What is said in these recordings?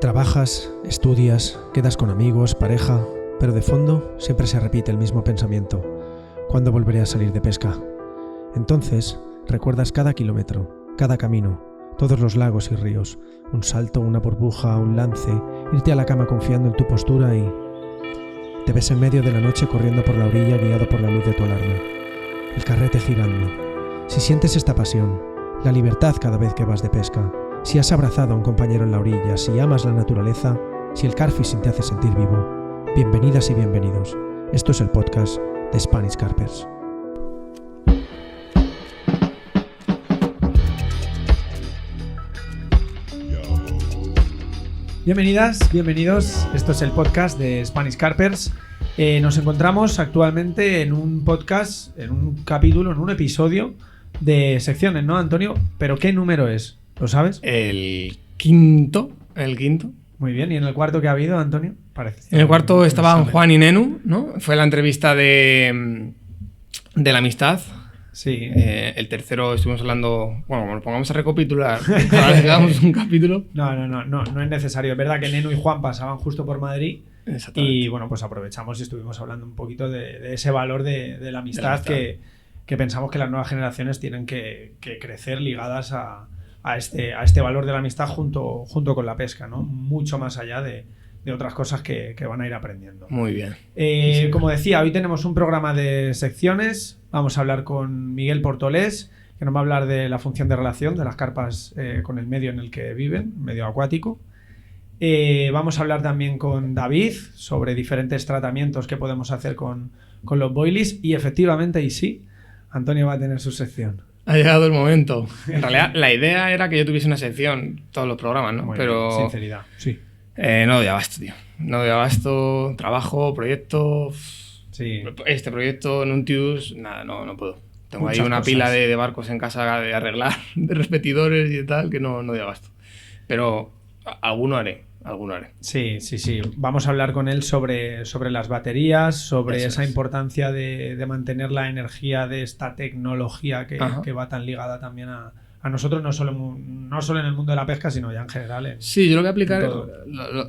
Trabajas, estudias, quedas con amigos, pareja, pero de fondo siempre se repite el mismo pensamiento. ¿Cuándo volveré a salir de pesca? Entonces, recuerdas cada kilómetro, cada camino, todos los lagos y ríos, un salto, una burbuja, un lance, irte a la cama confiando en tu postura y... Te ves en medio de la noche corriendo por la orilla guiado por la luz de tu alarma. El carrete girando. Si sientes esta pasión, la libertad cada vez que vas de pesca, si has abrazado a un compañero en la orilla, si amas la naturaleza, si el carfishing te hace sentir vivo, bienvenidas y bienvenidos. Esto es el podcast de Spanish Carpers. Bienvenidas, bienvenidos. Esto es el podcast de Spanish Carpers. Nos encontramos actualmente en un podcast, en un capítulo, en un episodio de secciones, ¿no, Antonio? ¿Pero qué número es? ¿Lo sabes? El quinto. Muy bien. ¿Y en el cuarto qué ha habido, Antonio? Parece. En el cuarto estaban Juan y Nenu, ¿no? Fue la entrevista de la amistad. Sí. El tercero estuvimos hablando... Bueno, como nos pongamos a recapitular, cada vez que hagamos un capítulo... No es necesario. Es verdad que Nenu y Juan pasaban justo por Madrid. Exactamente. Y bueno, pues aprovechamos y estuvimos hablando un poquito de ese valor de la amistad que pensamos que las nuevas generaciones tienen que crecer ligadas a este valor de la amistad junto con la pesca, ¿no? Mucho más allá de otras cosas que van a ir aprendiendo. Muy bien. Sí. Como decía, hoy tenemos un programa de secciones. Vamos a hablar con Miguel Portolés, que nos va a hablar de la función de relación de las carpas con el medio en el que viven, medio acuático. Vamos a hablar también con David sobre diferentes tratamientos que podemos hacer con los boilies. Y efectivamente, y sí, Antonio va a tener su sección. Ha llegado el momento. En realidad, la idea era que yo tuviese una sección todos los programas, ¿no? Bueno, pero sinceridad, sí. No doy abasto, tío. No doy abasto, trabajo, proyecto... Sí. Este proyecto, Nuntius, nada, no puedo. Tengo Muchas ahí una cosas. pila de barcos en casa de arreglar, de repetidores y tal, que no doy abasto. Pero alguno haré. Sí. Vamos a hablar con él sobre las baterías, sobre Eso esa es. importancia de mantener la energía de esta tecnología que va tan ligada también a nosotros, no solo en el mundo de la pesca, sino ya en general. Sí, yo lo voy a aplicar, todo.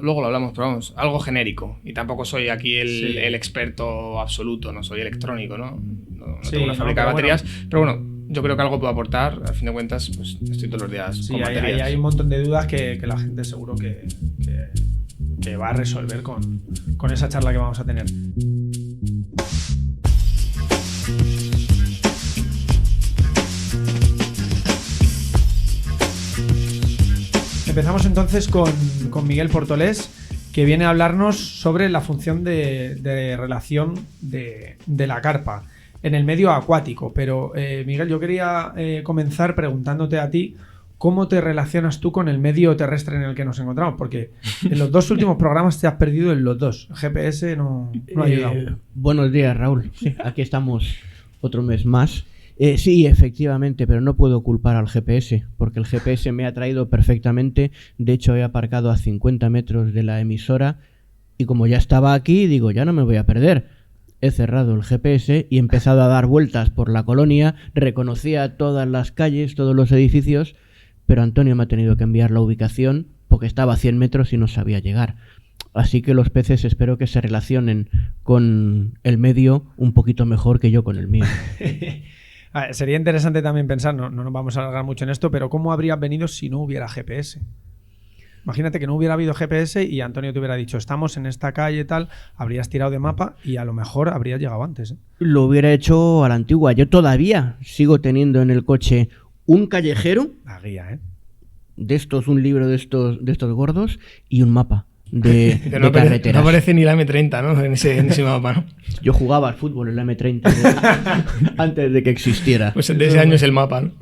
luego lo hablamos, pero vamos, algo genérico. Y tampoco soy aquí Sí. el experto absoluto, no soy electrónico, ¿no? No Sí, tengo una fábrica de pero baterías, bueno. pero bueno, yo creo que algo puedo aportar. Al fin de cuentas, pues estoy todos los días Sí, con baterías. hay un montón de dudas que la gente seguro que va a resolver con esa charla que vamos a tener. Empezamos entonces con Miguel Portolés, que viene a hablarnos sobre la función de relación de la carpa en el medio acuático. Pero Miguel, yo quería comenzar preguntándote a ti cómo te relacionas tú con el medio terrestre en el que nos encontramos, porque en los dos últimos programas te has perdido en los dos. El GPS no ha ayudado. Buenos días, Raúl. Sí, aquí estamos otro mes más. Sí, efectivamente, pero no puedo culpar al GPS, porque el GPS me ha traído perfectamente. De hecho, he aparcado a 50 metros de la emisora y como ya estaba aquí, digo, ya no me voy a perder. He cerrado el GPS y he empezado a dar vueltas por la colonia. Reconocía todas las calles, todos los edificios, pero Antonio me ha tenido que enviar la ubicación porque estaba a 100 metros y no sabía llegar. Así que los peces espero que se relacionen con el medio un poquito mejor que yo con el mío. A ver, sería interesante también pensar, no nos vamos a alargar mucho en esto, pero ¿cómo habrías venido si no hubiera GPS? Imagínate que no hubiera habido GPS y Antonio te hubiera dicho, estamos en esta calle y tal, habrías tirado de mapa y a lo mejor habrías llegado antes, ¿eh? Lo hubiera hecho a la antigua. Yo todavía sigo teniendo en el coche un callejero La guía, ¿eh? de estos, un libro de estos gordos y un mapa de No carreteras. no aparece ni la M30, ¿no? En ese mapa, ¿no? Yo jugaba al fútbol en la M30 antes de que existiera. Pues de ese año es el mapa, ¿no?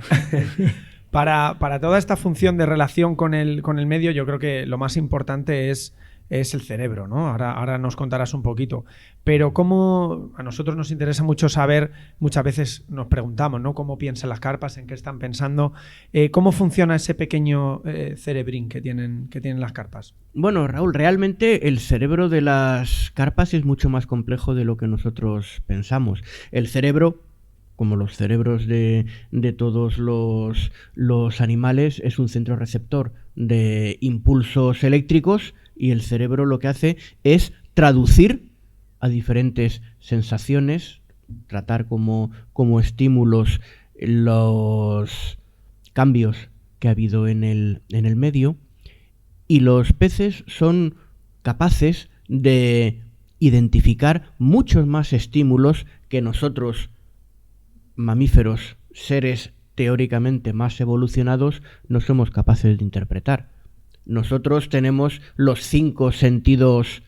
Para toda esta función de relación con el medio, yo creo que lo más importante es el cerebro, ¿no? Ahora nos contarás un poquito. Pero cómo a nosotros nos interesa mucho saber, muchas veces nos preguntamos, ¿no? Cómo piensan las carpas, en qué están pensando, cómo funciona ese pequeño cerebrín que tienen las carpas. Bueno, Raúl, realmente el cerebro de las carpas es mucho más complejo de lo que nosotros pensamos. El cerebro como los cerebros de todos los animales, es un centro receptor de impulsos eléctricos, y el cerebro lo que hace es traducir a diferentes sensaciones, tratar como estímulos los cambios que ha habido en el medio, y los peces son capaces de identificar muchos más estímulos que nosotros, mamíferos, seres teóricamente más evolucionados, no somos capaces de interpretar. Nosotros tenemos los 5 sentidos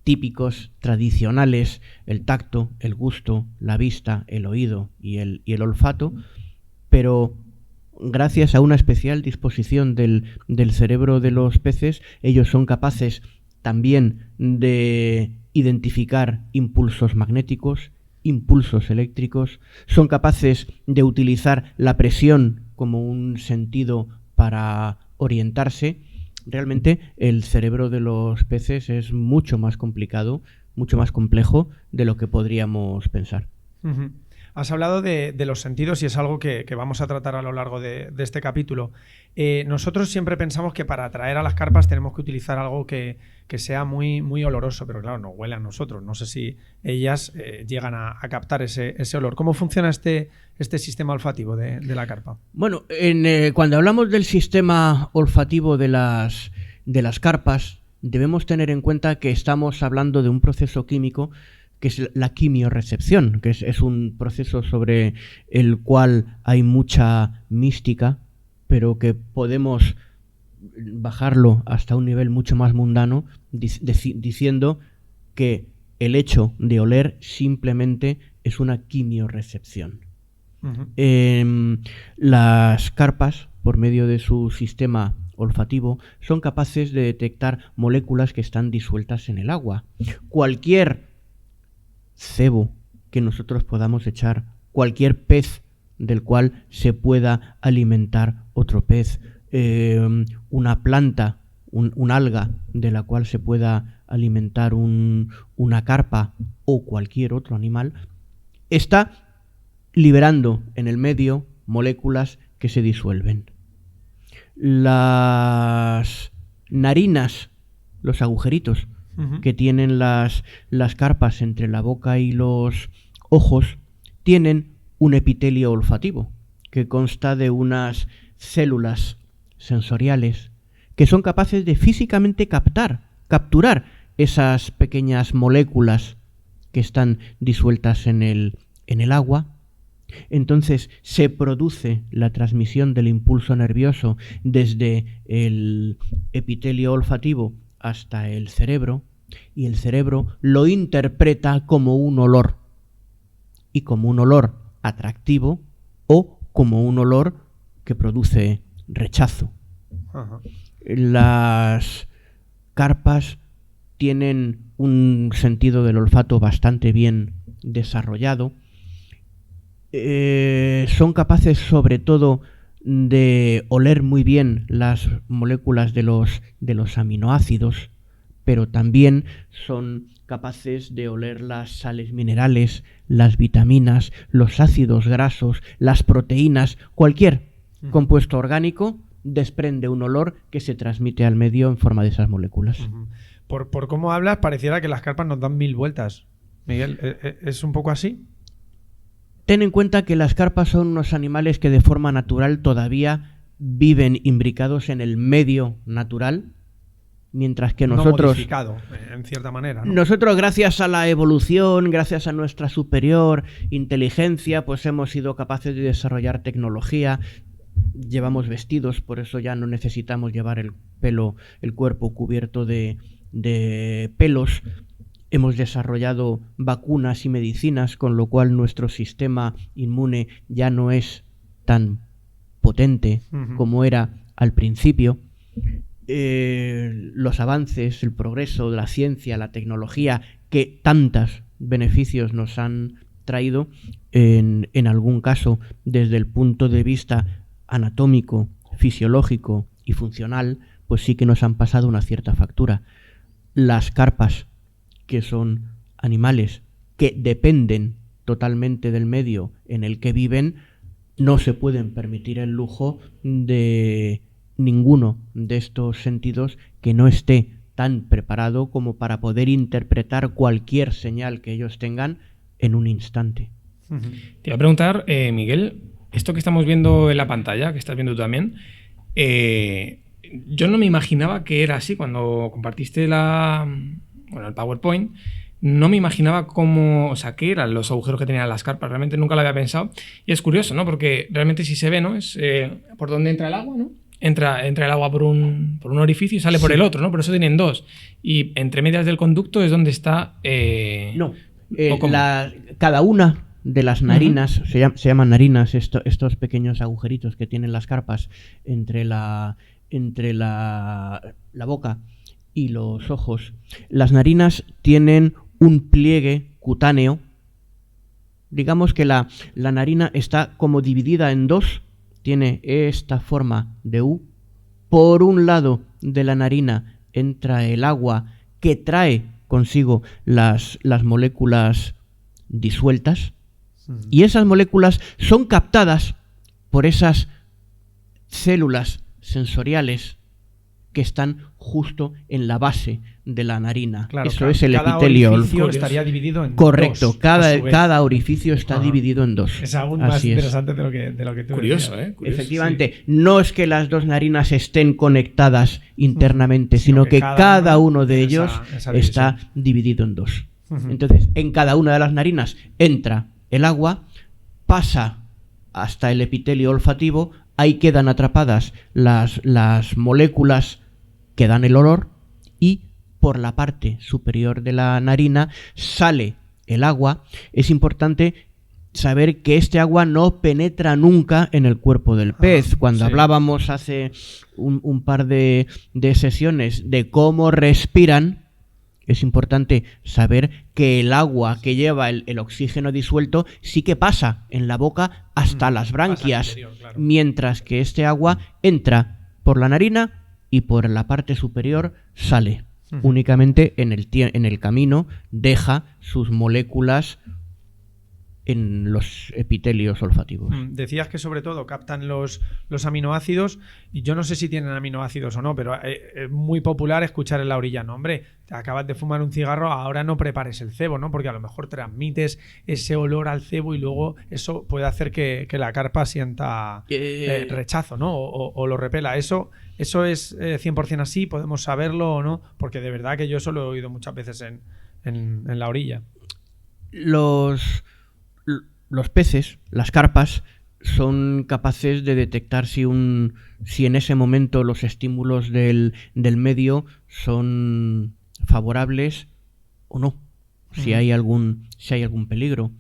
típicos, tradicionales: el tacto, el gusto, la vista, el oído y el olfato, pero gracias a una especial disposición del cerebro de los peces, ellos son capaces también de identificar impulsos magnéticos, impulsos eléctricos, son capaces de utilizar la presión como un sentido para orientarse. Realmente el cerebro de los peces es mucho más complicado, mucho más complejo de lo que podríamos pensar. Uh-huh. Has hablado de los sentidos, y es algo que vamos a tratar a lo largo de este capítulo. Nosotros siempre pensamos que para atraer a las carpas tenemos que utilizar algo que sea muy, muy oloroso, pero claro, nos huele a nosotros. No sé si ellas llegan a captar ese olor. ¿Cómo funciona este sistema olfativo de la carpa? Bueno, cuando hablamos del sistema olfativo de las carpas, debemos tener en cuenta que estamos hablando de un proceso químico que es la quimiorrecepción, que es un proceso sobre el cual hay mucha mística, pero que podemos bajarlo hasta un nivel mucho más mundano, diciendo que el hecho de oler simplemente es una quimiorrecepción. Uh-huh. Las carpas, por medio de su sistema olfativo, son capaces de detectar moléculas que están disueltas en el agua. Cualquier cebo que nosotros podamos echar, cualquier pez del cual se pueda alimentar otro pez, una planta, un alga de la cual se pueda alimentar una carpa o cualquier otro animal, está liberando en el medio moléculas que se disuelven. Las narinas, los agujeritos que tienen las carpas entre la boca y los ojos, tienen un epitelio olfativo que consta de unas células sensoriales que son capaces de físicamente capturar esas pequeñas moléculas que están disueltas en el agua. Entonces se produce la transmisión del impulso nervioso desde el epitelio olfativo hasta el cerebro, y el cerebro lo interpreta como un olor, y como un olor atractivo o como un olor que produce rechazo. Uh-huh. Las carpas tienen un sentido del olfato bastante bien desarrollado. Son capaces sobre todo de oler muy bien las moléculas de los aminoácidos, pero también son capaces de oler las sales minerales, las vitaminas, los ácidos grasos, las proteínas. Cualquier compuesto orgánico desprende un olor que se transmite al medio en forma de esas moléculas. Uh-huh. Por cómo hablas, pareciera que las carpas nos dan 1000 vueltas. Miguel, ¿es un poco así? Ten en cuenta que las carpas son unos animales que de forma natural todavía viven imbricados en el medio natural, mientras que nosotros... No modificado, en cierta manera, ¿no? Nosotros, gracias a la evolución, gracias a nuestra superior inteligencia, pues hemos sido capaces de desarrollar tecnología. Llevamos vestidos, por eso ya no necesitamos llevar el cuerpo cubierto de pelos. Hemos desarrollado vacunas y medicinas, con lo cual nuestro sistema inmune ya no es tan potente como era al principio. Los avances, el progreso de la ciencia, la tecnología, que tantos beneficios nos han traído, en algún caso, desde el punto de vista anatómico, fisiológico y funcional, pues sí que nos han pasado una cierta factura. Las carpas, que son animales que dependen totalmente del medio en el que viven, no se pueden permitir el lujo de ninguno de estos sentidos que no esté tan preparado como para poder interpretar cualquier señal que ellos tengan en un instante. Te iba a preguntar, Miguel, esto que estamos viendo en la pantalla, que estás viendo tú también, yo no me imaginaba que era así. Cuando compartiste el PowerPoint, no me imaginaba qué eran los agujeros que tenían las carpas. Realmente nunca lo había pensado. Y es curioso, ¿no? Porque realmente si se ve, ¿no? Es por dónde entra el agua, ¿no? Entra el agua por un orificio y sale por el otro, ¿no? Por eso tienen dos. Y entre medias del conducto es donde está... cada una de las narinas, se llaman narinas estos pequeños agujeritos que tienen las carpas entre la boca y los ojos. Las narinas tienen un pliegue cutáneo. Digamos que la narina está como dividida en dos. Tiene esta forma de U. Por un lado de la narina entra el agua que trae consigo las moléculas disueltas, y esas moléculas son captadas por esas células sensoriales que están justo en la base de la narina. Claro, eso es el cada epitelio. orificio estaría dividido en correcto, dos. Cada orificio está dividido en dos. Es aún Así más es. interesante de lo que tú Curioso, decías. Curioso, Efectivamente, no es que las dos narinas estén conectadas internamente, sino que cada uno de ellos está dividido en dos. Entonces, en cada una de las narinas entra el agua, pasa hasta el epitelio olfativo, ahí quedan atrapadas las moléculas que dan el olor, y por la parte superior de la narina sale el agua. Es importante saber que este agua no penetra nunca en el cuerpo del pez. Cuando hablábamos hace un par de sesiones de cómo respiran, es importante saber que el agua que lleva el oxígeno disuelto sí que pasa en la boca hasta las branquias, interior, claro. Mientras que este agua entra por la narina y por la parte superior sale. Únicamente en el camino deja sus moléculas en los epitelios olfativos. Decías que sobre todo captan los aminoácidos, y yo no sé si tienen aminoácidos o no, pero es muy popular escuchar en la orilla, no, hombre, te acabas de fumar un cigarro, ahora no prepares el cebo, ¿no? Porque a lo mejor transmites ese olor al cebo y luego eso puede hacer que la carpa sienta rechazo, ¿no? O lo repela. ¿Eso es 100% así? ¿Podemos saberlo o no? Porque de verdad que yo eso lo he oído muchas veces en la orilla. Los peces, las carpas, son capaces de detectar si en ese momento los estímulos del medio son favorables o no, si hay algún peligro.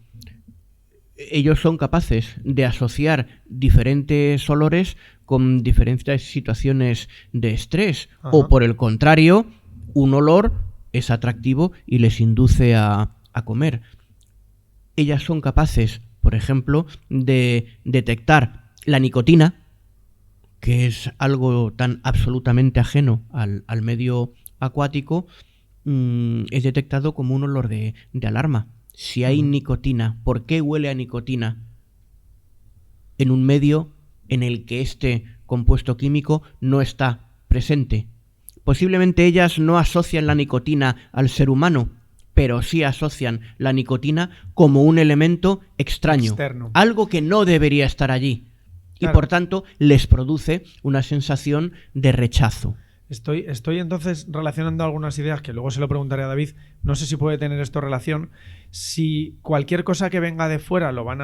Ellos son capaces de asociar diferentes olores con diferentes situaciones de estrés. O por el contrario, un olor es atractivo y les induce a comer. Ellas son capaces, por ejemplo, de detectar la nicotina, que es algo tan absolutamente ajeno al medio acuático. Es detectado como un olor de alarma. Si hay nicotina, ¿por qué huele a nicotina en un medio en el que este compuesto químico no está presente? Posiblemente ellas no asocian la nicotina al ser humano, pero sí asocian la nicotina como un elemento extraño, externo, algo que no debería estar allí. Claro. Y por tanto les produce una sensación de rechazo. Estoy entonces relacionando algunas ideas que luego se lo preguntaré a David. No sé si puede tener esto relación. Si cualquier cosa que venga de fuera lo van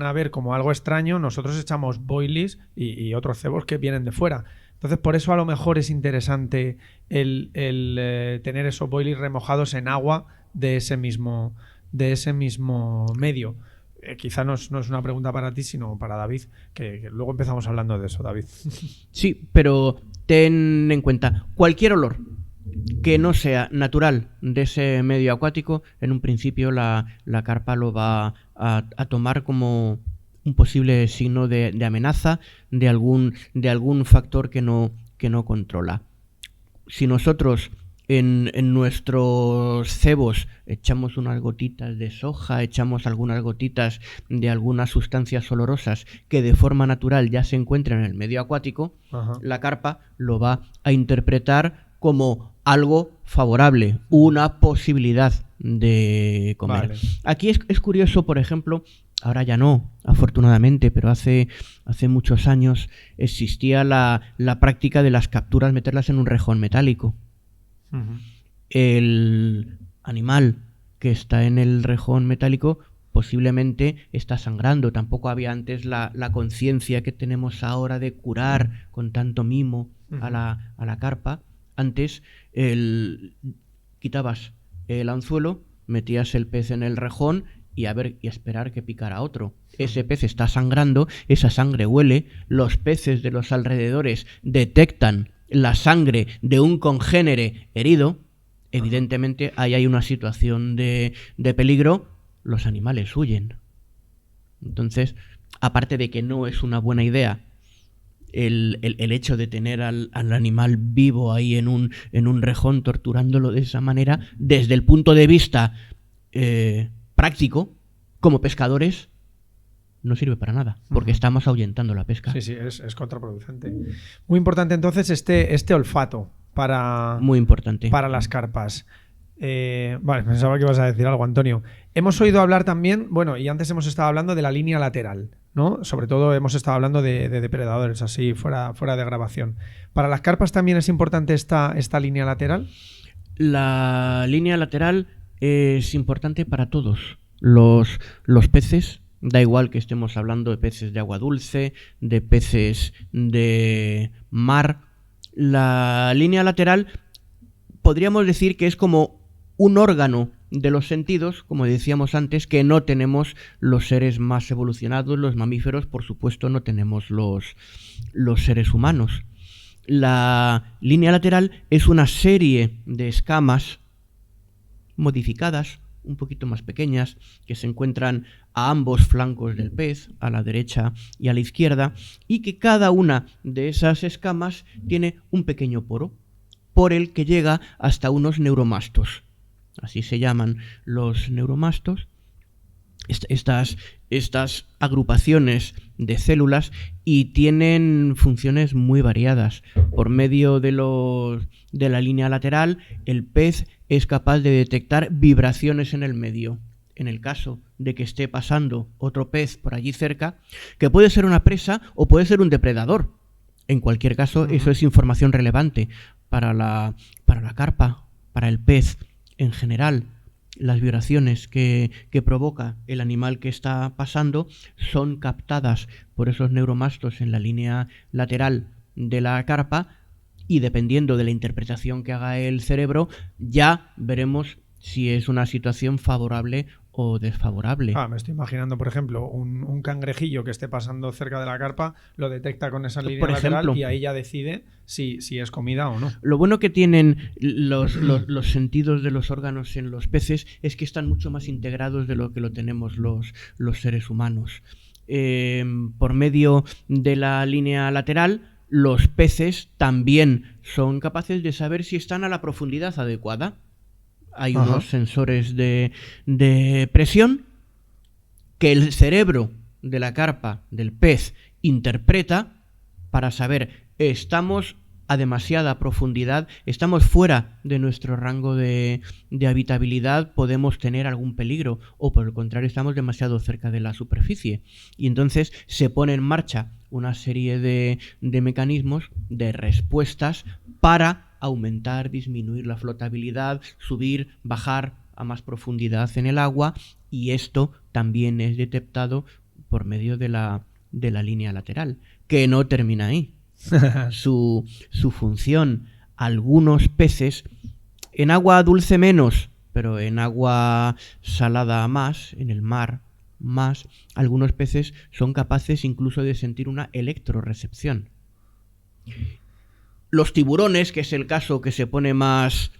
a ver como algo extraño, nosotros echamos boilies y otros cebos que vienen de fuera. Entonces, por eso a lo mejor es interesante el tener esos boilies remojados en agua de ese mismo medio. Quizá no es una pregunta para ti, sino para David, que luego empezamos hablando de eso, David. Sí, pero ten en cuenta, cualquier olor que no sea natural de ese medio acuático, en un principio la carpa lo va a tomar como un posible signo de amenaza de algún factor que no controla. Si nosotros en nuestros cebos echamos unas gotitas de soja, echamos algunas gotitas de algunas sustancias olorosas que de forma natural ya se encuentran en el medio acuático, Ajá. la carpa lo va a interpretar como algo favorable, una posibilidad de comer. Vale. Aquí es curioso, por ejemplo, ahora ya no, afortunadamente, pero hace muchos años existía la práctica de las capturas, meterlas en un rejón metálico. Ujú. El animal que está en el rejón metálico posiblemente está sangrando. Tampoco había antes la conciencia que tenemos ahora de curar con tanto mimo a la carpa. Antes quitabas el anzuelo, metías el pez en el rejón y esperar que picara otro. Ese pez está sangrando, esa sangre huele, los peces de los alrededores detectan la sangre de un congénere herido. Evidentemente ahí hay una situación de peligro, los animales huyen. Entonces, aparte de que no es una buena idea el hecho de tener al animal vivo ahí en un rejón torturándolo de esa manera, desde el punto de vista práctico, como pescadores, no sirve para nada, porque estamos ahuyentando la pesca. Sí, es contraproducente. Muy importante entonces este olfato Muy importante. para las carpas. Vale, pensaba que ibas a decir algo, Antonio. Hemos oído hablar también, bueno, y antes hemos estado hablando de la línea lateral, ¿no? Sobre todo hemos estado hablando de depredadores, así fuera de grabación. ¿Para las carpas también es importante esta línea lateral? La línea lateral es importante para todos. Los peces, da igual que estemos hablando de peces de agua dulce, de peces de mar. La línea lateral podríamos decir que es como un órgano de los sentidos, como decíamos antes, que no tenemos los seres más evolucionados, los mamíferos, por supuesto, no tenemos los seres humanos. La línea lateral es una serie de escamas modificadas, un poquito más pequeñas, que se encuentran a ambos flancos del pez, a la derecha y a la izquierda, y que cada una de esas escamas tiene un pequeño poro, por el que llega hasta unos neuromastos. Así se llaman los neuromastos. Estas agrupaciones de células, y tienen funciones muy variadas. Por medio de la línea lateral, el pez es capaz de detectar vibraciones en el medio. En el caso de que esté pasando otro pez por allí cerca, que puede ser una presa o puede ser un depredador. En cualquier caso, eso es información relevante para la carpa, para el pez en general. Las vibraciones que provoca el animal que está pasando son captadas por esos neuromastos en la línea lateral de la carpa, y dependiendo de la interpretación que haga el cerebro, ya veremos si es una situación favorable o desfavorable. Me estoy imaginando, por ejemplo, un cangrejillo que esté pasando cerca de la carpa, lo detecta con esa línea lateral y ahí ya decide si es comida o no. Lo bueno que tienen los sentidos de los órganos en los peces es que están mucho más integrados de lo que lo tenemos los seres humanos. Por medio de la línea lateral, los peces también son capaces de saber si están a la profundidad adecuada. Hay unos sensores de presión que el cerebro de la carpa, del pez, interpreta para saber, estamos a demasiada profundidad, estamos fuera de nuestro rango de habitabilidad, podemos tener algún peligro, o por el contrario, estamos demasiado cerca de la superficie. Y entonces se pone en marcha una serie de mecanismos, de respuestas para aumentar, disminuir la flotabilidad, subir, bajar a más profundidad en el agua, y esto también es detectado por medio de la línea lateral, que no termina ahí. Su función, algunos peces, en agua dulce menos, pero en agua salada más, en el mar más, algunos peces son capaces incluso de sentir una electrorecepción. Los tiburones, que es el caso que se pone más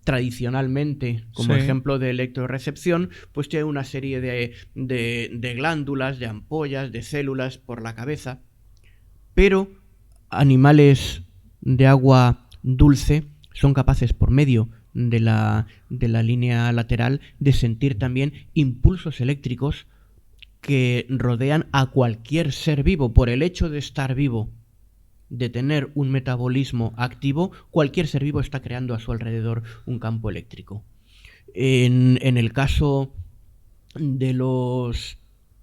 tradicionalmente como ejemplo de electrorecepción, pues tiene una serie de glándulas, de ampollas, de células por la cabeza. Pero animales de agua dulce son capaces por medio de la línea lateral de sentir también impulsos eléctricos que rodean a cualquier ser vivo. Por el hecho de estar vivo, de tener un metabolismo activo, cualquier ser vivo está creando a su alrededor un campo eléctrico. En el caso de los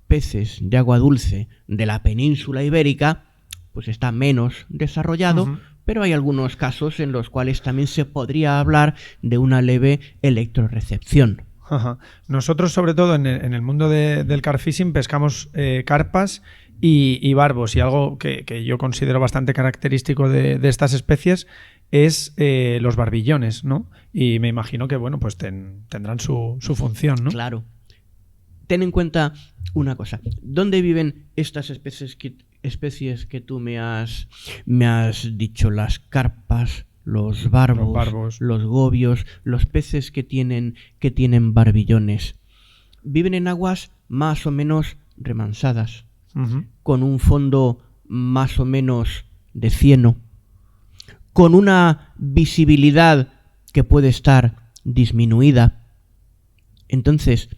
peces de agua dulce de la península ibérica, pues está menos desarrollado, pero hay algunos casos en los cuales también se podría hablar de una leve electrorecepción. Ajá. Nosotros, sobre todo en el mundo del carp fishing, pescamos carpas y barbos, y algo que yo considero bastante característico de estas especies es los barbillones, ¿no? Y me imagino que, bueno, pues tendrán su función, ¿no? Claro. Ten en cuenta una cosa. ¿Dónde viven estas especies que tú me has dicho? Las carpas, los barbos, los gobios, los peces que tienen barbillones. Viven en aguas más o menos remansadas, con un fondo más o menos de cieno, con una visibilidad que puede estar disminuida. Entonces,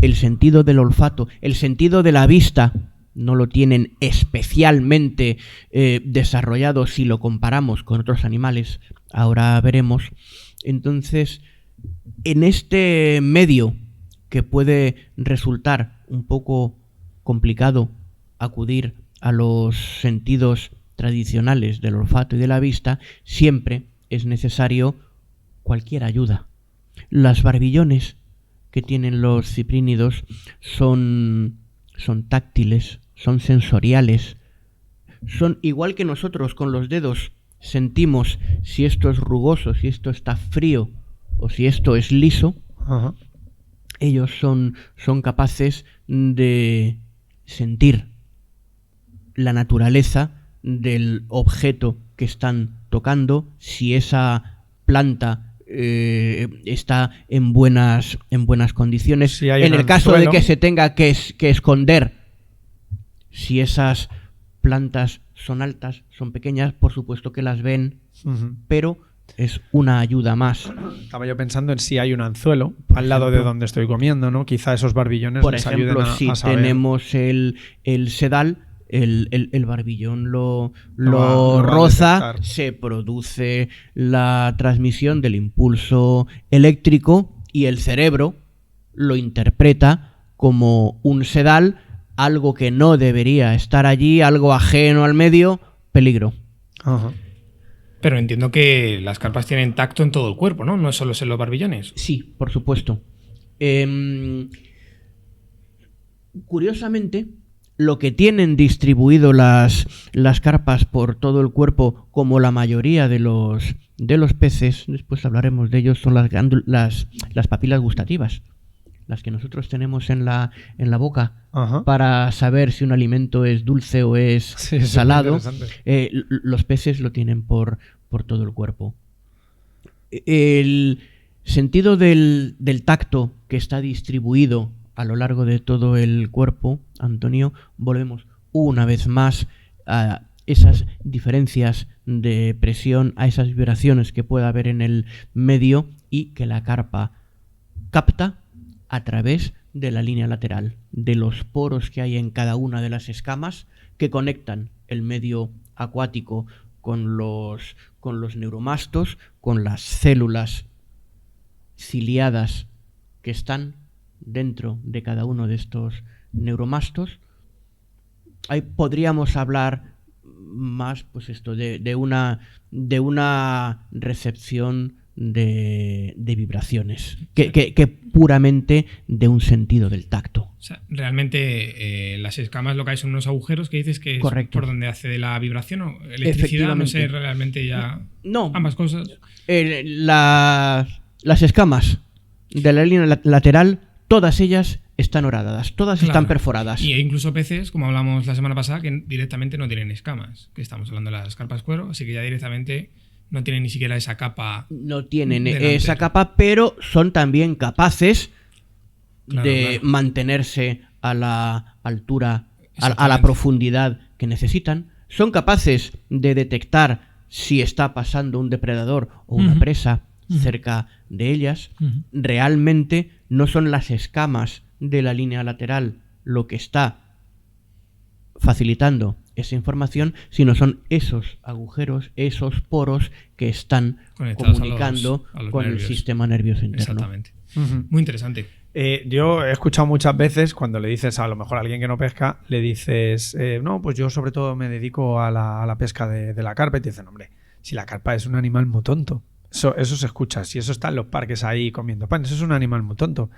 el sentido del olfato, el sentido de la vista, no lo tienen especialmente desarrollado si lo comparamos con otros animales. Ahora veremos. Entonces, en este medio que puede resultar un poco complicado acudir a los sentidos tradicionales del olfato y de la vista, siempre es necesario cualquier ayuda. Las barbillones que tienen los ciprínidos son táctiles, son sensoriales, son igual que nosotros con los dedos sentimos si esto es rugoso, si esto está frío o si esto es liso. Ajá. Ellos son capaces de sentir la naturaleza del objeto que están tocando, si esa planta está en buenas condiciones. Si hay en el caso anzuelo, de que se tenga que esconder, si esas plantas son altas, son pequeñas, por supuesto que las ven, pero es una ayuda más. Estaba yo pensando en si hay un anzuelo al lado de donde estoy comiendo, ¿no? Quizá esos barbillones Por les ejemplo, ayuden si a saber. tenemos el sedal, el barbillón lo va a roza, detectar. se produce la transmisión del impulso eléctrico y el cerebro lo interpreta como un sedal, algo que no debería estar allí, algo ajeno al medio, peligro. Ajá. Pero entiendo que las carpas tienen tacto en todo el cuerpo, ¿no? No solo en los barbillones. Sí, por supuesto. Curiosamente, lo que tienen distribuido las carpas por todo el cuerpo, como la mayoría de los peces, después hablaremos de ellos, son las papilas gustativas, las que nosotros tenemos en la boca. Ajá. Para saber si un alimento es dulce o es Sí, eso es salado. interesante. Los peces lo tienen por todo el cuerpo. El sentido del tacto que está distribuido a lo largo de todo el cuerpo, Antonio, volvemos una vez más a esas diferencias de presión, a esas vibraciones que pueda haber en el medio y que la carpa capta a través de la línea lateral, de los poros que hay en cada una de las escamas que conectan el medio acuático con los neuromastos, con las células ciliadas que están dentro de cada uno de estos neuromastos. Ahí podríamos hablar más, pues esto, de una recepción de vibraciones que puramente de un sentido del tacto. O sea, realmente las escamas lo que hay son unos agujeros que dices que es Correcto. por donde accede la vibración o electricidad, no sé Efectivamente. realmente ya No, ambas cosas. las escamas de la línea lateral, todas ellas están horadadas, todas están Claro. perforadas. Y hay incluso peces, como hablamos la semana pasada, que directamente no tienen escamas, que estamos hablando de las carpas cuero, así que ya directamente no tienen ni siquiera esa capa. No tienen delante. esa capa, pero son también capaces Claro, de claro. mantenerse a la altura, a la Exactamente. profundidad que necesitan. Son capaces de detectar si está pasando un depredador o una presa cerca de ellas. Realmente no son las escamas de la línea lateral lo que está facilitando esa información, sino son esos agujeros, esos poros que están conectados comunicando a los con nervios. el sistema nervioso interno. Exactamente. Muy interesante. Yo he escuchado muchas veces cuando le dices a lo mejor a alguien que no pesca, le dices, no, pues yo sobre todo me dedico a la pesca de la carpa, y te dicen, hombre, si la carpa es un animal muy tonto. Eso se escucha, si eso está en los parques ahí comiendo pan, eso es un animal muy tonto.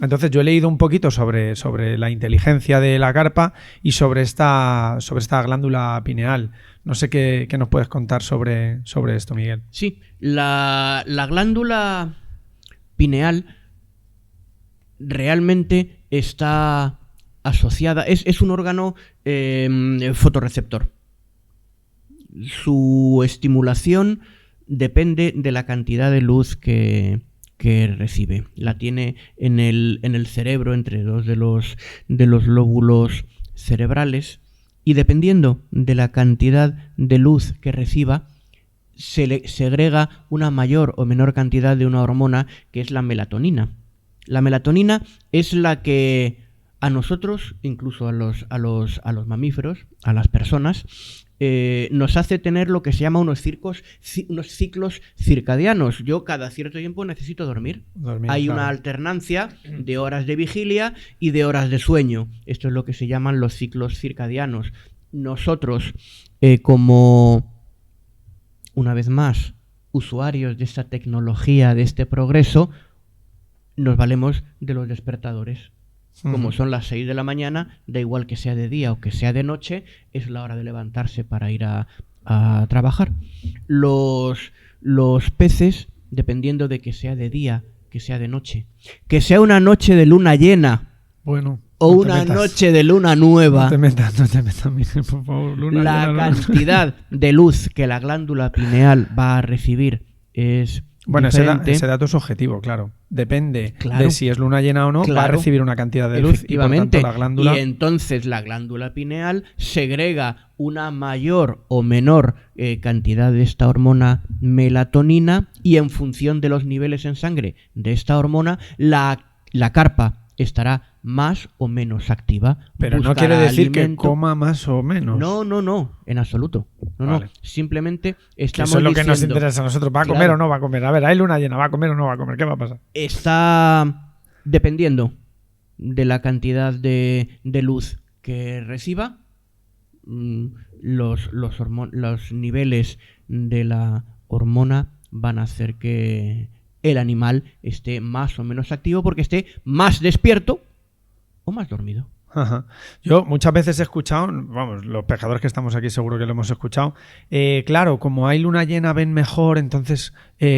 Entonces yo he leído un poquito sobre la inteligencia de la carpa y sobre esta glándula pineal. No sé qué nos puedes contar sobre esto, Miguel. Sí, la glándula pineal realmente está asociada, es un órgano fotorreceptor. Su estimulación depende de la cantidad de luz que recibe. La tiene en el cerebro, entre dos de los lóbulos cerebrales, y dependiendo de la cantidad de luz que reciba, se le segrega una mayor o menor cantidad de una hormona que es la melatonina. La melatonina es la que a nosotros, incluso a los mamíferos, a las personas, nos hace tener lo que se llama unos ciclos circadianos. Yo cada cierto tiempo necesito dormir. Hay claro. una alternancia de horas de vigilia y de horas de sueño. Esto es lo que se llaman los ciclos circadianos. Nosotros, como, una vez más, usuarios de esta tecnología, de este progreso, nos valemos de los despertadores. Como son las 6 de la mañana, da igual que sea de día o que sea de noche, es la hora de levantarse para ir a trabajar. Los peces, dependiendo de que sea de día, que sea de noche, que sea una noche de luna llena, bueno, o una noche de luna nueva, no te metas, Miguel, por favor. Luna la llena, cantidad de luz que la glándula pineal va a recibir es bueno, diferente. ese dato es objetivo, claro. Depende Claro. de si es luna llena o no, va a Claro. recibir una cantidad de luz y por Efectivamente. tanto la glándula... Y entonces la glándula pineal segrega una mayor o menor cantidad de esta hormona melatonina, y en función de los niveles en sangre de esta hormona, la carpa estará más o menos activa. Pero no buscará quiere decir alimento. que coma más o menos. No, en absoluto. Vale. No. Simplemente Que estamos eso es lo que nos diciendo, interesa a nosotros. ¿Va a comer Claro. o no va a comer? A ver, hay luna llena, ¿va a comer o no va a comer? ¿Qué va a pasar? está dependiendo de la cantidad de luz que reciba. Los niveles de la hormona van a hacer que el animal esté más o menos activo, porque esté más despierto o más dormido. Ajá. Yo muchas veces he escuchado, vamos, los pescadores que estamos aquí seguro que lo hemos escuchado, claro, como hay luna llena ven mejor, entonces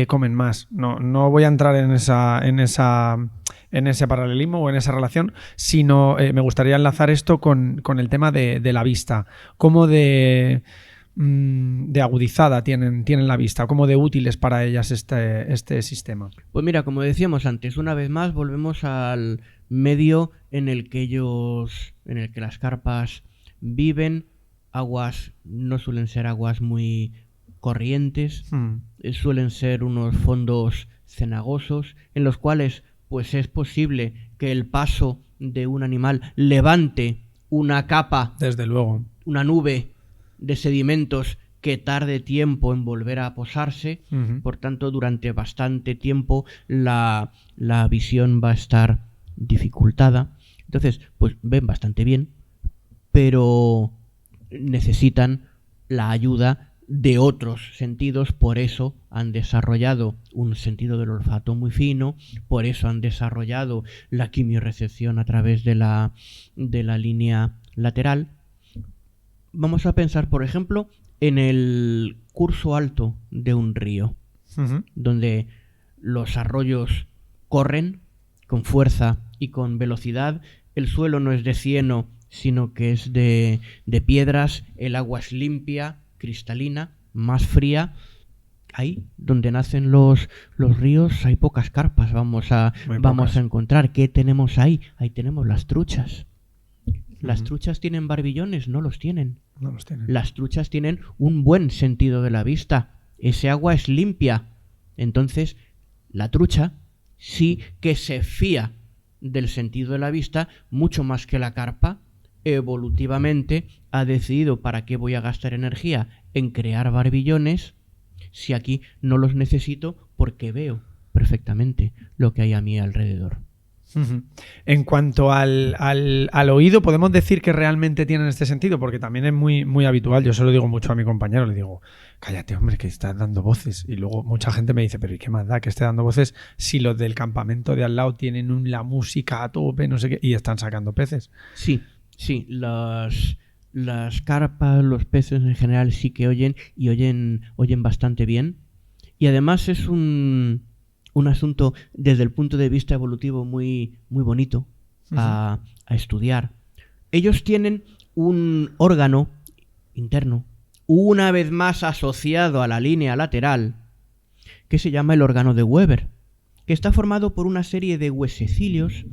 comen más. No voy a entrar en ese paralelismo o en esa relación, sino me gustaría enlazar esto con el tema de la vista. ¿Cómo de agudizada tienen la vista? ¿Cómo de útiles para ellas este sistema? Pues mira, como decíamos antes, una vez más volvemos al medio en el que las carpas viven. Aguas no suelen ser aguas muy corrientes, suelen ser unos fondos cenagosos en los cuales pues es posible que el paso de un animal levante una capa, Desde luego. una nube de sedimentos que tarde tiempo en volver a posarse. Por tanto, durante bastante tiempo la visión va a estar dificultada. Entonces, pues ven bastante bien, pero necesitan la ayuda de otros sentidos. Por eso han desarrollado un sentido del olfato muy fino, por eso han desarrollado la quimiorrecepción a través de la línea lateral. Vamos a pensar, por ejemplo, en el curso alto de un río, donde los arroyos corren con fuerza y con velocidad. El suelo no es de cieno, sino que es de piedras. El agua es limpia, cristalina, más fría. Ahí donde nacen los ríos hay pocas carpas. Vamos a encontrar. ¿Qué tenemos ahí? Ahí tenemos las truchas. ¿Las truchas tienen barbillones? No los tienen. No los tienen. Las truchas tienen un buen sentido de la vista. Ese agua es limpia. Entonces, la trucha sí que se fía del sentido de la vista mucho más que la carpa. Evolutivamente ha decidido para qué voy a gastar energía en crear barbillones si aquí no los necesito porque veo perfectamente lo que hay a mi alrededor. Uh-huh. En cuanto al oído, podemos decir que realmente tienen este sentido, porque también es muy, muy habitual. Yo se lo digo mucho a mi compañero, le digo, cállate, hombre, que estás dando voces. Y luego mucha gente me dice, pero ¿y qué más da que esté dando voces si los del campamento de al lado tienen la música a tope, no sé qué, y están sacando peces? Sí, las carpas, los peces en general sí que oyen y oyen bastante bien. Y además es un asunto desde el punto de vista evolutivo muy, muy bonito a estudiar. Ellos tienen un órgano interno, una vez más asociado a la línea lateral, que se llama el órgano de Weber, que está formado por una serie de huesecillos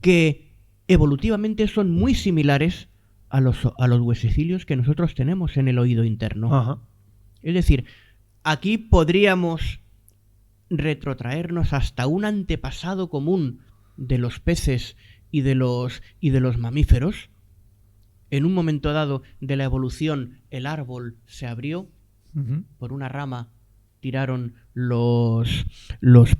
que evolutivamente son muy similares a los huesecillos que nosotros tenemos en el oído interno. Ajá. Es decir, aquí podríamos retrotraernos hasta un antepasado común de los peces y de los mamíferos. En un momento dado de la evolución, el árbol se abrió, por una rama tiraron los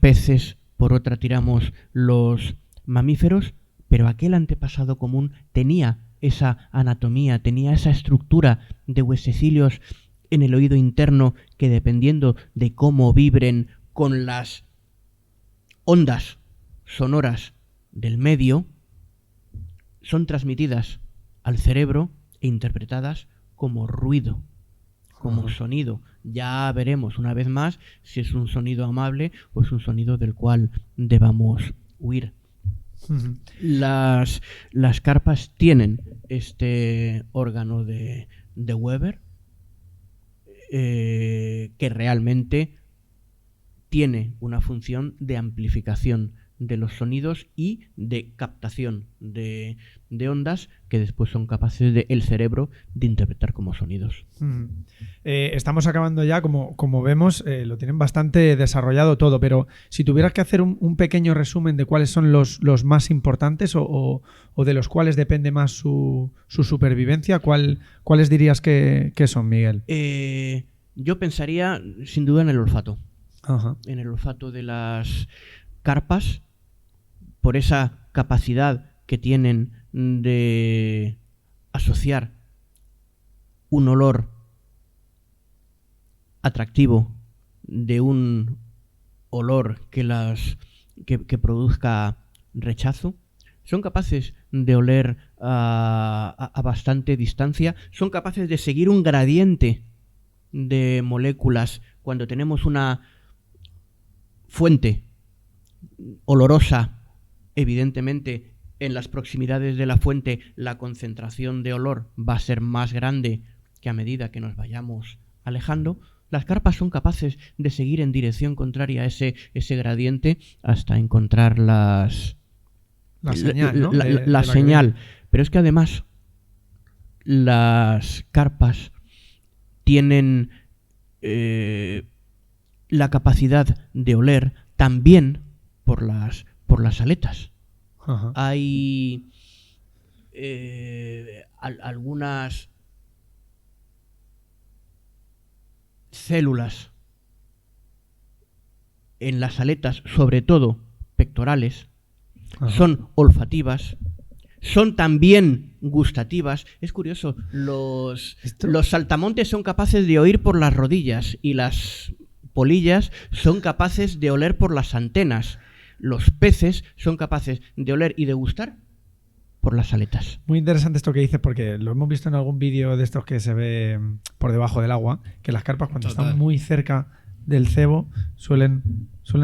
peces, por otra tiramos los mamíferos, pero aquel antepasado común tenía esa anatomía, tenía esa estructura de huesecillos en el oído interno que, dependiendo de cómo vibren con las ondas sonoras del medio, son transmitidas al cerebro e interpretadas como ruido, como sonido. Ya veremos una vez más si es un sonido amable o es un sonido del cual debamos huir. Las carpas tienen este órgano de Weber, que realmente tiene una función de amplificación de los sonidos y de captación de ondas que después son capaces el cerebro de interpretar como sonidos. Estamos acabando ya, como vemos, lo tienen bastante desarrollado todo, pero si tuvieras que hacer un pequeño resumen de cuáles son los más importantes o de los cuales depende más su supervivencia, ¿cuáles dirías que son, Miguel? Yo pensaría sin duda en el olfato. Ajá. En el olfato de las carpas, por esa capacidad que tienen de asociar un olor atractivo de un olor que produzca rechazo. Son capaces de oler a bastante distancia, son capaces de seguir un gradiente de moléculas. Cuando tenemos una fuente olorosa, evidentemente en las proximidades de la fuente la concentración de olor va a ser más grande que a medida que nos vayamos alejando. Las carpas son capaces de seguir en dirección contraria a ese gradiente hasta encontrar la señal, ¿no? La señal. Pero es que además las carpas tienen la capacidad de oler también por las aletas. Ajá. Hay algunas células en las aletas, sobre todo pectorales, son olfativas, son también gustativas. Es curioso, los saltamontes son capaces de oír por las rodillas y las polillas son capaces de oler por las antenas. Los peces son capaces de oler y de gustar por las aletas. Muy interesante esto que dices, porque lo hemos visto en algún vídeo de estos que se ve por debajo del agua, que las carpas cuando están muy cerca del cebo suelen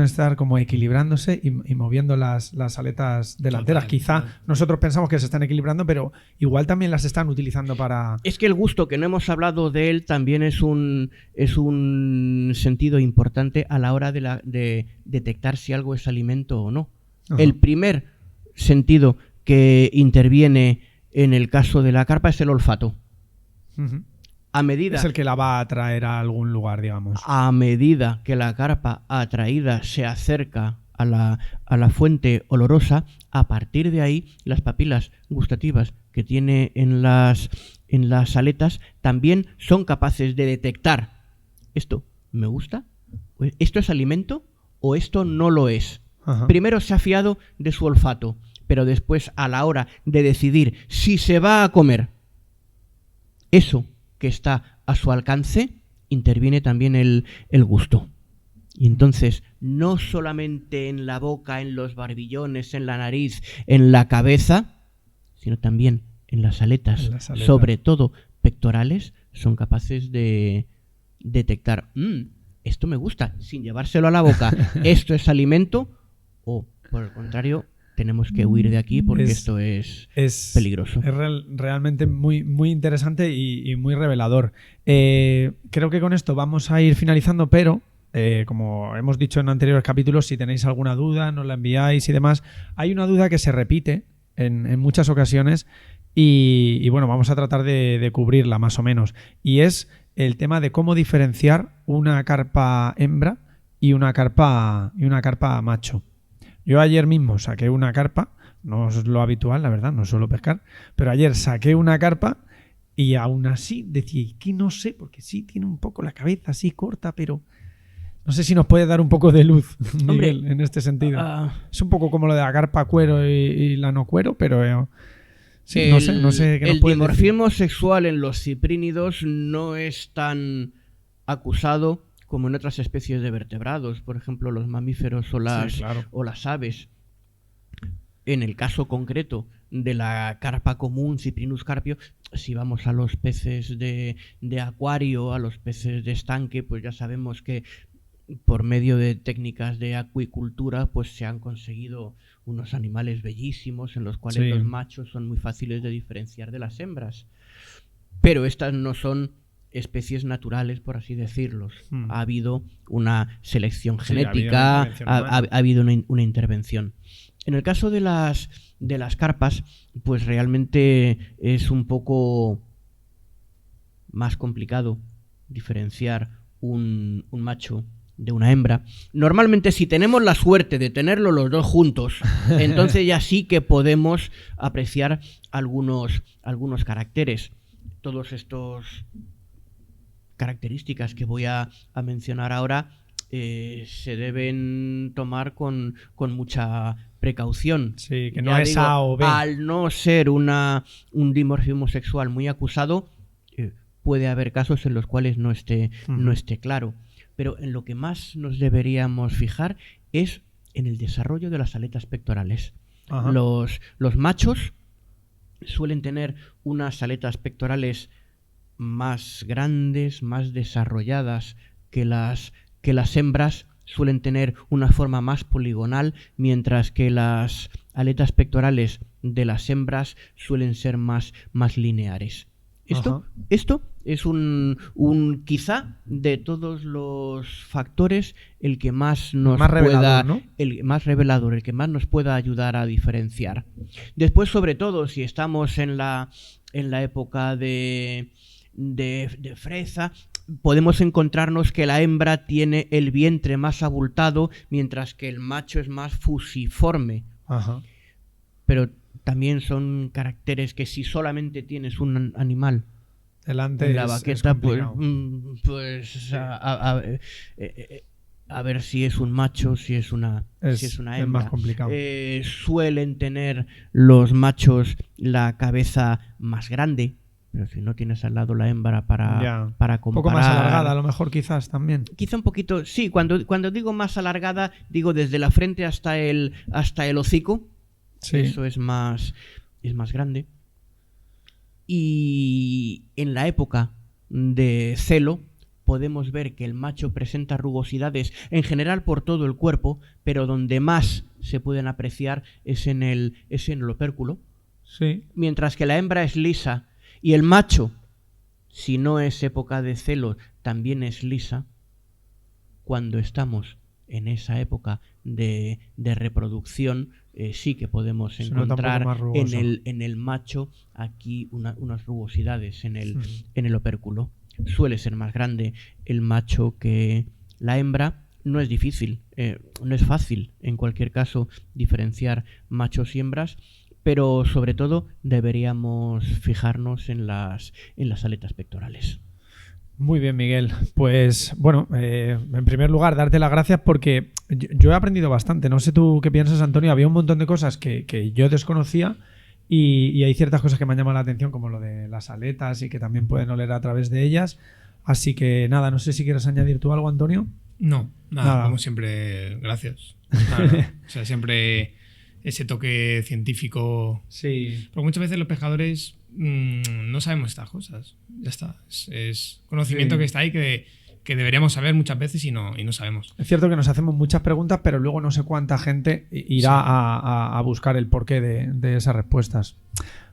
estar como equilibrándose y moviendo las aletas delanteras. Quizá nosotros pensamos que se están equilibrando, pero igual también las están utilizando para... Es que el gusto, que no hemos hablado de él, también es un sentido importante a la hora de detectar si algo es alimento o no. Ajá. El primer sentido que interviene en el caso de la carpa es el olfato. Ujú. A medida, Es el que la va a traer a algún lugar, digamos. a medida que la carpa atraída se acerca a la fuente olorosa, a partir de ahí las papilas gustativas que tiene en las aletas también son capaces de detectar: esto me gusta, esto es alimento o esto no lo es. Ajá. Primero se ha fiado de su olfato, pero después, a la hora de decidir si se va a comer eso que está a su alcance, interviene también el gusto. Y entonces, no solamente en la boca, en los barbillones, en la nariz, en la cabeza, sino también en las aletas, sobre todo pectorales, son capaces de detectar: esto me gusta, sin llevárselo a la boca, esto es alimento, o por el contrario, tenemos que huir de aquí porque esto es peligroso. Es realmente muy, muy interesante y muy revelador. Creo que con esto vamos a ir finalizando, pero como hemos dicho en anteriores capítulos, si tenéis alguna duda, nos la enviáis y demás. Hay una duda que se repite en muchas ocasiones y bueno, vamos a tratar de cubrirla más o menos. Y es el tema de cómo diferenciar una carpa hembra y una carpa macho. Yo ayer mismo saqué una carpa, no es lo habitual, la verdad, no suelo pescar, pero ayer saqué una carpa y aún así decía que no sé, porque sí tiene un poco la cabeza así corta, pero no sé si nos puede dar un poco de luz, Miguel, en este sentido. Es un poco como lo de la carpa cuero y la no cuero, pero sí, no sé qué nos el puede dimorfismo decir. sexual en los ciprínidos no es tan acusado como en otras especies de vertebrados, por ejemplo los mamíferos o las aves. En el caso concreto de la carpa común, Cyprinus carpio, si vamos a los peces de acuario, a los peces de estanque, pues ya sabemos que por medio de técnicas de acuicultura pues se han conseguido unos animales bellísimos en los cuales los machos son muy fáciles de diferenciar de las hembras. Pero estas no son especies naturales, por así decirlo. Ha habido una selección genética, ha habido una intervención. En el caso de las carpas, pues realmente es un poco más complicado diferenciar un macho de una hembra. Normalmente, si tenemos la suerte de tenerlos los dos juntos, entonces ya sí que podemos apreciar algunos caracteres. Todos estos características que voy a mencionar ahora se deben tomar con mucha precaución. Sí, que no es A o B. Al no ser un dimorfismo sexual muy acusado, puede haber casos en los cuales no esté claro. Pero en lo que más nos deberíamos fijar es en el desarrollo de las aletas pectorales. Ajá. Los machos suelen tener unas aletas pectorales más grandes, más desarrolladas que las hembras. Suelen tener una forma más poligonal, mientras que las aletas pectorales de las hembras suelen ser más lineares. Esto es un quizá de todos los factores el que más nos revelador, ¿no? El más revelador, el que más nos pueda ayudar a diferenciar. Después, sobre todo, si estamos en la época de freza, podemos encontrarnos que la hembra tiene el vientre más abultado, mientras que el macho es más fusiforme. Ajá. Pero también son caracteres que si solamente tienes un animal delante en la baqueta, pues a ver si es un macho, si es una hembra. Es más complicado. Suelen tener los machos la cabeza más grande, pero si no tienes al lado la hembra para comparar. Un poco más alargada, a lo mejor, quizás también. Quizá un poquito, sí. Cuando digo más alargada, digo desde la frente hasta el hocico. Sí. Eso es más grande. Y en la época de celo podemos ver que el macho presenta rugosidades en general por todo el cuerpo, pero donde más se pueden apreciar es en el opérculo. Sí. Mientras que la hembra es lisa y el macho, si no es época de celo, también es lisa. Cuando estamos en esa época de reproducción, sí que podemos Se nota un poco encontrar más rugoso. en el macho aquí unas rugosidades en el opérculo. Suele ser más grande el macho que la hembra. No es difícil, no es fácil en cualquier caso diferenciar machos y hembras, pero sobre todo deberíamos fijarnos en las aletas pectorales. Muy bien, Miguel. Pues bueno, en primer lugar, darte las gracias porque yo he aprendido bastante. No sé tú qué piensas, Antonio. Había un montón de cosas que yo desconocía y hay ciertas cosas que me han llamado la atención, como lo de las aletas y que también pueden oler a través de ellas. Así que nada, no sé si quieres añadir tú algo, Antonio. No, nada, como siempre, gracias. Nada. O sea, siempre ese toque científico. Sí. Porque muchas veces los pescadores no sabemos estas cosas. Ya está. Es conocimiento que está ahí que deberíamos saber muchas veces y no sabemos. Es cierto que nos hacemos muchas preguntas, pero luego no sé cuánta gente irá a buscar el porqué de esas respuestas.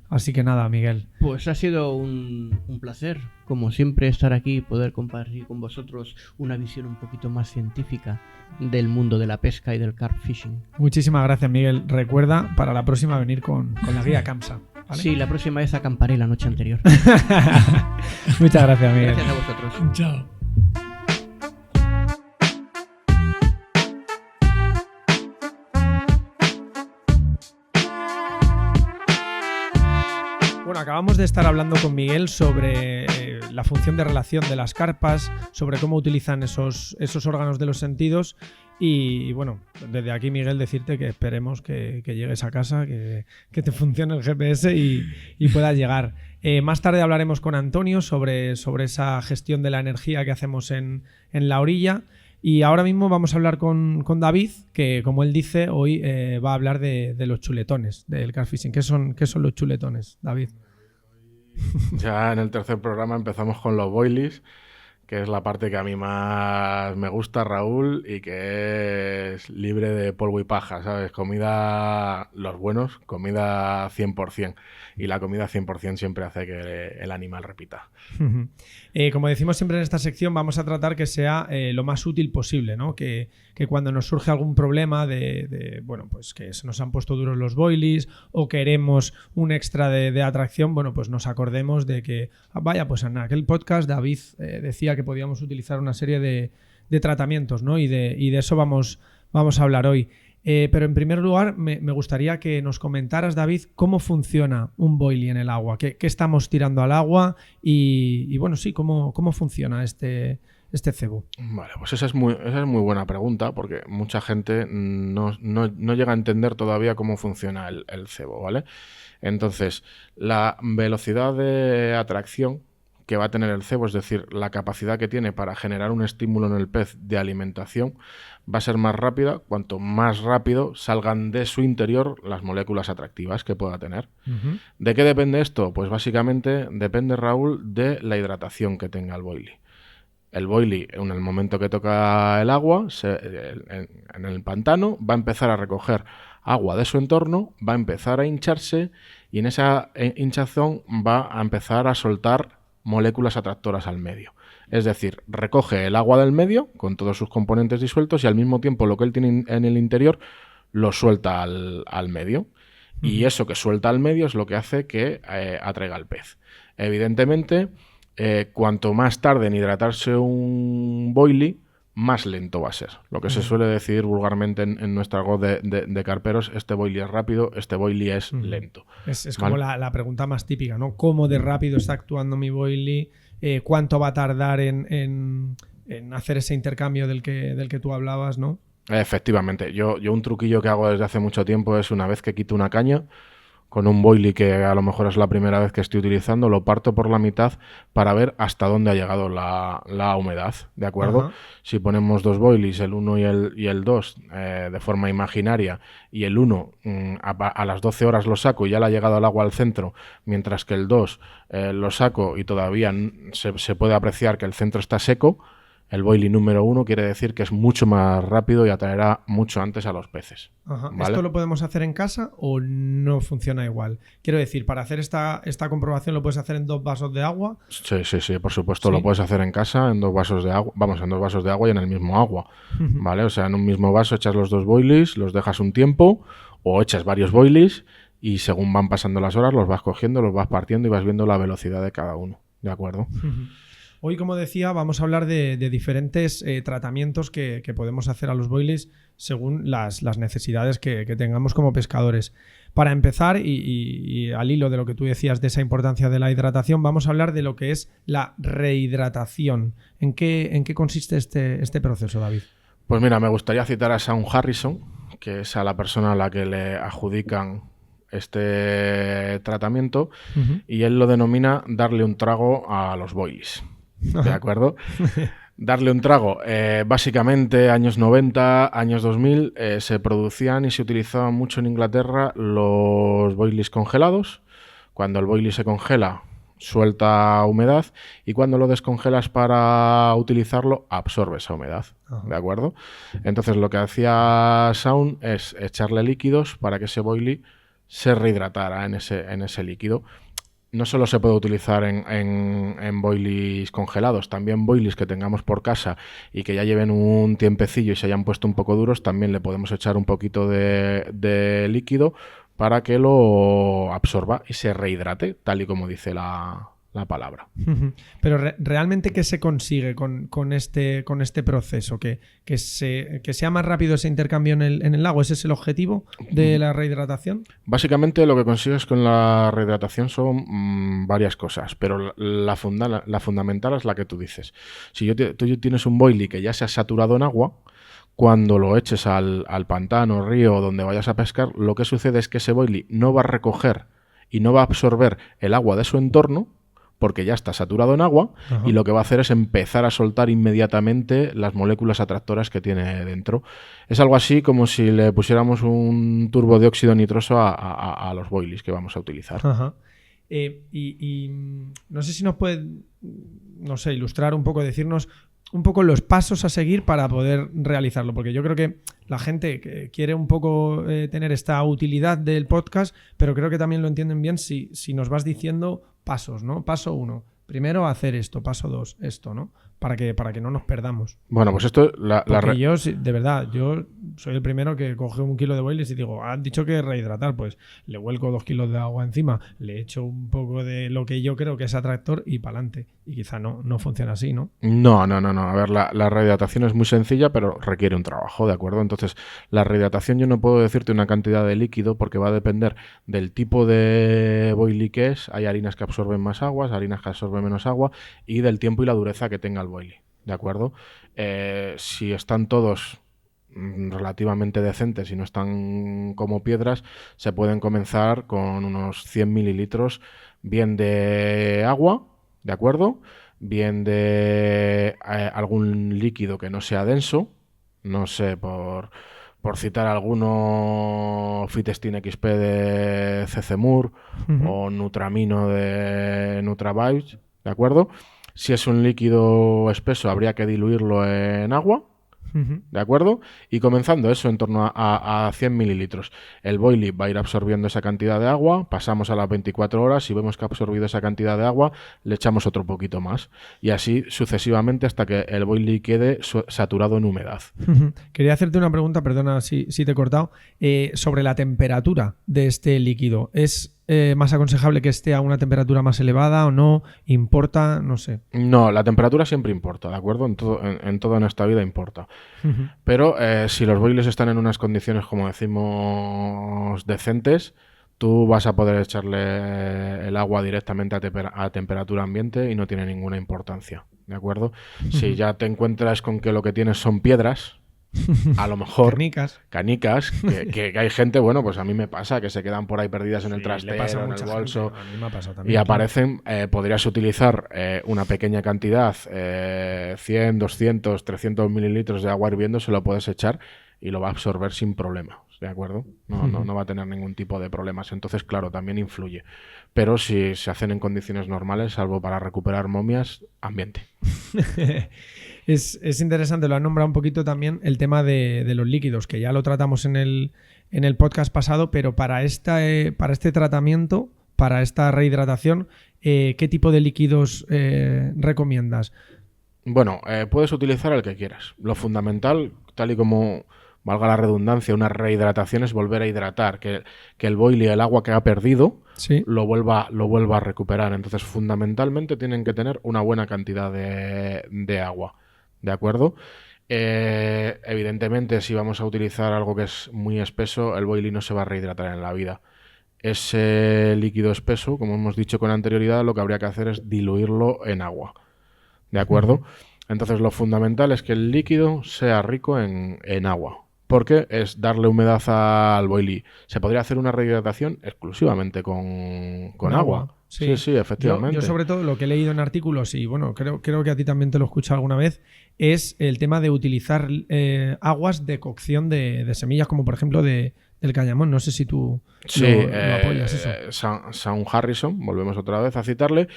Así que nada, Miguel. Pues ha sido un placer, como siempre, estar aquí y poder compartir con vosotros una visión un poquito más científica del mundo de la pesca y del carp fishing. Muchísimas gracias, Miguel. Recuerda para la próxima venir con la guía CAMSA, ¿vale? Sí, la próxima vez acamparé la noche anterior. Muchas gracias, Miguel. Gracias a vosotros. Chao. Bueno, acabamos de estar hablando con Miguel sobre la función de relación de las carpas, sobre cómo utilizan esos órganos de los sentidos y bueno, desde aquí, Miguel, decirte que esperemos que llegues a casa, que te funcione el GPS y puedas llegar. Más tarde hablaremos con Antonio sobre esa gestión de la energía que hacemos en la orilla. Y ahora mismo vamos a hablar con David, que como él dice, hoy va a hablar de los chuletones, del carp fishing. ¿Qué son los chuletones, David? Ya en el tercer programa empezamos con los boilies, que es la parte que a mí más me gusta, Raúl, y que es libre de polvo y paja, ¿sabes? Comida, los buenos, comida 100%. Y la comida 100% siempre hace que el animal repita. Como decimos siempre en esta sección, vamos a tratar que sea lo más útil posible, ¿no? Que cuando nos surge algún problema bueno, pues que se nos han puesto duros los boilies o queremos un extra de atracción, bueno, pues nos acordemos de que, vaya, pues en aquel podcast David decía que podíamos utilizar una serie de tratamientos, ¿no? Y de eso vamos a hablar hoy. Pero en primer lugar, me gustaría que nos comentaras, David, cómo funciona un boilie en el agua, qué estamos tirando al agua y bueno, sí, cómo funciona este cebo. Vale, pues esa es muy buena pregunta porque mucha gente no llega a entender todavía cómo funciona el cebo, ¿vale? Entonces, la velocidad de atracción que va a tener el cebo, es decir, la capacidad que tiene para generar un estímulo en el pez de alimentación, va a ser más rápida cuanto más rápido salgan de su interior las moléculas atractivas que pueda tener. Uh-huh. ¿De qué depende esto? Pues básicamente depende, Raúl, de la hidratación que tenga el boilie. El boilie, en el momento que toca el agua, en el pantano, va a empezar a recoger agua de su entorno, va a empezar a hincharse y en esa hinchazón va a empezar a soltar moléculas atractoras al medio. Es decir, recoge el agua del medio con todos sus componentes disueltos y al mismo tiempo lo que él tiene en el interior lo suelta al medio. Uh-huh. Y eso que suelta al medio es lo que hace que atraiga al pez. Evidentemente, cuanto más tarde en hidratarse un boilie, más lento va a ser. Lo que se suele decir vulgarmente en nuestra argot de carperos, este boilie es rápido, este boilie es lento. Es como la pregunta más típica, ¿no? ¿Cómo de rápido está actuando mi boilie? ¿Cuánto va a tardar en hacer ese intercambio del que tú hablabas, ¿no? Efectivamente. Yo un truquillo que hago desde hace mucho tiempo es una vez que quito una caña, con un boilie que a lo mejor es la primera vez que estoy utilizando, lo parto por la mitad para ver hasta dónde ha llegado la humedad, ¿de acuerdo? Uh-huh. Si ponemos dos boilies, el 1 y el 2, de forma imaginaria, y el 1 a las 12 horas lo saco y ya le ha llegado el agua al centro, mientras que el 2 lo saco y todavía se puede apreciar que el centro está seco, el boilie número 1 quiere decir que es mucho más rápido y atraerá mucho antes a los peces. Ajá. ¿Vale? ¿Esto lo podemos hacer en casa o no funciona igual? Quiero decir, para hacer esta comprobación lo puedes hacer en 2 vasos de agua. Sí, por supuesto. ¿Sí? Lo puedes hacer en casa en 2 vasos de agua. Vamos, en 2 vasos de agua y en el mismo agua. ¿Vale? O sea, en un mismo vaso echas los 2 boilies, los dejas un tiempo, o echas varios boilies y según van pasando las horas los vas cogiendo, los vas partiendo y vas viendo la velocidad de cada uno. ¿De acuerdo? Hoy, como decía, vamos a hablar de diferentes tratamientos que podemos hacer a los boilies según las necesidades que tengamos como pescadores. Para empezar, y al hilo de lo que tú decías de esa importancia de la hidratación, vamos a hablar de lo que es la rehidratación. ¿En qué consiste este proceso, David? Pues mira, me gustaría citar a Shaun Harrison, que es a la persona a la que le adjudican este tratamiento, y él lo denomina darle un trago a los boilies. ¿De acuerdo? Darle un trago. Básicamente, años 90, años 2000, se producían y se utilizaban mucho en Inglaterra los boilies congelados. Cuando el boilie se congela, suelta humedad, y cuando lo descongelas para utilizarlo, absorbe esa humedad. ¿De acuerdo? Entonces, lo que hacía Shaun es echarle líquidos para que ese boilie se rehidratara en ese líquido. No solo se puede utilizar en boilies congelados, también boilies que tengamos por casa y que ya lleven un tiempecillo y se hayan puesto un poco duros, también le podemos echar un poquito de líquido para que lo absorba y se rehidrate, tal y como dice la palabra. Pero realmente, ¿qué se consigue con este proceso? ¿Que sea más rápido ese intercambio en el lago? ¿Ese es el objetivo de la rehidratación? Básicamente lo que consigues con la rehidratación son varias cosas, pero la fundamental es la que tú dices. Si tú tienes un boilie que ya se ha saturado en agua, cuando lo eches al pantano, río, donde vayas a pescar, lo que sucede es que ese boilie no va a recoger y no va a absorber el agua de su entorno, porque ya está saturado en agua. Ajá. Y lo que va a hacer es empezar a soltar inmediatamente las moléculas atractoras que tiene dentro. Es algo así como si le pusiéramos un turbo de óxido nitroso a los boilies que vamos a utilizar. Ajá. Y no sé si nos puede, ilustrar un poco, decirnos un poco los pasos a seguir para poder realizarlo, porque yo creo que la gente que quiere un poco tener esta utilidad del podcast, pero creo que también lo entienden bien si nos vas diciendo pasos, ¿no? Paso 1, primero hacer esto, paso 2, esto, ¿no? Para que no nos perdamos. Bueno, pues esto... Porque yo, de verdad, yo soy el primero que coge 1 kilo de boilies y digo, han dicho que rehidratar, pues le vuelco 2 kilos de agua encima, le echo un poco de lo que yo creo que es atractor y para adelante. Y quizá no funciona así, ¿no? No. A ver, la rehidratación es muy sencilla, pero requiere un trabajo, ¿de acuerdo? Entonces, la rehidratación yo no puedo decirte una cantidad de líquido porque va a depender del tipo de boilie que es. Hay harinas que absorben más agua, harinas que absorben menos agua, y del tiempo y la dureza que tenga el boilie, ¿de acuerdo? Si están todos relativamente decentes y no están como piedras, se pueden comenzar con unos 100 mililitros bien de agua, ¿de acuerdo? Bien de algún líquido que no sea denso, no sé, por citar alguno, Fitestin XP de Cecemur o Nutramino de Nutravive, ¿de acuerdo? Si es un líquido espeso, habría que diluirlo en agua, ¿de acuerdo? Y comenzando eso en torno a 100 mililitros. El boilie va a ir absorbiendo esa cantidad de agua, pasamos a las 24 horas, si vemos que ha absorbido esa cantidad de agua, le echamos otro poquito más. Y así sucesivamente hasta que el boilie quede saturado en humedad. Quería hacerte una pregunta, perdona si te he cortado, sobre la temperatura de este líquido. ¿Es más aconsejable que esté a una temperatura más elevada o no? ¿Importa? No sé. No, la temperatura siempre importa, ¿de acuerdo? En todo en esta vida importa. Pero si los boilies están en unas condiciones, como decimos, decentes, tú vas a poder echarle el agua directamente a temperatura ambiente y no tiene ninguna importancia, ¿de acuerdo? Si ya te encuentras con que lo que tienes son piedras, a lo mejor canicas que hay gente, bueno, pues a mí me pasa que se quedan por ahí perdidas en el trastero, en el bolso, a mí me ha pasado también, y aparecen. Podrías utilizar una pequeña cantidad, 100, 200, 300 mililitros de agua hirviendo, se lo puedes echar y lo va a absorber sin problema, ¿de acuerdo? No va a tener ningún tipo de problemas. Entonces, claro, también influye. Pero si se hacen en condiciones normales, salvo para recuperar momias, ambiente. Es interesante, lo han nombrado un poquito también el tema de los líquidos, que ya lo tratamos en el podcast pasado, pero para este tratamiento, para esta rehidratación, ¿qué tipo de líquidos recomiendas? Bueno, puedes utilizar el que quieras. Lo fundamental, tal y como valga la redundancia, una rehidratación es volver a hidratar, que el boilie, el agua que ha perdido, Sí. lo vuelva a recuperar. Entonces, fundamentalmente tienen que tener una buena cantidad de agua, ¿de acuerdo? Evidentemente, si vamos a utilizar algo que es muy espeso, el boilie no se va a rehidratar en la vida. Ese líquido espeso, como hemos dicho con anterioridad, lo que habría que hacer es diluirlo en agua, ¿de acuerdo? Entonces, lo fundamental es que el líquido sea rico en agua, porque es darle humedad al boilie. Se podría hacer una rehidratación exclusivamente con agua. Sí, efectivamente. Yo sobre todo lo que he leído en artículos, y bueno, creo que a ti también te lo he escuchado alguna vez, es el tema de utilizar aguas de cocción de semillas, como por ejemplo del cañamón. No sé si tú lo apoyas eso. Sean Harrison, volvemos otra vez a citarle,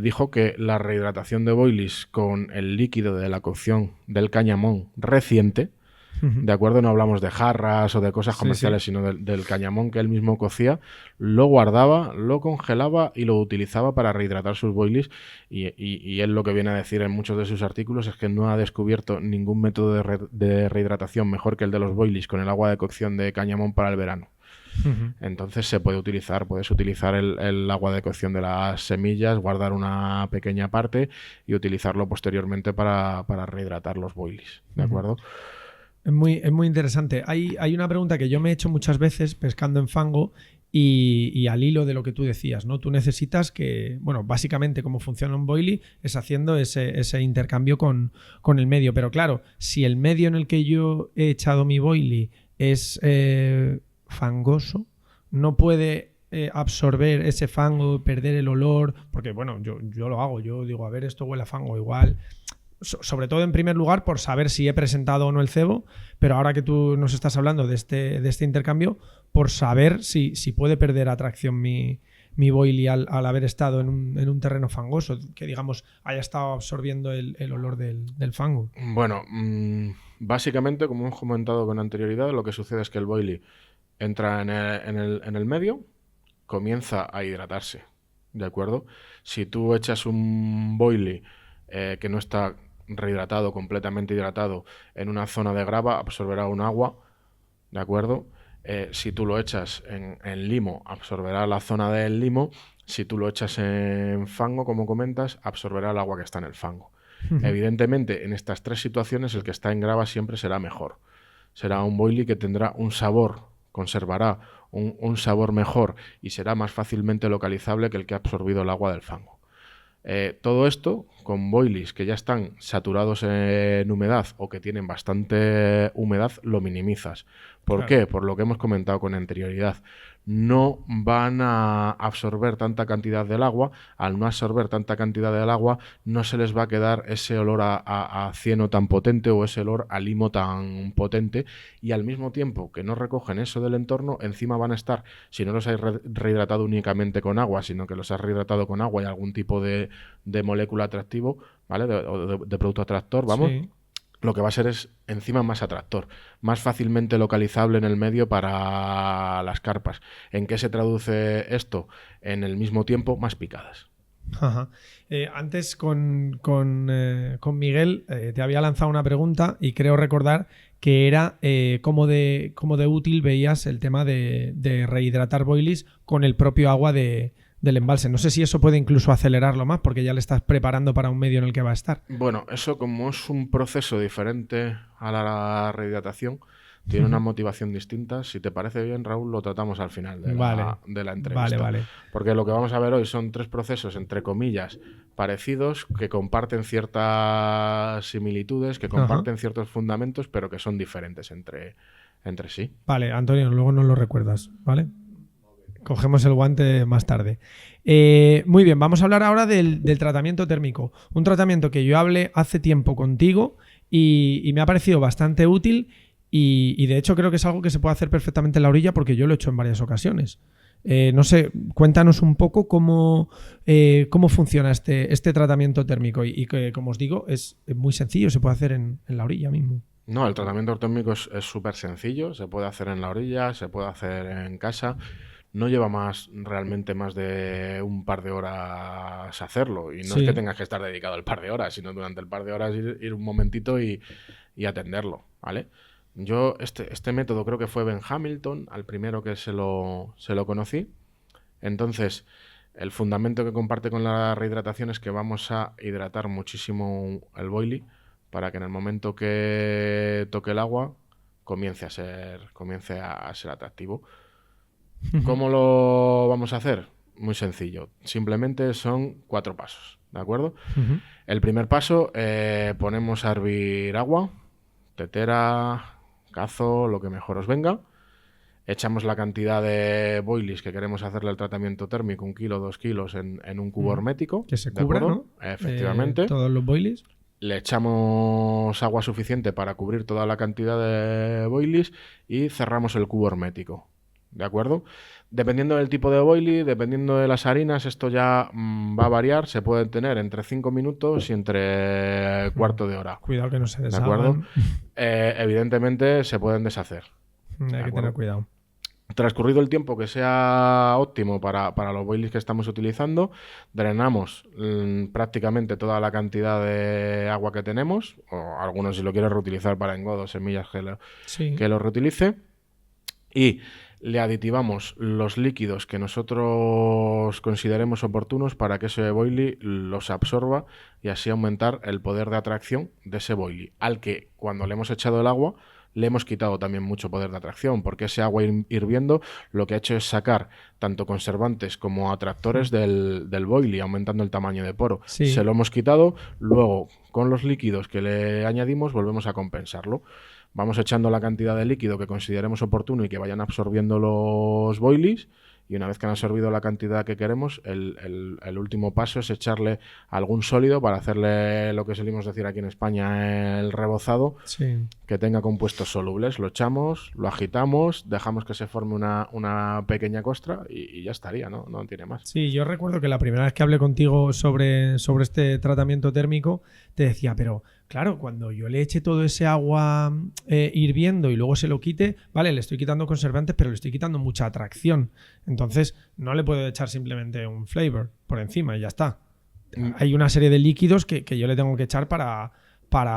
dijo que la rehidratación de boilies con el líquido de la cocción del cañamón reciente, ¿de acuerdo? No hablamos de jarras o de cosas comerciales, sino del cañamón que él mismo cocía, lo guardaba, lo congelaba y lo utilizaba para rehidratar sus boilies. Y él lo que viene a decir en muchos de sus artículos es que no ha descubierto ningún método de rehidratación mejor que el de los boilies con el agua de cocción de cañamón para el verano. Entonces puedes utilizar el agua de cocción de las semillas, guardar una pequeña parte y utilizarlo posteriormente para rehidratar los boilies, ¿de acuerdo? Es muy interesante. Hay una pregunta que yo me he hecho muchas veces pescando en fango y al hilo de lo que tú decías, ¿no? Tú necesitas que, bueno, básicamente cómo funciona un boilie es haciendo ese intercambio con el medio. Pero claro, si el medio en el que yo he echado mi boilie es fangoso, no puede absorber ese fango, perder el olor, porque bueno, yo lo hago, yo digo, a ver, esto huele a fango igual. Sobre todo en primer lugar por saber si he presentado o no el cebo, pero ahora que tú nos estás hablando de este intercambio, por saber si puede perder atracción mi boilie al haber estado en un terreno fangoso, que digamos haya estado absorbiendo el olor del fango. Bueno, básicamente, como hemos comentado con anterioridad, lo que sucede es que el boilie entra en el medio, comienza a hidratarse, ¿de acuerdo? Si tú echas un boilie que no está rehidratado, completamente hidratado, en una zona de grava, absorberá un agua, ¿de acuerdo? Si tú lo echas en limo, absorberá la zona del limo. Si tú lo echas en fango, como comentas, absorberá el agua que está en el fango. Evidentemente, en estas tres situaciones, el que está en grava siempre será mejor. Será un boilie que tendrá un sabor, conservará un sabor mejor y será más fácilmente localizable que el que ha absorbido el agua del fango. Todo esto con boilies que ya están saturados en humedad o que tienen bastante humedad, lo minimizas. ¿Por qué? Por lo que hemos comentado con anterioridad. No van a absorber tanta cantidad del agua. Al no absorber tanta cantidad del agua, no se les va a quedar ese olor a cieno tan potente o ese olor a limo tan potente. Y al mismo tiempo que no recogen eso del entorno, encima van a estar, si no los has rehidratado únicamente con agua, sino que los has rehidratado con agua y algún tipo de molécula atractivo, ¿vale? De producto atractor, vamos. Sí. Lo que va a ser es encima más atractor, más fácilmente localizable en el medio para las carpas. ¿En qué se traduce esto? En el mismo tiempo, más picadas. Ajá. Antes con Miguel te había lanzado una pregunta y creo recordar que era cómo de útil veías el tema de rehidratar boilies con el propio agua del embalse. No sé si eso puede incluso acelerarlo más porque ya le estás preparando para un medio en el que va a estar. Bueno, eso como es un proceso diferente a la rehidratación, tiene una motivación distinta. Si te parece bien, Raúl, lo tratamos al final de la entrevista. Vale. Porque lo que vamos a ver hoy son tres procesos, entre comillas, parecidos, que comparten ciertas similitudes, que comparten ciertos fundamentos, pero que son diferentes entre sí. Vale, Antonio, luego nos lo recuerdas, ¿vale? Cogemos el guante más tarde. Muy bien, vamos a hablar ahora del tratamiento térmico. Un tratamiento que yo hablé hace tiempo contigo y me ha parecido bastante útil y de hecho creo que es algo que se puede hacer perfectamente en la orilla porque yo lo he hecho en varias ocasiones. No sé, cuéntanos un poco cómo funciona este tratamiento térmico y que, como os digo, es muy sencillo, se puede hacer en la orilla mismo. No, el tratamiento térmico es súper sencillo, se puede hacer en la orilla, se puede hacer en casa. No lleva realmente más de un par de horas hacerlo. Y no es que tengas que estar dedicado al par de horas, sino durante el par de horas ir un momentito y atenderlo, ¿vale? Yo este método creo que fue Ben Hamilton, al primero que se lo conocí. Entonces, el fundamento que comparte con la rehidratación es que vamos a hidratar muchísimo el boilie para que en el momento que toque el agua comience a ser atractivo. ¿Cómo lo vamos a hacer? Muy sencillo. Simplemente son 4 pasos, ¿de acuerdo? El primer paso, ponemos a hervir agua, tetera, cazo, lo que mejor os venga. Echamos la cantidad de boilies que queremos hacerle el tratamiento térmico, 1 kilo, 2 kilos, en un cubo hermético. Que se ¿de cubra, acuerdo? ¿no? Efectivamente. Todos los boilies. Le echamos agua suficiente para cubrir toda la cantidad de boilies y cerramos el cubo hermético. ¿De acuerdo? Dependiendo del tipo de boilie, dependiendo de las harinas, esto ya va a variar. Se puede tener entre 5 minutos y entre cuarto de hora. Cuidado que no se ¿De deshagan. acuerdo? Evidentemente se pueden deshacer. Hay que tener cuidado. Transcurrido el tiempo que sea óptimo para los boilies que estamos utilizando, drenamos prácticamente toda la cantidad de agua que tenemos, o algunos si lo quieres reutilizar para engodos, semillas, que lo reutilice, y le aditivamos los líquidos que nosotros consideremos oportunos para que ese boilie los absorba y así aumentar el poder de atracción de ese boilie, al que cuando le hemos echado el agua le hemos quitado también mucho poder de atracción, porque ese agua hirviendo lo que ha hecho es sacar tanto conservantes como atractores del boilie, aumentando el tamaño de poro. Sí. Se lo hemos quitado, luego con los líquidos que le añadimos volvemos a compensarlo. Vamos echando la cantidad de líquido que consideremos oportuno y que vayan absorbiendo los boilies, y una vez que han absorbido la cantidad que queremos, el último paso es echarle algún sólido para hacerle lo que solimos decir aquí en España, el rebozado, que tenga compuestos solubles. Lo echamos, lo agitamos, dejamos que se forme una pequeña costra y ya estaría, ¿no? No tiene más. Sí, yo recuerdo que la primera vez que hablé contigo sobre este tratamiento térmico, te decía, pero claro, cuando yo le eche todo ese agua hirviendo y luego se lo quite, vale, le estoy quitando conservantes, pero le estoy quitando mucha atracción. Entonces, no le puedo echar simplemente un flavor por encima y ya está. Hay una serie de líquidos que yo le tengo que echar para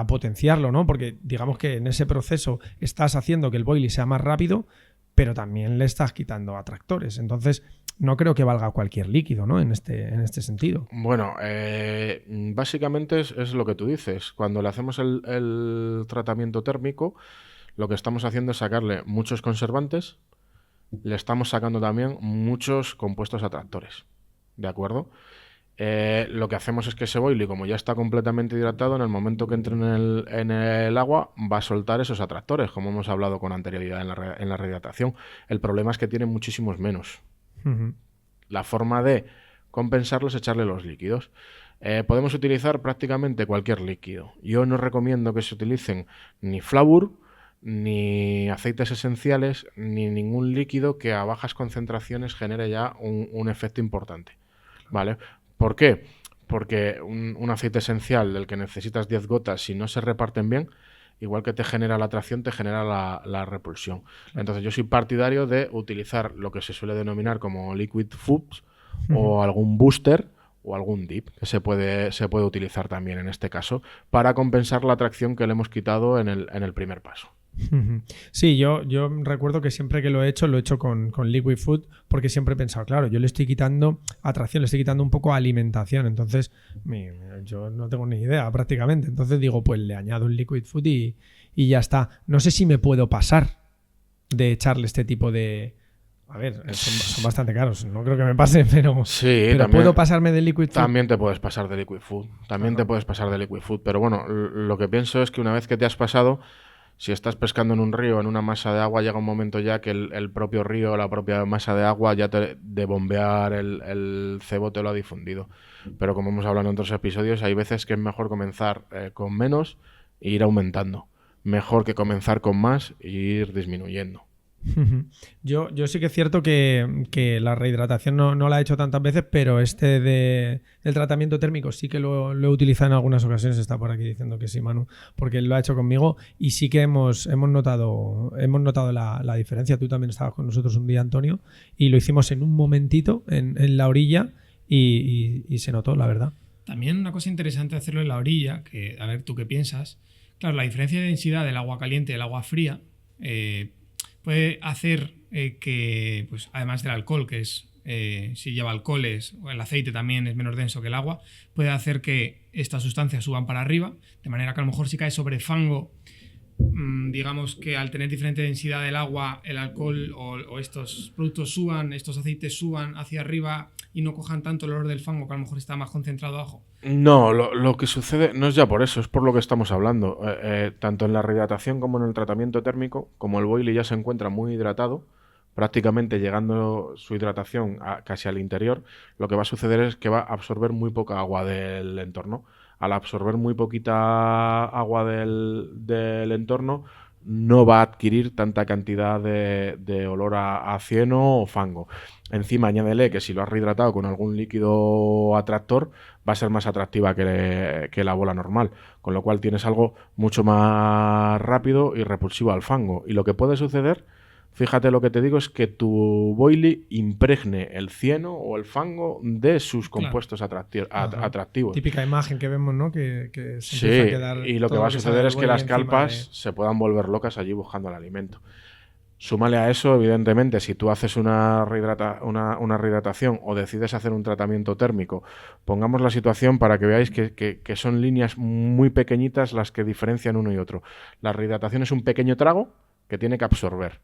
potenciarlo, ¿no? Porque digamos que en ese proceso estás haciendo que el boilie sea más rápido, pero también le estás quitando atractores. Entonces, no creo que valga cualquier líquido, ¿no? En este sentido. Bueno, básicamente es lo que tú dices. Cuando le hacemos el tratamiento térmico, lo que estamos haciendo es sacarle muchos conservantes, le estamos sacando también muchos compuestos atractores, ¿de acuerdo? Lo que hacemos es que ese boilie, como ya está completamente hidratado, en el momento que entre en el agua va a soltar esos atractores, como hemos hablado con anterioridad en la rehidratación. El problema es que tiene muchísimos menos. La forma de compensarlo es echarle los líquidos. Podemos utilizar prácticamente cualquier líquido. Yo no recomiendo que se utilicen ni Flavor, ni aceites esenciales, ni ningún líquido que a bajas concentraciones genere ya un efecto importante, ¿vale? ¿Por qué? Porque un aceite esencial del que necesitas 10 gotas, si no se reparten bien, igual que te genera la atracción, te genera la repulsión. Entonces yo soy partidario de utilizar lo que se suele denominar como liquid foods o algún booster o algún dip, que se puede utilizar también en este caso, para compensar la atracción que le hemos quitado en el primer paso. Sí, yo recuerdo que siempre que lo he hecho con Liquid Food, porque siempre he pensado, claro, yo le estoy quitando atracción, le estoy quitando un poco alimentación, entonces yo no tengo ni idea prácticamente, entonces digo, pues le añado un Liquid Food y ya está. No sé si me puedo pasar de echarle este tipo de... A ver, son bastante caros, no creo que me pase, pero, sí, pero también, ¿puedo pasarme de Liquid Food? También te puedes pasar de Liquid Food, te puedes pasar de Liquid Food, pero bueno, lo que pienso es que una vez que te has pasado, si estás pescando en un río, en una masa de agua, llega un momento ya que el propio río, la propia masa de agua, ya de bombear el cebo te lo ha difundido. Pero como hemos hablado en otros episodios, hay veces que es mejor comenzar con menos e ir aumentando. Mejor que comenzar con más e ir disminuyendo. Yo sí que es cierto que la rehidratación no la he hecho tantas veces, pero del tratamiento térmico sí que lo he utilizado en algunas ocasiones. Está por aquí diciendo que sí, Manu, porque él lo ha hecho conmigo y sí que hemos notado la diferencia. Tú también estabas con nosotros un día, Antonio, y lo hicimos en un momentito en la orilla y se notó, la verdad. También una cosa interesante de hacerlo en la orilla, que a ver tú qué piensas. Claro, la diferencia de densidad del agua caliente y del agua fría puede hacer que, pues, además del alcohol, que es si lleva alcoholes, o el aceite también es menos denso que el agua, puede hacer que estas sustancias suban para arriba, de manera que a lo mejor si cae sobre fango, digamos que al tener diferente densidad del agua, el alcohol o estos productos suban, estos aceites suban hacia arriba y no cojan tanto el olor del fango, que a lo mejor está más concentrado abajo. No, lo que sucede no es ya por eso, es por lo que estamos hablando. Tanto en la rehidratación como en el tratamiento térmico, como el boilie ya se encuentra muy hidratado, prácticamente llegando su hidratación casi al interior, lo que va a suceder es que va a absorber muy poca agua del entorno. Al absorber muy poquita agua del entorno, no va a adquirir tanta cantidad de olor a cieno o fango. Encima añádele que si lo has rehidratado con algún líquido atractor, va a ser más atractiva que la bola normal, con lo cual tienes algo mucho más rápido y repulsivo al fango. Y lo que puede suceder, fíjate lo que te digo, es que tu boilie impregne el cieno o el fango de sus compuestos atractivos. Típica imagen que vemos, ¿no? Que se Sí, empieza a quedar y lo que todo va a sale suceder del es que boilie las encima calpas se puedan volver locas allí buscando el alimento. Súmale a eso, evidentemente, si tú haces una rehidratación o decides hacer un tratamiento térmico, pongamos la situación para que veáis que son líneas muy pequeñitas las que diferencian uno y otro. La rehidratación es un pequeño trago que tiene que absorber.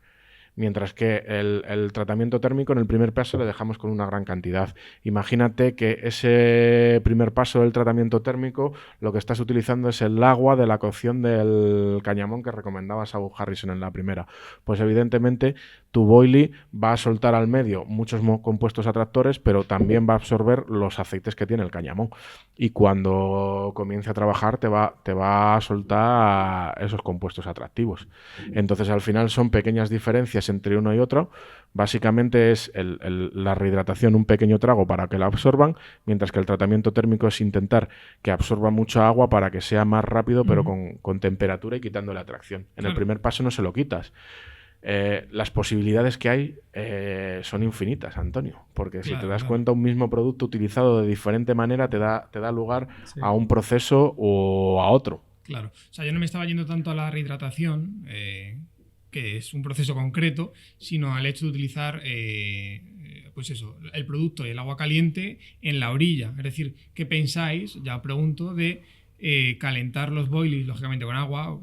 Mientras que el tratamiento térmico en el primer paso le dejamos con una gran cantidad. Imagínate que ese primer paso del tratamiento térmico lo que estás utilizando es el agua de la cocción del cañamón que recomendaba Sabu Harrison en la primera. Pues evidentemente tu boilie va a soltar al medio muchos compuestos atractores, pero también va a absorber los aceites que tiene el cañamón. Y cuando comience a trabajar te va a soltar esos compuestos atractivos. Entonces al final son pequeñas diferencias entre uno y otro. Básicamente es la rehidratación, un pequeño trago para que la absorban, mientras que el tratamiento térmico es intentar que absorba mucha agua para que sea más rápido, pero con temperatura y quitando la atracción. En el primer paso no se lo quitas. Las posibilidades que hay son infinitas, Antonio, porque si te das cuenta, un mismo producto utilizado de diferente manera te da lugar a un proceso o a otro. Claro, o sea, yo no me estaba yendo tanto a la rehidratación, que es un proceso concreto, sino al hecho de utilizar pues eso, el producto y el agua caliente en la orilla. Es decir, ¿qué pensáis? Ya pregunto, de calentar los boilies, lógicamente con agua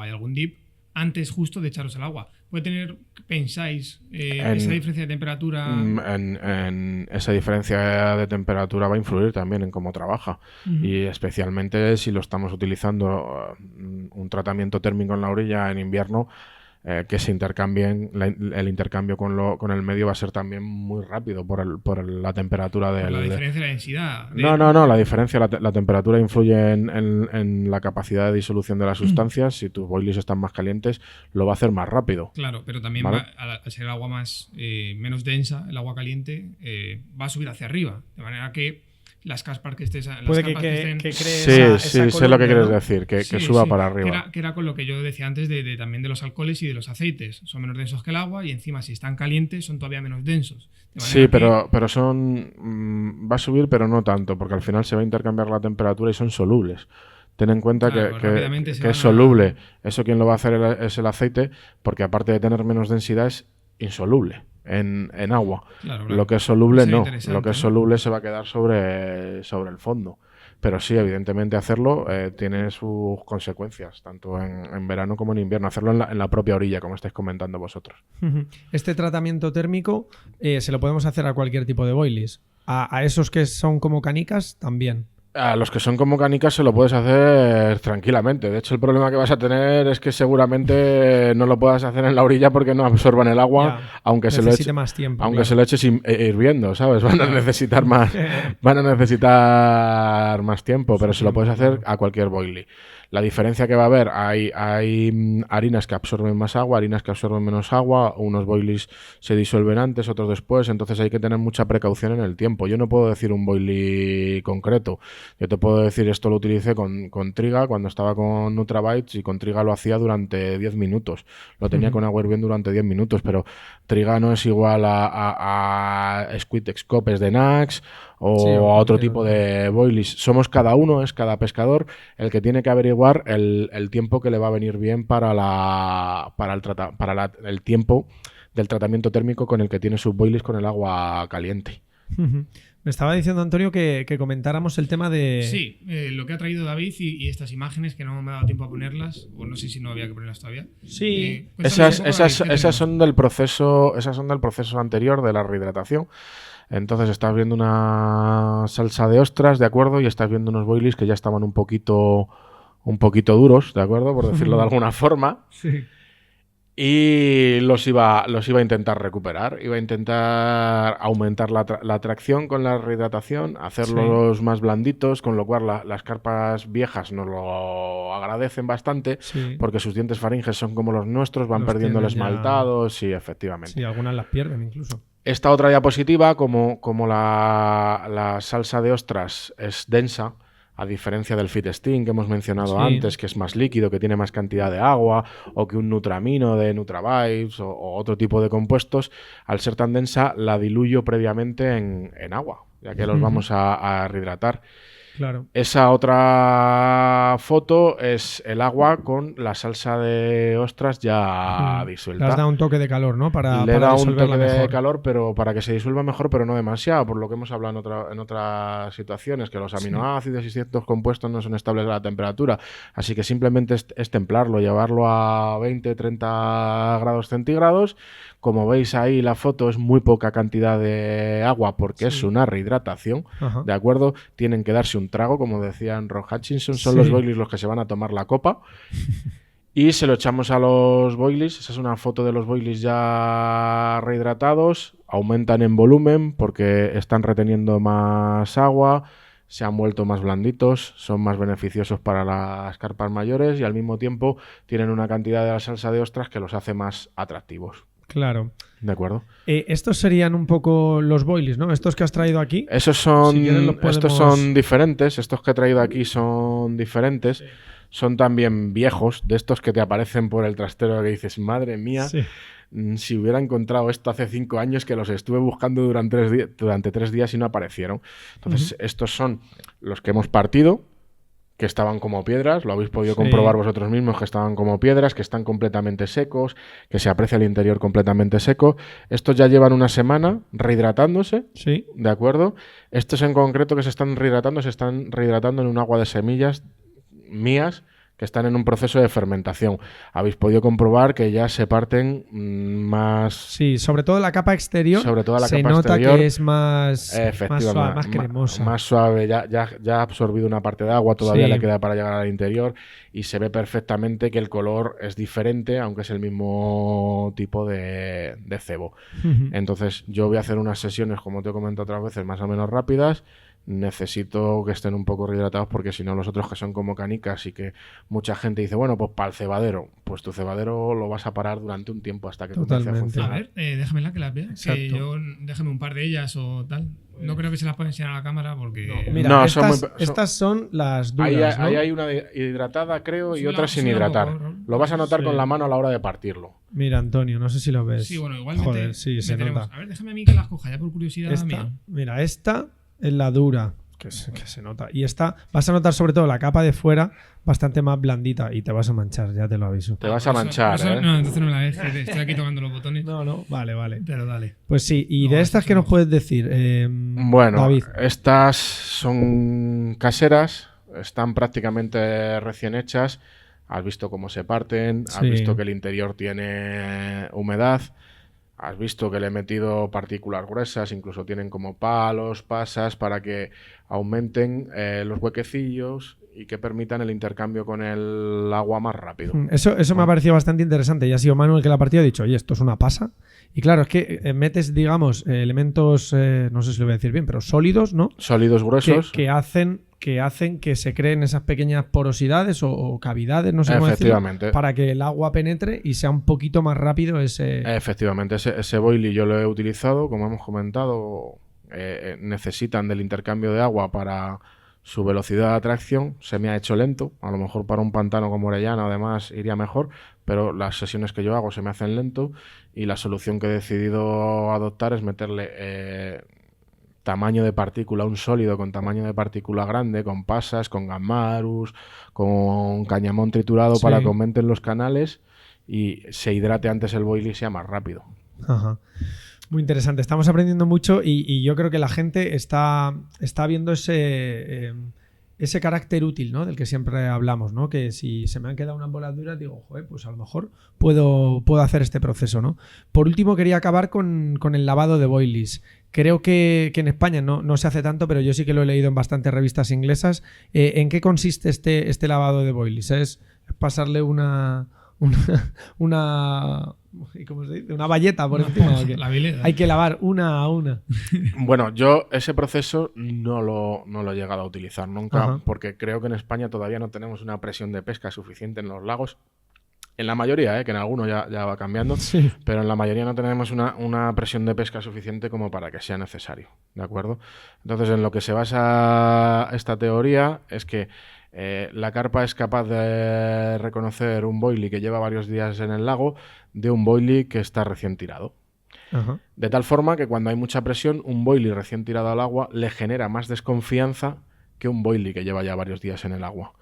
y algún dip, antes justo de echaros el agua. ¿Puede tener, pensáis, esa diferencia de temperatura? En esa diferencia de temperatura va a influir también en cómo trabaja. Y especialmente si lo estamos utilizando un tratamiento térmico en la orilla en invierno, que se intercambien, el intercambio con el medio va a ser también muy rápido por la temperatura del... Por la diferencia de la densidad. No, la diferencia, la temperatura influye en la capacidad de disolución de las sustancias. Si tus boilies están más calientes, lo va a hacer más rápido. Claro, pero también ¿vale? Al ser el agua menos densa, el agua caliente, va a subir hacia arriba. De manera que las caspas que estés... Puede que cree sí, esa sé columna, lo que quieres ¿no? decir, que suba para arriba. Que era con lo que yo decía antes también de los alcoholes y de los aceites. Son menos densos que el agua y encima si están calientes son todavía menos densos. Sí, pero son... va a subir, pero no tanto, porque al final se va a intercambiar la temperatura y son solubles. Ten en cuenta que es soluble. Eso quien lo va a hacer es el aceite, porque aparte de tener menos densidad es insoluble en agua. Claro. Lo que es soluble no. Lo que es soluble se va a quedar sobre el fondo. Pero sí, evidentemente hacerlo tiene sus consecuencias, tanto en verano como en invierno. Hacerlo en la propia orilla, como estáis comentando vosotros. Este tratamiento térmico se lo podemos hacer a cualquier tipo de boilies. A esos que son como canicas también. A los que son como canicas se lo puedes hacer tranquilamente. De hecho, el problema que vas a tener es que seguramente no lo puedas hacer en la orilla porque no absorban el agua, aunque se lo eches más tiempo, aunque se lo eches hirviendo, ¿sabes? Van a necesitar más tiempo, pero se lo puedes hacer a cualquier boilie. La diferencia que va a haber, hay harinas que absorben más agua, harinas que absorben menos agua, unos boilies se disuelven antes, otros después, entonces hay que tener mucha precaución en el tiempo. Yo no puedo decir un boilie concreto. Yo te puedo decir, esto lo utilicé con Triga cuando estaba con Nutrabytes, y con Triga lo hacía durante 10 minutos. Lo tenía con Awerbend durante 10 minutos, pero Triga no es igual a Squid-Scopes de Nax o a otro tipo de boilies. Somos cada uno, es cada pescador el que tiene que averiguar el tiempo que le va a venir bien para el tiempo del tratamiento térmico con el que tiene sus boilies con el agua caliente. Me estaba diciendo Antonio que comentáramos el tema de... Sí, lo que ha traído David y estas imágenes que no me ha dado tiempo a ponerlas, o no sé si no había que ponerlas todavía. Sí. Esas son del proceso anterior de la rehidratación. Entonces estás viendo una salsa de ostras, ¿de acuerdo? Y estás viendo unos boilies que ya estaban un poquito duros, ¿de acuerdo? Por decirlo de alguna forma. Sí. Y los iba a intentar recuperar. Iba a intentar aumentar la tracción con la rehidratación, hacerlos más blanditos, con lo cual las carpas viejas nos lo agradecen bastante, porque sus dientes faringes son como los nuestros, van perdiendo el esmaltado. Sí, efectivamente. Sí, algunas las pierden incluso. Esta otra diapositiva, como la salsa de ostras es densa, a diferencia del Fit Sting que hemos mencionado antes, que es más líquido, que tiene más cantidad de agua, o que un Nutramino de Nutrabytes o otro tipo de compuestos, al ser tan densa la diluyo previamente en agua, ya que los vamos a rehidratar. Claro. Esa otra foto es el agua con la salsa de ostras ya disuelta. Le has dado un toque de calor, ¿no? Le he dado un toque de calor, pero para que se disuelva mejor, pero no demasiado, por lo que hemos hablado en otras situaciones, que los aminoácidos y ciertos compuestos no son estables a la temperatura. Así que simplemente es templarlo, llevarlo a 20-30 grados centígrados. Como veis ahí, la foto es muy poca cantidad de agua porque es una rehidratación, ¿de acuerdo? Tienen que darse un trago, como decían Ron Hutchinson, son los boilies los que se van a tomar la copa. Y se lo echamos a los boilies. Esa es una foto de los boilies ya rehidratados. Aumentan en volumen porque están reteniendo más agua, se han vuelto más blanditos, son más beneficiosos para las carpas mayores y al mismo tiempo tienen una cantidad de la salsa de ostras que los hace más atractivos. Claro. De acuerdo. Estos serían un poco los boilies, ¿no? Estos que has traído aquí. Estos son diferentes. Estos que he traído aquí son diferentes. Sí. Son también viejos, de estos que te aparecen por el trastero que dices, madre mía, si hubiera encontrado esto hace 5 años, que los estuve buscando durante 3 días y no aparecieron. Entonces, estos son los que hemos partido, que estaban como piedras, lo habéis podido comprobar vosotros mismos, que estaban como piedras, que están completamente secos, que se aprecia el interior completamente seco. Estos ya llevan una semana rehidratándose, ¿de acuerdo? Estos en concreto que se están rehidratando en un agua de semillas mías, que están en un proceso de fermentación. Habéis podido comprobar que ya se parten más... Sí, sobre todo la capa exterior. Sobre todo la se capa nota exterior, que es más suave, más cremosa. Más suave, ya ha absorbido una parte de agua, todavía le queda para llegar al interior y se ve perfectamente que el color es diferente, aunque es el mismo tipo de cebo. Entonces yo voy a hacer unas sesiones, como te he comentado otras veces, más o menos rápidas. Necesito que estén un poco rehidratados porque si no los otros que son como canicas y que mucha gente dice, bueno, pues para el cebadero, pues tu cebadero lo vas a parar durante un tiempo hasta que comience a funcionar. A ver, déjamela que las vea, déjame un par de ellas o tal. No creo que se las pueda enseñar a la cámara porque... No, mira, estas son las duras, ahí hay una hidratada, creo, y otra sin hidratar. Lo vas a notar con la mano a la hora de partirlo. Mira, Antonio, no sé si lo ves. Sí, bueno, igualmente... Joder, sí, se nota. A ver, déjame a mí que las coja ya por curiosidad mía. Mira, esta es la dura, que se nota. Y esta vas a notar sobre todo la capa de fuera bastante más blandita y te vas a manchar, ya te lo aviso. Te vas a manchar, No, entonces no me la dejes. Estoy aquí tocando los botones. No, vale. Pero dale. Pues sí, y de estas, ¿qué nos puedes decir, bueno, David? Estas son caseras, están prácticamente recién hechas. Has visto cómo se parten, has visto que el interior tiene humedad. Has visto que le he metido partículas gruesas, incluso tienen como palos, pasas, para que aumenten los huequecillos y que permitan el intercambio con el agua más rápido. Eso me ha parecido bastante interesante. Y ha sido Manuel que la partido ha dicho, oye, esto es una pasa. Y claro, es que metes, digamos, elementos, no sé si lo voy a decir bien, pero sólidos, ¿no? Sólidos gruesos. Que hacen que se creen esas pequeñas porosidades o cavidades, no sé cómo decirlo, para que el agua penetre y sea un poquito más rápido ese... Efectivamente, ese boilie yo lo he utilizado, como hemos comentado, necesitan del intercambio de agua para su velocidad de atracción se me ha hecho lento. A lo mejor para un pantano como Orellana además iría mejor, pero las sesiones que yo hago se me hacen lento y la solución que he decidido adoptar es meterle tamaño de partícula, un sólido con tamaño de partícula grande, con pasas, con gammarus, con cañamón triturado para que aumenten los canales y se hidrate antes el boil y sea más rápido. Ajá. Muy interesante. Estamos aprendiendo mucho y yo creo que la gente está viendo ese carácter útil, ¿no? Del que siempre hablamos, ¿no? Que si se me han quedado unas bolas duras, digo, joder, pues a lo mejor puedo hacer este proceso, ¿no? Por último, quería acabar con el lavado de boilies. Creo que en España no se hace tanto, pero yo sí que lo he leído en bastantes revistas inglesas. ¿En qué consiste este lavado de boilies? ¿Es pasarle una ¿cómo se dice? Una bayeta por encima? Hay que lavar una a una. Bueno, yo ese proceso no lo he llegado a utilizar nunca, porque creo que en España todavía no tenemos una presión de pesca suficiente en los lagos. En la mayoría, que en algunos ya va cambiando, pero en la mayoría no tenemos una presión de pesca suficiente como para que sea necesario, ¿de acuerdo? Entonces, en lo que se basa esta teoría es que la carpa es capaz de reconocer un boilie que lleva varios días en el lago de un boilie que está recién tirado. De tal forma que cuando hay mucha presión, un boilie recién tirado al agua le genera más desconfianza que un boilie que lleva ya varios días en el agua.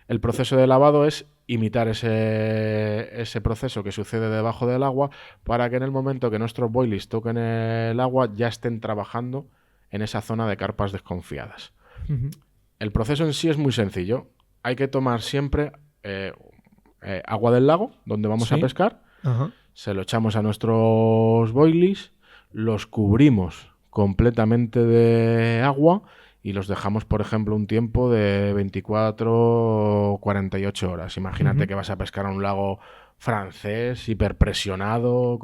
El proceso de lavado es imitar ese proceso que sucede debajo del agua para que en el momento que nuestros boilies toquen el agua ya estén trabajando en esa zona de carpas desconfiadas. El proceso en sí es muy sencillo. Hay que tomar siempre agua del lago donde vamos a pescar, se lo echamos a nuestros boilies, los cubrimos completamente de agua y los dejamos, por ejemplo, un tiempo de 24 o 48 horas. Imagínate que vas a pescar a un lago francés, hiperpresionado,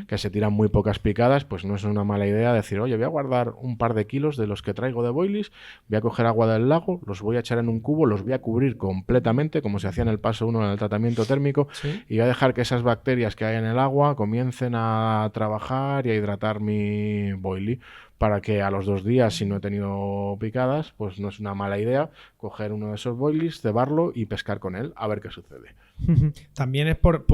que se tiran muy pocas picadas, pues no es una mala idea decir, oye, voy a guardar un par de kilos de los que traigo de boilies, voy a coger agua del lago, los voy a echar en un cubo, los voy a cubrir completamente, como se hacía en el paso 1 en el tratamiento térmico, y voy a dejar que esas bacterias que hay en el agua comiencen a trabajar y a hidratar mi boilie, para que a los 2 días, si no he tenido picadas, pues no es una mala idea coger uno de esos boilies, cebarlo y pescar con él, a ver qué sucede. También es por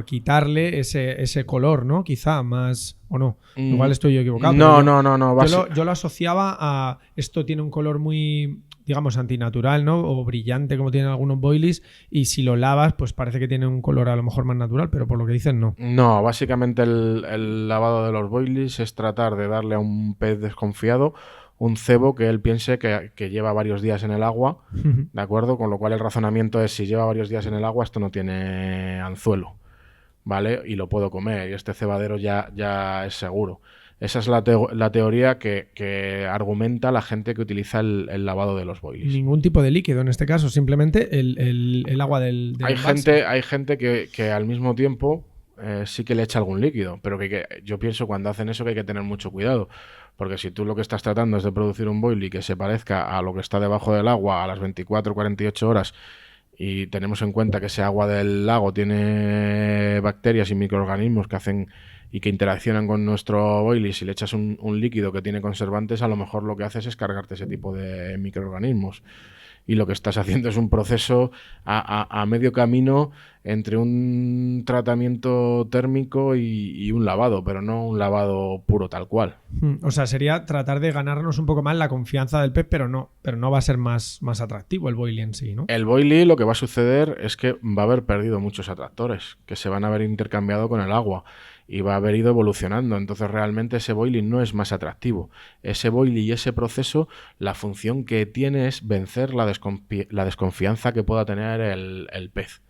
quitarle ese color, ¿no? Quizá más, o no. Igual estoy yo equivocado. No. Yo lo asociaba a esto tiene un color muy, digamos, antinatural, ¿no? O brillante como tienen algunos boilies, y si lo lavas, pues parece que tiene un color a lo mejor más natural, pero por lo que dicen, no. No, básicamente el lavado de los boilies es tratar de darle a un pez desconfiado un cebo que él piense que lleva varios días en el agua, ¿de acuerdo? Con lo cual el razonamiento es, si lleva varios días en el agua, esto no tiene anzuelo, ¿vale? Y lo puedo comer, y este cebadero ya es seguro. Esa es la teoría que argumenta la gente que utiliza el lavado de los boilies. Ningún tipo de líquido en este caso, simplemente el agua del hay gente que al mismo tiempo sí que le echa algún líquido, pero que yo pienso cuando hacen eso que hay que tener mucho cuidado, porque si tú lo que estás tratando es de producir un boilie que se parezca a lo que está debajo del agua a las 24 o 48 horas, y tenemos en cuenta que ese agua del lago tiene bacterias y microorganismos que hacen y que interaccionan con nuestro boilie, si le echas un líquido que tiene conservantes, a lo mejor lo que haces es cargarte ese tipo de microorganismos. Y lo que estás haciendo es un proceso a medio camino entre un tratamiento térmico y un lavado, pero no un lavado puro tal cual. O sea, sería tratar de ganarnos un poco más la confianza del pez, pero no va a ser más atractivo el boilie en sí, ¿no? El boilie, lo que va a suceder es que va a haber perdido muchos atractores, que se van a haber intercambiado con el agua y va a haber ido evolucionando. Entonces realmente ese boilie no es más atractivo. Ese boilie y ese proceso, la función que tiene es vencer la desconfianza que pueda tener el pez.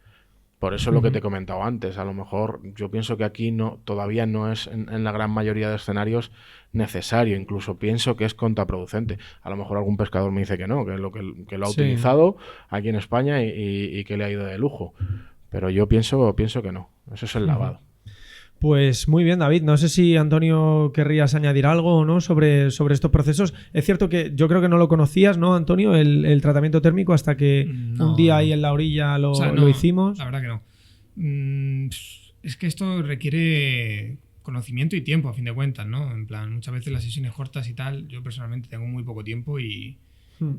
Por eso lo que te he comentado antes, a lo mejor yo pienso que aquí todavía no es en la gran mayoría de escenarios necesario, incluso pienso que es contraproducente. A lo mejor algún pescador me dice que no, que lo ha utilizado aquí en España y que le ha ido de lujo. Pero yo pienso que no, eso es el lavado. Pues muy bien, David. No sé si, Antonio, querrías añadir algo o no sobre estos procesos. Es cierto que yo creo que no lo conocías, ¿no, Antonio? El tratamiento térmico, hasta que un día ahí en la orilla lo hicimos. La verdad que no. Es que esto requiere conocimiento y tiempo, a fin de cuentas, ¿no? En plan, muchas veces las sesiones cortas y tal, yo personalmente tengo muy poco tiempo y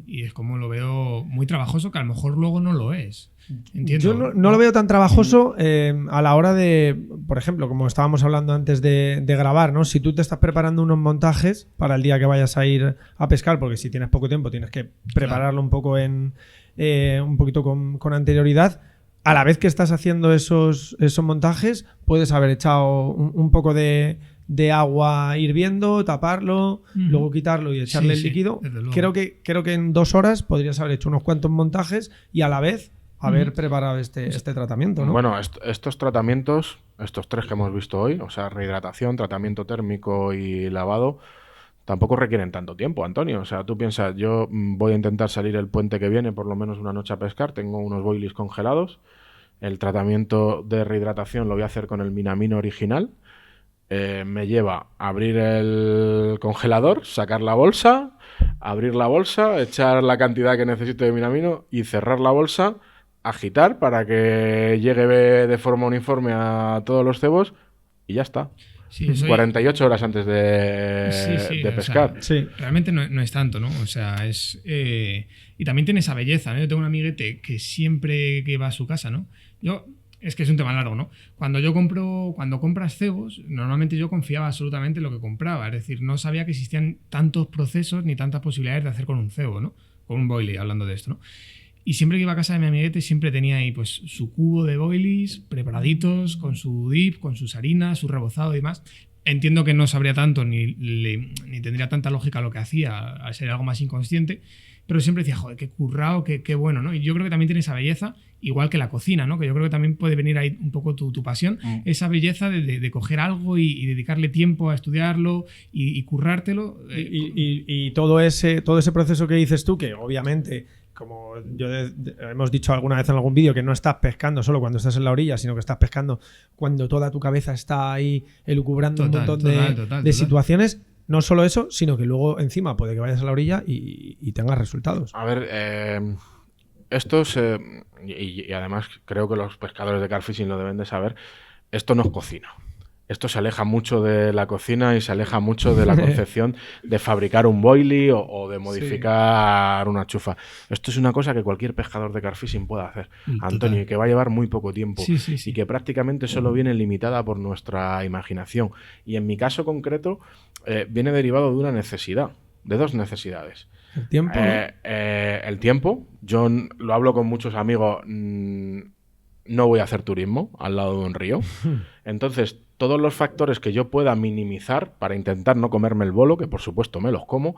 Y es como lo veo muy trabajoso, que a lo mejor luego no lo es. Entiendo. Yo no lo veo tan trabajoso a la hora de, por ejemplo, como estábamos hablando antes de grabar, ¿no? Si tú te estás preparando unos montajes para el día que vayas a ir a pescar, porque si tienes poco tiempo tienes que prepararlo un poco un poquito con anterioridad. A la vez que estás haciendo esos montajes, puedes haber echado un poco de agua hirviendo, taparlo, luego quitarlo y echarle el líquido. Creo que en 2 horas podrías haber hecho unos cuantos montajes y a la vez haber preparado este tratamiento, ¿no? Bueno, estos tratamientos, estos 3 que hemos visto hoy, o sea, rehidratación, tratamiento térmico y lavado, tampoco requieren tanto tiempo, Antonio. O sea, tú piensas, yo voy a intentar salir el puente que viene, por lo menos una noche a pescar, tengo unos boilies congelados, el tratamiento de rehidratación lo voy a hacer con el Minamino original, me lleva a abrir el congelador, sacar la bolsa, abrir la bolsa, echar la cantidad que necesito de Minamino y cerrar la bolsa, agitar para que llegue de forma uniforme a todos los cebos y ya está. Sí, 48 horas antes de pescar. O sea, realmente no es tanto, ¿no? O sea, es... y también tiene esa belleza, ¿no? Yo tengo un amiguete que siempre que va a su casa, ¿no? Es que es un tema largo, ¿no? Cuando compras cebos, normalmente yo confiaba absolutamente en lo que compraba. Es decir, no sabía que existían tantos procesos ni tantas posibilidades de hacer con un cebo, ¿no? Con un boilie, hablando de esto, ¿no? Y siempre que iba a casa de mi amiguete siempre tenía ahí pues su cubo de boilies preparaditos, con su dip, con sus harinas, su rebozado y demás. Entiendo que no sabría tanto ni tendría tanta lógica lo que hacía, al ser algo más inconsciente, pero siempre decía, joder, qué currado, qué bueno, ¿no? Y yo creo que también tiene esa belleza, igual que la cocina, ¿no? Que yo creo que también puede venir ahí un poco tu pasión, esa belleza de coger algo y dedicarle tiempo a estudiarlo y currártelo. Y todo ese proceso que dices tú, que obviamente, como hemos dicho alguna vez en algún vídeo, que no estás pescando solo cuando estás en la orilla, sino que estás pescando cuando toda tu cabeza está ahí elucubrando un montón de situaciones. No solo eso, sino que luego encima puede que vayas a la orilla y tengas resultados. A ver, estos, y además creo que los pescadores de carfishing lo deben de saber, esto no es cocina. Esto se aleja mucho de la cocina y se aleja mucho de la concepción de fabricar un boilie o de modificar una chufa. Esto es una cosa que cualquier pescador de carfishing puede hacer, Antonio, y que va a llevar muy poco tiempo y que prácticamente solo viene limitada por nuestra imaginación. Y en mi caso concreto viene derivado de una necesidad, de 2 necesidades. El tiempo. El tiempo. Yo lo hablo con muchos amigos. No voy a hacer turismo al lado de un río. Entonces, todos los factores que yo pueda minimizar para intentar no comerme el bolo, que por supuesto me los como,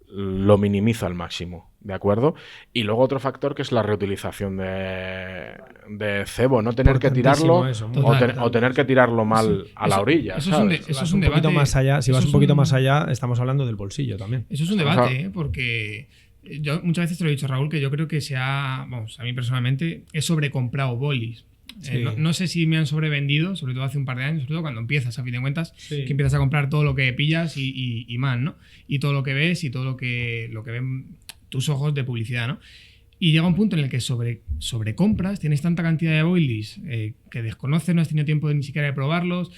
lo minimizo al máximo, ¿de acuerdo? Y luego otro factor que es la reutilización de cebo, no tener que tirarlo eso, o tener que tirarlo mal a la orilla. Eso ¿sabes? es un debate. Si vas un poquito más allá, estamos hablando del bolsillo también. Eso es un debate, porque yo muchas veces te lo he dicho, Raúl, que yo creo que a mí personalmente he sobrecomprado bolis. No sé si me han sobrevendido, sobre todo hace un par de años, sobre todo cuando empiezas, a fin de cuentas, que empiezas a comprar todo lo que pillas y más, ¿no? Y todo lo que ves y todo lo que ven tus ojos de publicidad, ¿no? Y llega un punto en el que sobrecompras, tienes tanta cantidad de boilies que desconoces, no has tenido tiempo ni siquiera de probarlos,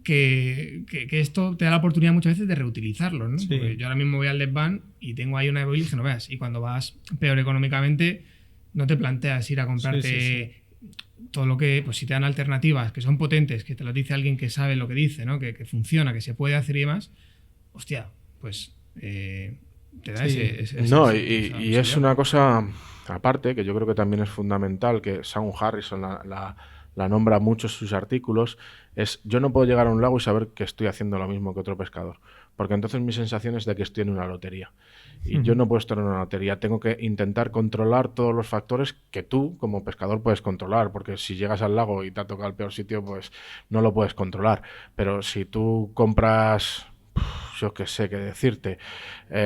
que esto te da la oportunidad muchas veces de reutilizarlos, ¿no? Sí. Porque yo ahora mismo voy al Letban y tengo ahí una de boilies que no veas, y cuando vas peor económicamente no te planteas ir a comprarte todo lo que, pues si te dan alternativas que son potentes, que te lo dice alguien que sabe lo que dice, ¿no? Que funciona, que se puede hacer y demás, hostia, pues te da ese No, y es una cosa aparte que yo creo que también es fundamental, que Shaun Harrison la nombra mucho en sus artículos, es yo no puedo llegar a un lago y saber que estoy haciendo lo mismo que otro pescador, porque entonces mi sensación es de que estoy en una lotería. Y yo no puedo estar en una lotería, tengo que intentar controlar todos los factores que tú como pescador puedes controlar, porque si llegas al lago y te ha tocado el peor sitio, pues no lo puedes controlar. Pero si tú compras, yo qué sé qué decirte,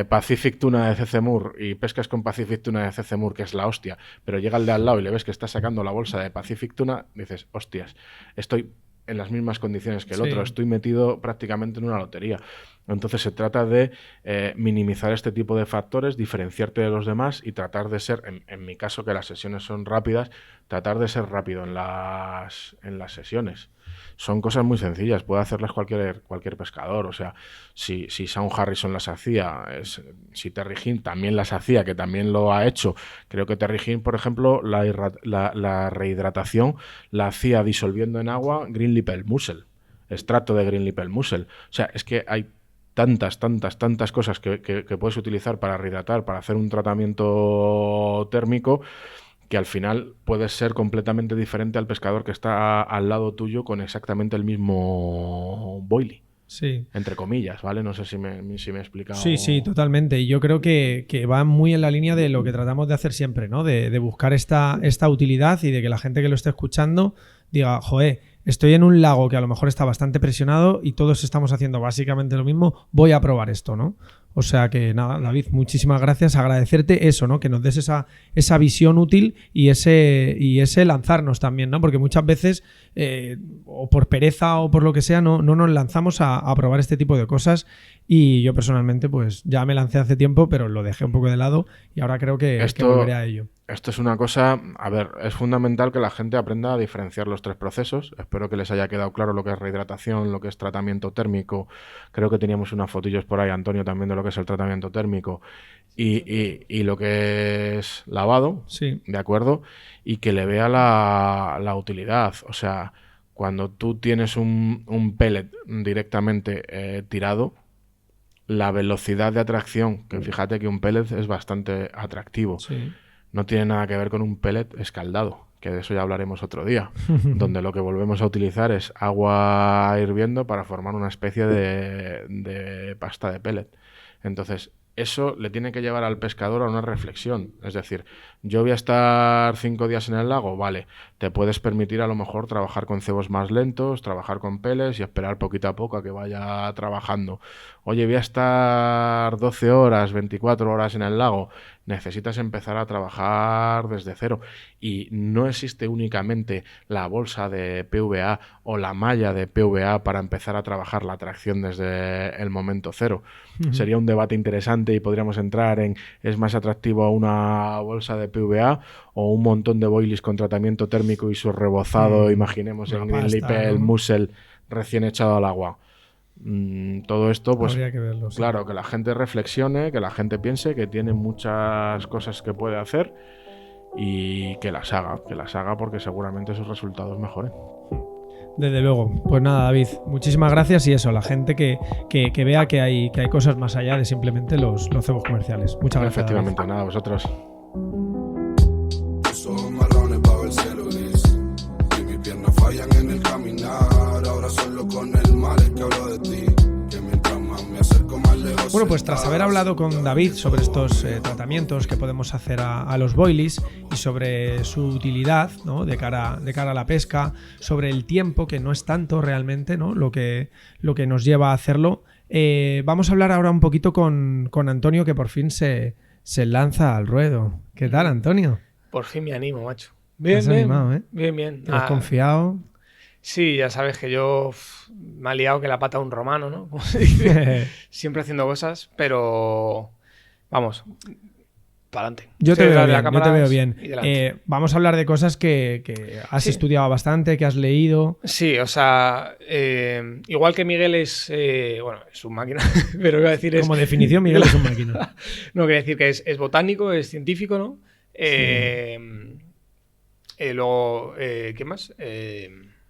Pacific Tuna de Cecemur y pescas con Pacific Tuna de Cecemur, que es la hostia, pero llega el de al lado y le ves que está sacando la bolsa de Pacific Tuna, dices, hostias, estoy en las mismas condiciones que el otro, estoy metido prácticamente en una lotería. Entonces se trata de minimizar este tipo de factores, diferenciarte de los demás y tratar de ser, en mi caso que las sesiones son rápidas, tratar de ser rápido en las sesiones. son cosas muy sencillas, puede hacerlas cualquier pescador. O sea, si Shaun Harrison las hacía, si Terry Hinn también las hacía, que también lo ha hecho. Creo que Terry Hinn, por ejemplo, la rehidratación la hacía disolviendo en agua Green Lippel Mussel, extracto de Green Lippel Mussel. O sea, es que hay tantas cosas que puedes utilizar para rehidratar, para hacer un tratamiento térmico, que al final puedes ser completamente diferente al pescador que está al lado tuyo con exactamente el mismo boilie. Sí. Entre comillas, ¿vale? No sé si me he explicado. Sí, totalmente. Y yo creo que va muy en la línea de lo que tratamos de hacer siempre, ¿no? De buscar esta utilidad y de que la gente que lo esté escuchando diga, joder, estoy en un lago que a lo mejor está bastante presionado y todos estamos haciendo básicamente lo mismo, voy a probar esto, ¿no? O sea que nada, David, muchísimas gracias. Agradecerte eso, ¿no? Que nos des esa visión útil y ese lanzarnos también, ¿no? Porque muchas veces, o por pereza o por lo que sea, no nos lanzamos a probar este tipo de cosas. Y yo personalmente, pues ya me lancé hace tiempo, pero lo dejé un poco de lado y ahora creo que volveré a ello. Esto es una cosa, a ver, es fundamental que la gente aprenda a diferenciar los tres procesos. Espero que les haya quedado claro lo que es rehidratación, lo que es tratamiento térmico. Creo que teníamos unas fotillos por ahí, Antonio, también de lo que es el tratamiento térmico y lo que es lavado, sí, ¿de acuerdo? Y que le vea la utilidad. O sea, cuando tú tienes un pellet directamente tirado, la velocidad de atracción, que fíjate que un pellet es bastante atractivo. Sí. No tiene nada que ver con un pellet escaldado, que de eso ya hablaremos otro día, donde lo que volvemos a utilizar es agua hirviendo para formar una especie de pasta de pellet. Entonces, eso le tiene que llevar al pescador a una reflexión. Es decir, yo voy a estar 5 días en el lago, vale, te puedes permitir a lo mejor trabajar con cebos más lentos, trabajar con pellets y esperar poquito a poco a que vaya trabajando. Oye, voy a estar 12 horas, 24 horas en el lago. Necesitas empezar a trabajar desde cero. Y no existe únicamente la bolsa de PVA o la malla de PVA para empezar a trabajar la tracción desde el momento cero. Sería un debate interesante y podríamos entrar en ¿es más atractivo una bolsa de PVA o un montón de boilies con tratamiento térmico y su rebozado, imaginemos en Green Lippel, ¿no? Mussel recién echado al agua? Todo esto, pues habría que verlo, sí. Claro, que la gente reflexione, que la gente piense que tiene muchas cosas que puede hacer y que las haga porque seguramente sus resultados mejoren. Desde luego. Pues nada, David, muchísimas gracias y eso, la gente que vea que hay cosas más allá de simplemente los cebos comerciales. Muchas gracias. Efectivamente, David. nada, vosotros. Son marrones bajo el cielo gris y mis piernas fallan en el caminar. Ahora solo con el mal es que hablo de ti. Que mientras más me acerco más lejos. Bueno, pues tras haber hablado con David sobre estos tratamientos que podemos hacer a los boilies y sobre su utilidad, ¿no? de cara a la pesca, sobre el tiempo, que no es tanto realmente, ¿no? lo que nos lleva a hacerlo, vamos a hablar ahora un poquito con Antonio, que por fin se lanza al ruedo. ¿Qué tal, Antonio? Por fin me animo, macho. Bien, Has bien. animado, ¿eh? Bien. ¿Te has confiado? Sí, ya sabes que yo me ha liado que la pata de un romano, ¿no? Como se dice. Siempre haciendo cosas, pero vamos, para adelante. Yo te veo bien. Y vamos a hablar de cosas que has estudiado bastante, que has leído. Sí, o sea, igual que Miguel es, es un máquina, pero iba a decir Como definición, Miguel es un máquina. No, quiero decir que es botánico, es científico, ¿no? Luego, ¿qué más?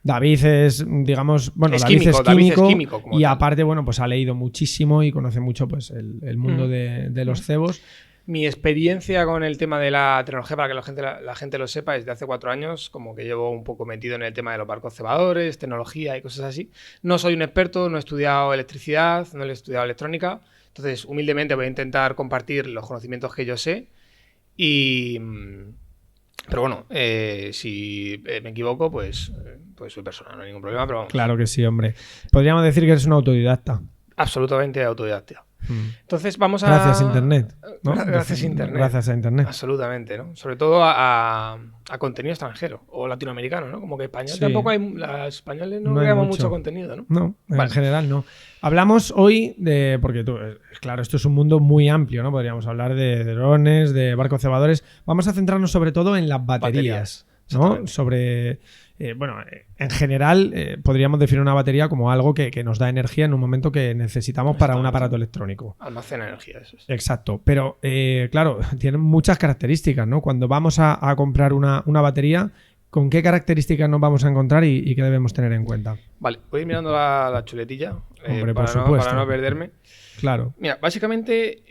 David es, digamos, bueno, es David químico, es químico, David es químico como y tal. Aparte, bueno, pues ha leído muchísimo y conoce mucho pues el mundo de los cebos. Mi experiencia con el tema de la tecnología, para que la gente lo sepa, es de hace 4 años, como que llevo un poco metido en el tema de los barcos cebadores, tecnología y cosas así. No soy un experto, no he estudiado electricidad, no he estudiado electrónica, entonces humildemente voy a intentar compartir los conocimientos que yo sé pero bueno, si me equivoco, pues soy persona, no hay ningún problema, pero vamos. Claro que sí, hombre. Podríamos decir que eres un autodidacta. Absolutamente autodidacta. Entonces vamos a... Gracias a Internet, ¿no? Gracias a Internet. Gracias a Internet. Absolutamente, ¿no? Sobre todo a contenido extranjero o latinoamericano, ¿no? Como que español tampoco hay... Los españoles no creamos mucho contenido, ¿no? No, en general no. Hablamos hoy de... Porque claro, esto es un mundo muy amplio, ¿no? Podríamos hablar de drones, de barcos cebadores. Vamos a centrarnos sobre todo en las baterías. Exactamente. Sobre, en general podríamos definir una batería como algo que nos da energía en un momento que necesitamos para un aparato electrónico. Almacena energía, eso es. Exacto, pero claro, tienen muchas características, ¿no? Cuando vamos a comprar una batería, ¿con qué características nos vamos a encontrar y qué debemos tener en cuenta? Vale, voy a ir mirando la chuletilla Hombre, por para supuesto. no perderme. Claro. Mira, básicamente,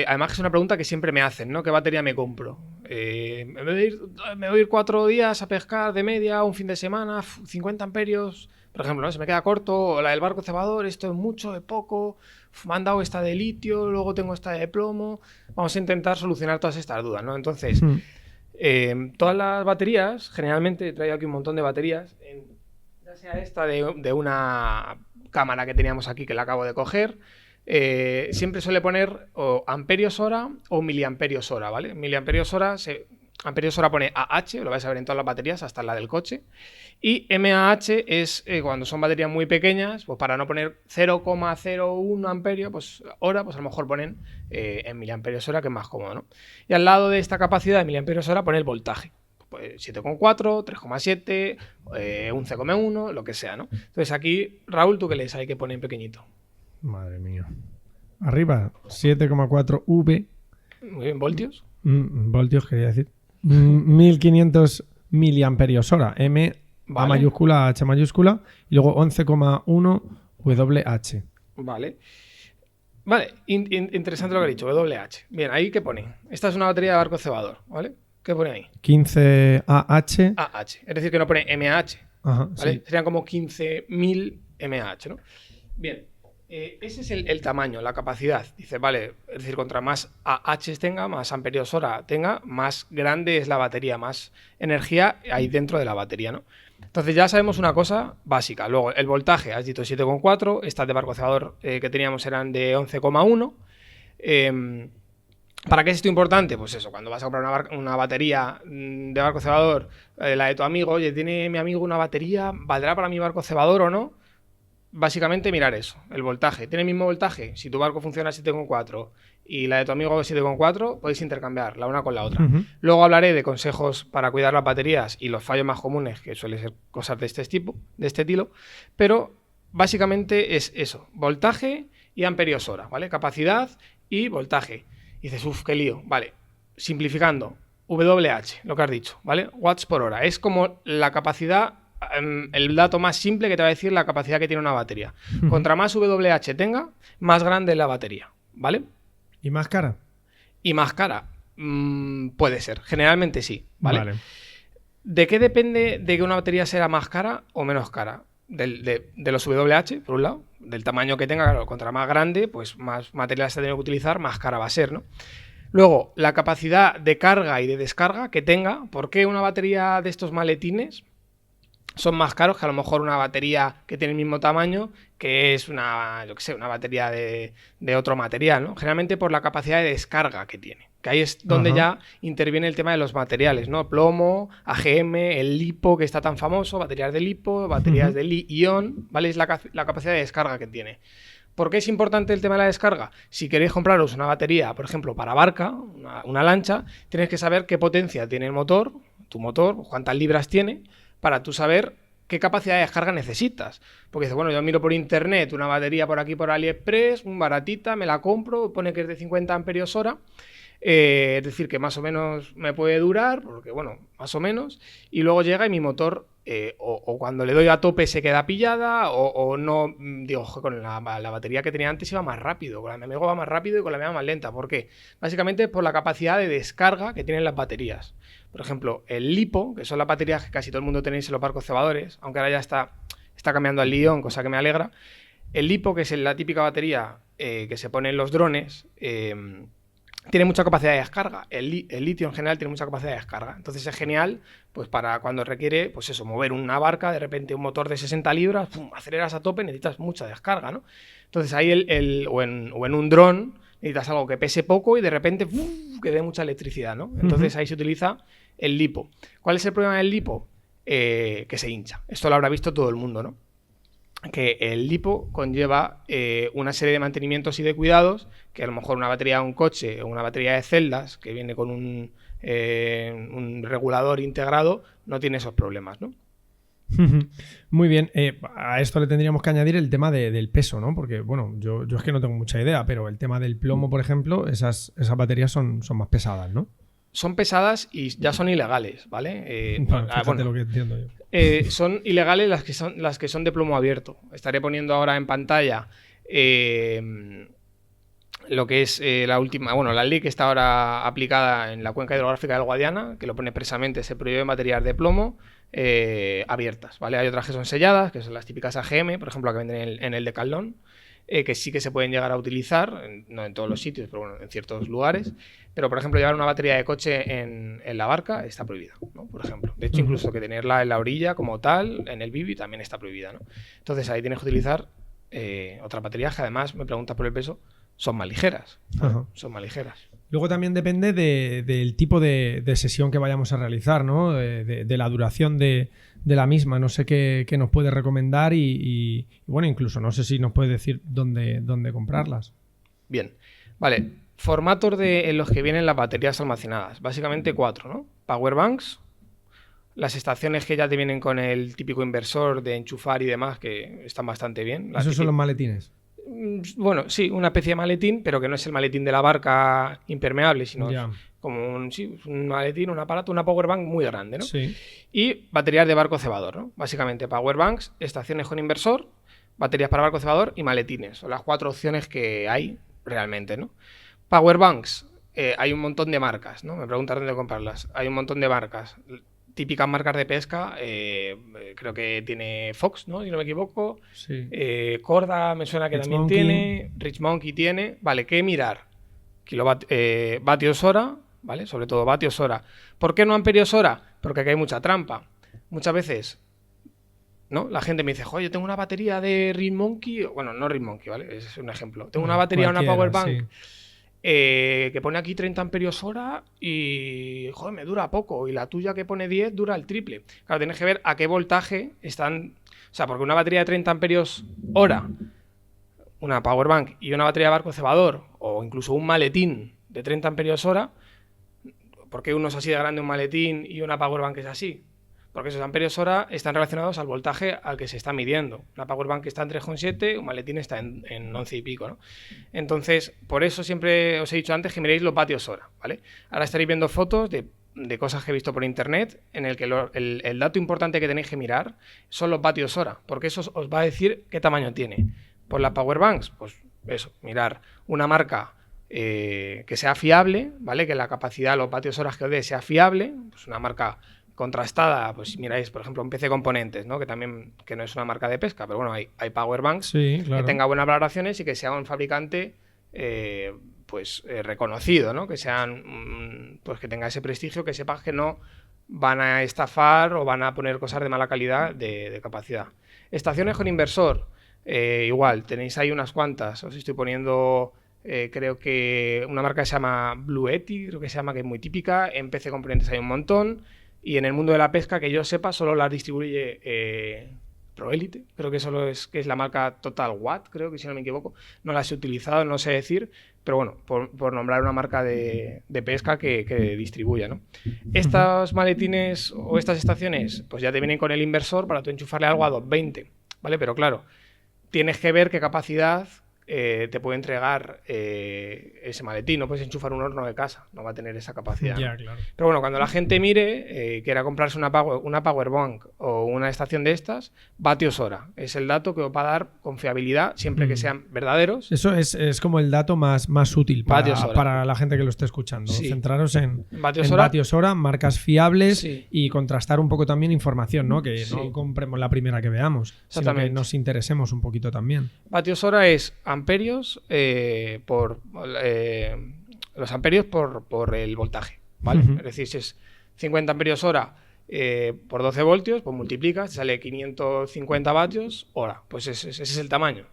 además que es una pregunta que siempre me hacen, ¿no? ¿Qué batería me compro? Me voy a ir 4 días a pescar de media, un fin de semana, 50 amperios, por ejemplo, ¿no? Se me queda corto, o la del barco cebador, esto es mucho, es poco, me han dado esta de litio, luego tengo esta de plomo. Vamos a intentar solucionar todas estas dudas, ¿no? Entonces, todas las baterías, generalmente he traído aquí un montón de baterías, ya sea esta de una cámara que teníamos aquí que la acabo de coger. Siempre suele poner o amperios hora o miliamperios hora, ¿vale? Miliamperios hora, amperios hora pone AH, lo vais a ver en todas las baterías, hasta la del coche. Y MAH es cuando son baterías muy pequeñas, pues para no poner 0,01 amperio, pues hora, pues a lo mejor ponen en miliamperios hora, que es más cómodo, ¿no? Y al lado de esta capacidad de miliamperios hora pone el voltaje. Pues 7,4, 3,7, 11,1, lo que sea, ¿no? Entonces aquí, Raúl, ¿tú qué lees ahí que pone en pequeñito? Madre mía. Arriba, 7,4 V. Muy bien, voltios. Voltios, quería decir. 1500 miliamperios hora. M, Vale. A mayúscula, H mayúscula. Y luego 11,1 WH. Vale. Vale, interesante lo que ha dicho, WH. Bien, ¿ahí qué pone? Esta es una batería de barco cebador, ¿vale? ¿Qué pone ahí? 15 AH. AH. Es decir, que no pone MAH. Ajá, ¿Vale? sí. Serían como 15.000 MAH, ¿no? Bien, ese es el tamaño, la capacidad. Dice, vale, es decir, contra más AH tenga, más amperios hora tenga, más grande es la batería, más energía hay dentro de la batería, ¿no? Entonces ya sabemos una cosa básica. Luego, el voltaje, has dicho 7,4, estas de barco cebador que teníamos eran de 11,1. ¿Para qué es esto importante? Pues eso, cuando vas a comprar una batería de barco cebador, la de tu amigo, oye, ¿tiene mi amigo una batería? ¿Valdrá para mi barco cebador o no? Básicamente mirar eso, el voltaje. ¿Tiene el mismo voltaje? Si tu barco funciona a 7,4 y la de tu amigo 7,4, podéis intercambiar la una con la otra. Luego hablaré de consejos para cuidar las baterías y los fallos más comunes, que suelen ser cosas de este estilo, pero básicamente es eso, voltaje y amperios hora, ¿vale? Capacidad y voltaje. Y dices, uff, qué lío. Vale, simplificando, WH, lo que has dicho, ¿vale? Watts por hora. Es como la capacidad, el dato más simple que te va a decir la capacidad que tiene una batería. Contra más WH tenga, más grande es la batería, ¿vale? ¿Y más cara? Y más cara, puede ser. Generalmente sí, ¿vale? ¿De qué depende de que una batería sea más cara o menos cara? De los WH, por un lado, del tamaño que tenga, claro, contra más grande, pues más material se tiene que utilizar, más cara va a ser, ¿no? Luego, la capacidad de carga y de descarga que tenga. ¿Por qué una batería de estos maletines son más caros que a lo mejor una batería que tiene el mismo tamaño, que es una, yo qué sé, una batería de otro material, ¿no? Generalmente por la capacidad de descarga que tiene. Que ahí es donde ya interviene el tema de los materiales, ¿no? Plomo, AGM, el lipo, que está tan famoso, baterías de lipo, baterías de li-ion, ¿vale? Es la capacidad de descarga que tiene. ¿Por qué es importante el tema de la descarga? Si queréis compraros una batería, por ejemplo, para barca, una lancha, tienes que saber qué potencia tiene el motor, tu motor, cuántas libras tiene, para tú saber qué capacidad de descarga necesitas. Porque dices, bueno, yo miro por internet una batería por aquí por AliExpress, muy baratita, me la compro, pone que es de 50 amperios hora. Es decir, que más o menos me puede durar, porque bueno, más o menos, y luego llega y mi motor o cuando le doy a tope se queda pillada o no, digo, con la batería que tenía antes iba más rápido, con la de mi amigo va más rápido y con la mía más lenta. ¿Por qué? Básicamente por la capacidad de descarga que tienen las baterías. Por ejemplo, el lipo, que son las baterías que casi todo el mundo tenéis en los barcos cebadores, aunque ahora ya está cambiando al li-ion, cosa que me alegra. El lipo, que es la típica batería que se pone en los drones, tiene mucha capacidad de descarga. El litio en general tiene mucha capacidad de descarga. Entonces es genial pues para cuando requiere, pues eso, mover una barca, de repente un motor de 60 libras, pum, aceleras a tope, necesitas mucha descarga, ¿no? Entonces ahí o en un dron necesitas algo que pese poco y de repente que dé mucha electricidad, ¿no? Entonces ahí se utiliza el lipo. ¿Cuál es el problema del lipo? Que se hincha. Esto lo habrá visto todo el mundo, ¿no? Que el lipo conlleva una serie de mantenimientos y de cuidados que a lo mejor una batería de un coche o una batería de celdas que viene con un un regulador integrado, no tiene esos problemas, ¿no? Muy bien, a esto le tendríamos que añadir el tema del peso, ¿no? Porque, bueno, yo es que no tengo mucha idea, pero el tema del plomo, por ejemplo, esas baterías son más pesadas, ¿no? Son pesadas y ya son ilegales, ¿vale? Bueno, fíjate lo que entiendo yo. Son ilegales las que son de plomo abierto. Estaré poniendo ahora en pantalla lo que es la última, bueno, la ley que está ahora aplicada en la cuenca hidrográfica del Guadiana, que lo pone expresamente, se prohíbe baterías de plomo abiertas, ¿vale? Hay otras que son selladas, que son las típicas AGM, por ejemplo, que venden en el Decathlon, que sí que se pueden llegar a utilizar, no en todos los sitios, pero bueno, en ciertos lugares. Pero, por ejemplo, llevar una batería de coche en la barca está prohibido, ¿no? Por ejemplo. De hecho, incluso que tenerla en la orilla como tal, en el Bibi, también está prohibida, ¿no? Entonces, ahí tienes que utilizar otras baterías que además, me preguntas por el peso, son más ligeras. Ajá. Son más ligeras. Luego también depende del tipo de sesión que vayamos a realizar, ¿no? De la duración de la misma. No sé qué nos puede recomendar y, bueno, incluso no sé si nos puede decir dónde comprarlas. Bien, vale. Formatos en los que vienen las baterías almacenadas. Básicamente 4, ¿no? Powerbanks, las estaciones que ya te vienen con el típico inversor de enchufar y demás, que están bastante bien. ¿Esos son los maletines? Bueno, sí, una especie de maletín, pero que no es el maletín de la barca impermeable, sino como un maletín, un aparato, una powerbank muy grande, ¿no? Sí. Y baterías de barco cebador, ¿no? Básicamente powerbanks, estaciones con inversor, baterías para barco cebador y maletines. Son las 4 opciones que hay realmente, ¿no? Powerbanks, hay un montón de marcas, ¿no? Me preguntas dónde comprarlas. Hay un montón de marcas. Típicas marcas de pesca, creo que tiene Fox, ¿no? Si no me equivoco. Sí. Corda me suena que Rich también Monkey. tiene. Rich Monkey tiene. Vale, ¿qué mirar? Vatios hora, ¿vale? Sobre todo vatios hora. ¿Por qué no amperios hora? Porque aquí hay mucha trampa. Muchas veces, ¿no? La gente me dice, joder, yo tengo una batería de Rich Monkey. Bueno, no Rich Monkey, ¿vale? Ese es un ejemplo. Tengo una batería, una powerbank. Sí. Que pone aquí 30 amperios hora y, joder, me dura poco. Y la tuya que pone 10 dura el triple. Claro, tienes que ver a qué voltaje están. O sea, porque una batería de 30 amperios hora, una powerbank y una batería de barco cebador, o incluso un maletín de 30 amperios hora, ¿por qué uno es así de grande un maletín y una powerbank es así? Porque esos amperios hora están relacionados al voltaje al que se está midiendo. Una powerbank está en 3,7, un maletín está en 11 y pico, ¿no? Entonces, por eso siempre os he dicho antes que miréis los vatios hora, ¿vale? Ahora estaréis viendo fotos de cosas que he visto por internet en el que el dato importante que tenéis que mirar son los vatios hora, porque eso os va a decir qué tamaño tiene. Por las powerbanks, pues eso, mirar una marca que sea fiable, ¿vale? Que la capacidad, los vatios horas que os dé sea fiable, pues una marca contrastada, pues miráis, por ejemplo, un PC Componentes, ¿no? Que no es una marca de pesca, pero bueno, hay powerbanks Sí, claro. que tenga buenas valoraciones y que sea un fabricante reconocido, ¿no? Que sean pues que tenga ese prestigio, que sepas que no van a estafar o van a poner cosas de mala calidad de capacidad. Estaciones con inversor, igual, tenéis ahí unas cuantas, os estoy poniendo. Creo que una marca que se llama Blue Yeti, creo que se llama, que es muy típica. En PC Componentes hay un montón. Y en el mundo de la pesca, que yo sepa, solo las distribuye Proelite. Creo que es la marca Total Watt, creo que, si no me equivoco. No las he utilizado, no sé decir. Pero bueno, por nombrar una marca de pesca que distribuya, ¿no? Estos maletines o estas estaciones, pues ya te vienen con el inversor para tú enchufarle algo a 220, ¿vale? Pero claro, tienes que ver qué capacidad te puede entregar ese maletín. No puedes enchufar un horno de casa, no va a tener esa capacidad, ¿no? Ya, claro. Pero bueno, cuando la gente mire, quiera comprarse una powerbank o una estación de estas, vatios hora es el dato que os va a dar confiabilidad siempre que sean verdaderos. Eso es como el dato más útil Vatios hora. para la gente que lo esté escuchando. Sí. Centraros en Vatios hora. vatios hora, marcas fiables, Sí. y contrastar un poco también información, ¿no? Que Sí. no compremos la primera que veamos, sino que Exactamente. nos interesemos un poquito también. Vatios hora es amperios los amperios por el voltaje, ¿vale? Ujú. Es decir, si es 50 amperios hora por 12 voltios, pues multiplicas, te sale 550 vatios hora. Pues ese es el tamaño.